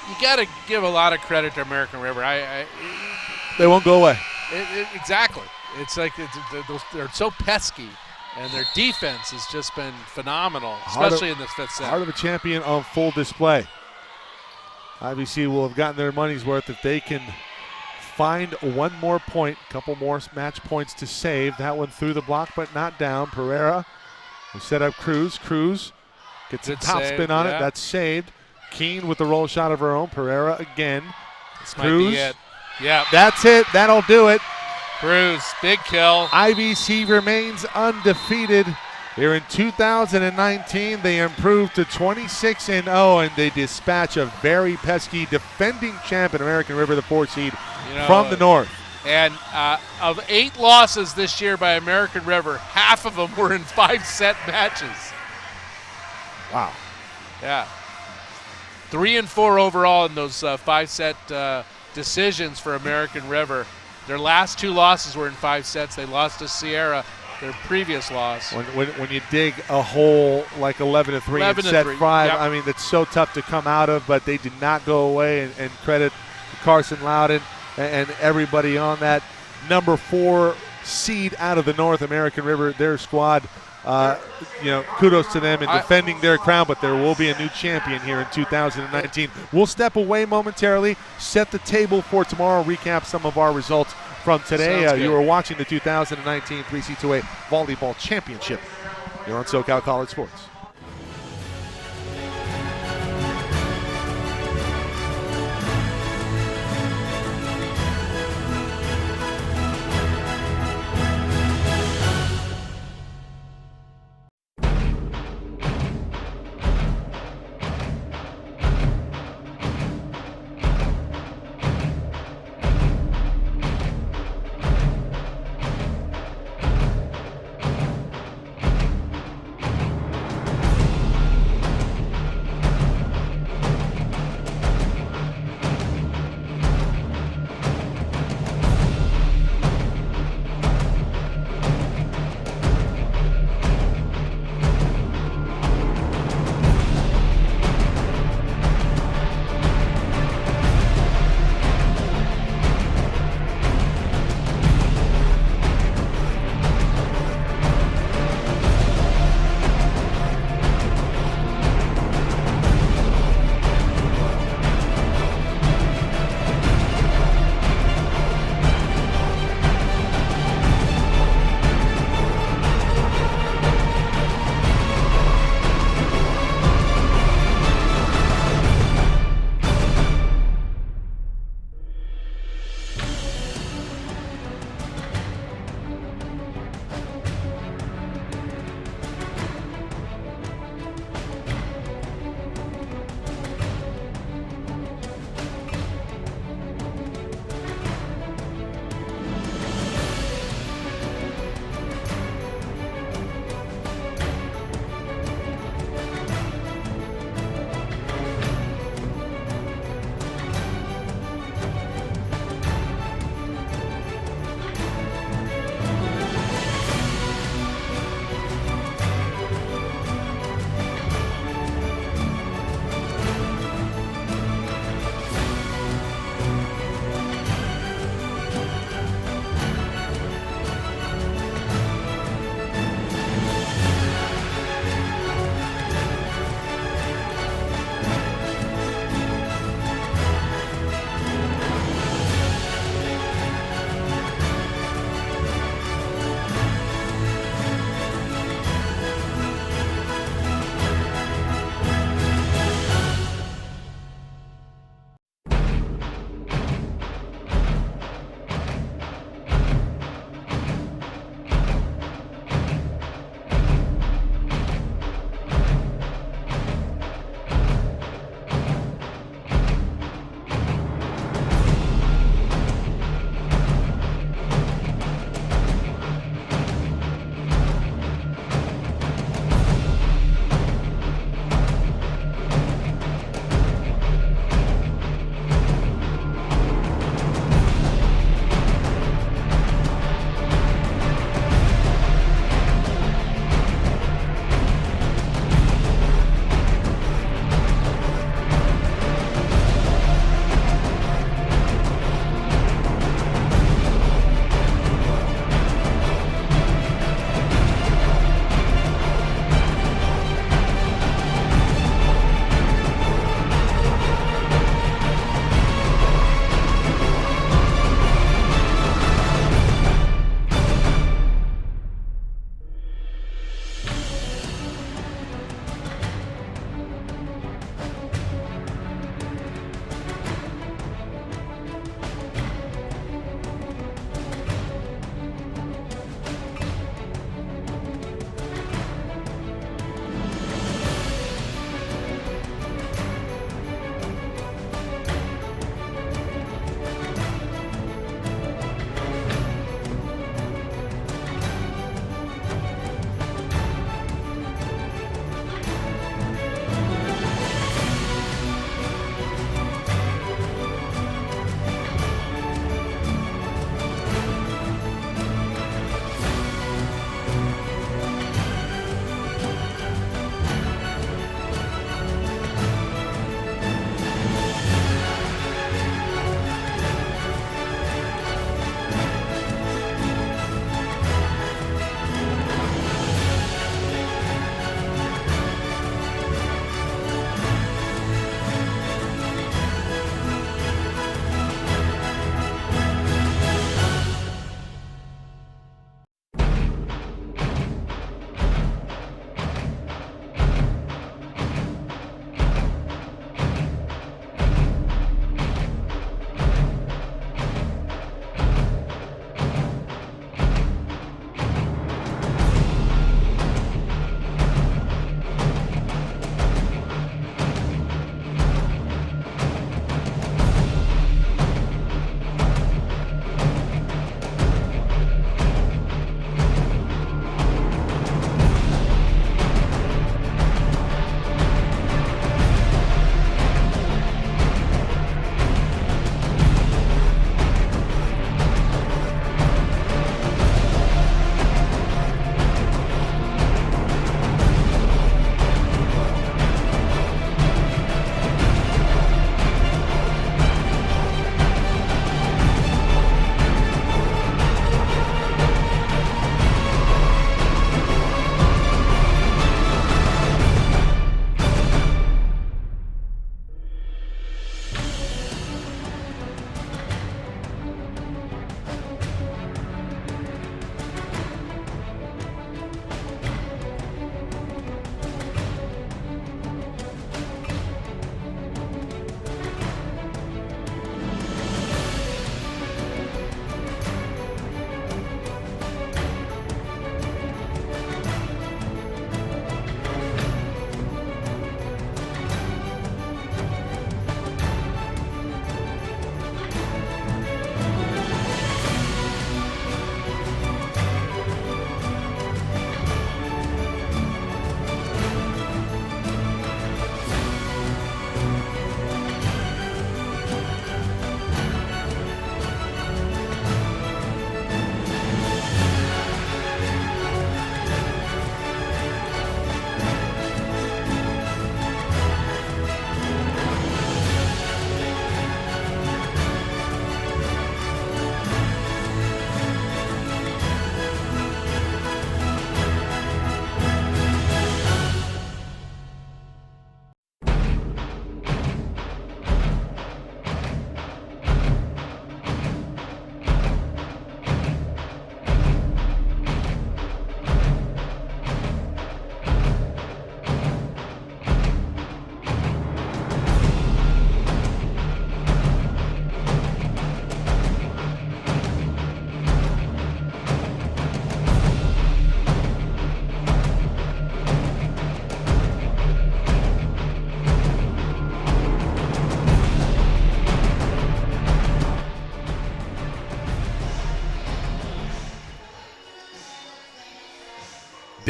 You got to give a lot of credit to American River. They won't go away. Exactly. It's like they're so pesky, and their defense has just been phenomenal, especially in this 5th set. Heart of a champion on full display. IVC will have gotten their money's worth if they can find one more point, a couple more match points to save. That one through the block, but not down. Pereira will set up Cruz. Cruz gets a top spin on it. That's saved. Keen with the roll shot of her own. Pereira again. This Cruz. might be it. Yeah. That's it. That'll do it. Cruz, big kill. IVC remains undefeated. Here in 2019, they improved to 26-0, and they dispatch a very pesky defending champion, American River, the 4 seed from the north. And of 8 losses this year by American River, half of them were in 5-set matches. Wow. Yeah. 3 and 4 overall in those 5-set decisions for American River. Their last 2 losses were in 5 sets. They lost to Sierra, their previous loss. When you dig a hole like 11-3 in set 5, I mean, that's so tough to come out of, but they did not go away, and credit to Carson Loudon and everybody on that number 4 seed out of the North American River. Their squad, kudos to them in defending their crown, but there will be a new champion here in 2019. We'll step away momentarily, set the table for tomorrow, recap some of our results from today. You are watching the 2019 3C2A Volleyball Championship here on SoCal College Sports.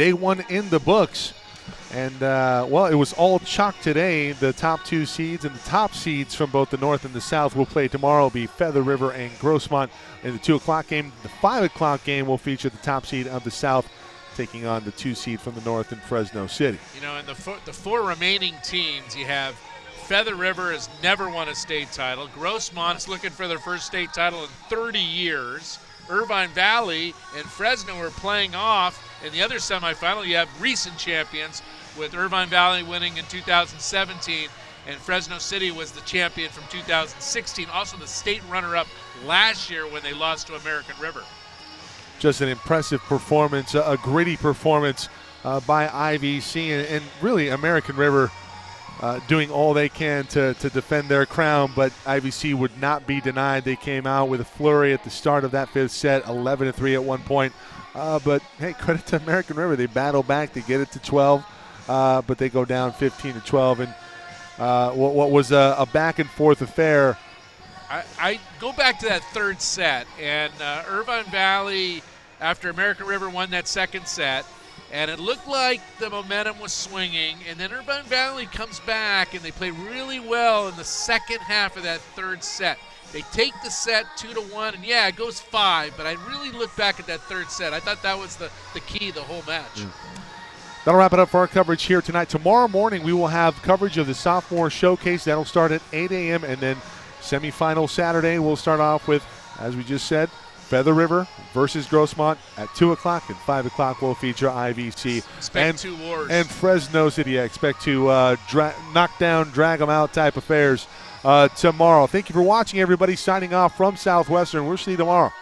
day one in the books. And, well, it was all chalk today. The top 2 seeds and the top seeds from both the north and the south will play tomorrow. It'll be Feather River and Grossmont in the 2 o'clock game. The 5 o'clock game will feature the top seed of the south taking on the 2 seed from the north in Fresno City. You know, in the 4 remaining teams, you have Feather River has never won a state title. Grossmont is looking for their first state title in 30 years. Irvine Valley and Fresno are playing off. In the other semifinal, you have recent champions, with Irvine Valley winning in 2017, and Fresno City was the champion from 2016, also the state runner-up last year when they lost to American River. Just an impressive performance, a gritty performance by IVC, and really American River doing all they can to defend their crown, but IVC would not be denied. They came out with a flurry at the start of that 5th set, 11-3 at one point. But, hey, credit to American River. They battle back. They get it to 12, but they go down 15-12. And what was a back-and-forth affair. I go back to that 3rd set, and Irvine Valley, after American River won that 2nd set, and it looked like the momentum was swinging, and then Irvine Valley comes back, and they play really well in the second half of that 3rd set. They take the set 2-1, and yeah, it goes 5, but I really look back at that 3rd set. I thought that was the key the whole match. That'll wrap it up for our coverage here tonight. Tomorrow morning we will have coverage of the sophomore showcase. That'll start at 8 a.m. and then semifinal Saturday we'll start off with, as we just said, Feather River versus Grossmont at 2 o'clock, and 5 o'clock will feature IVC and Fresno City. I expect to knock down, drag them out type affairs tomorrow. Thank you for watching, everybody. Signing off from Southwestern. We'll see you tomorrow.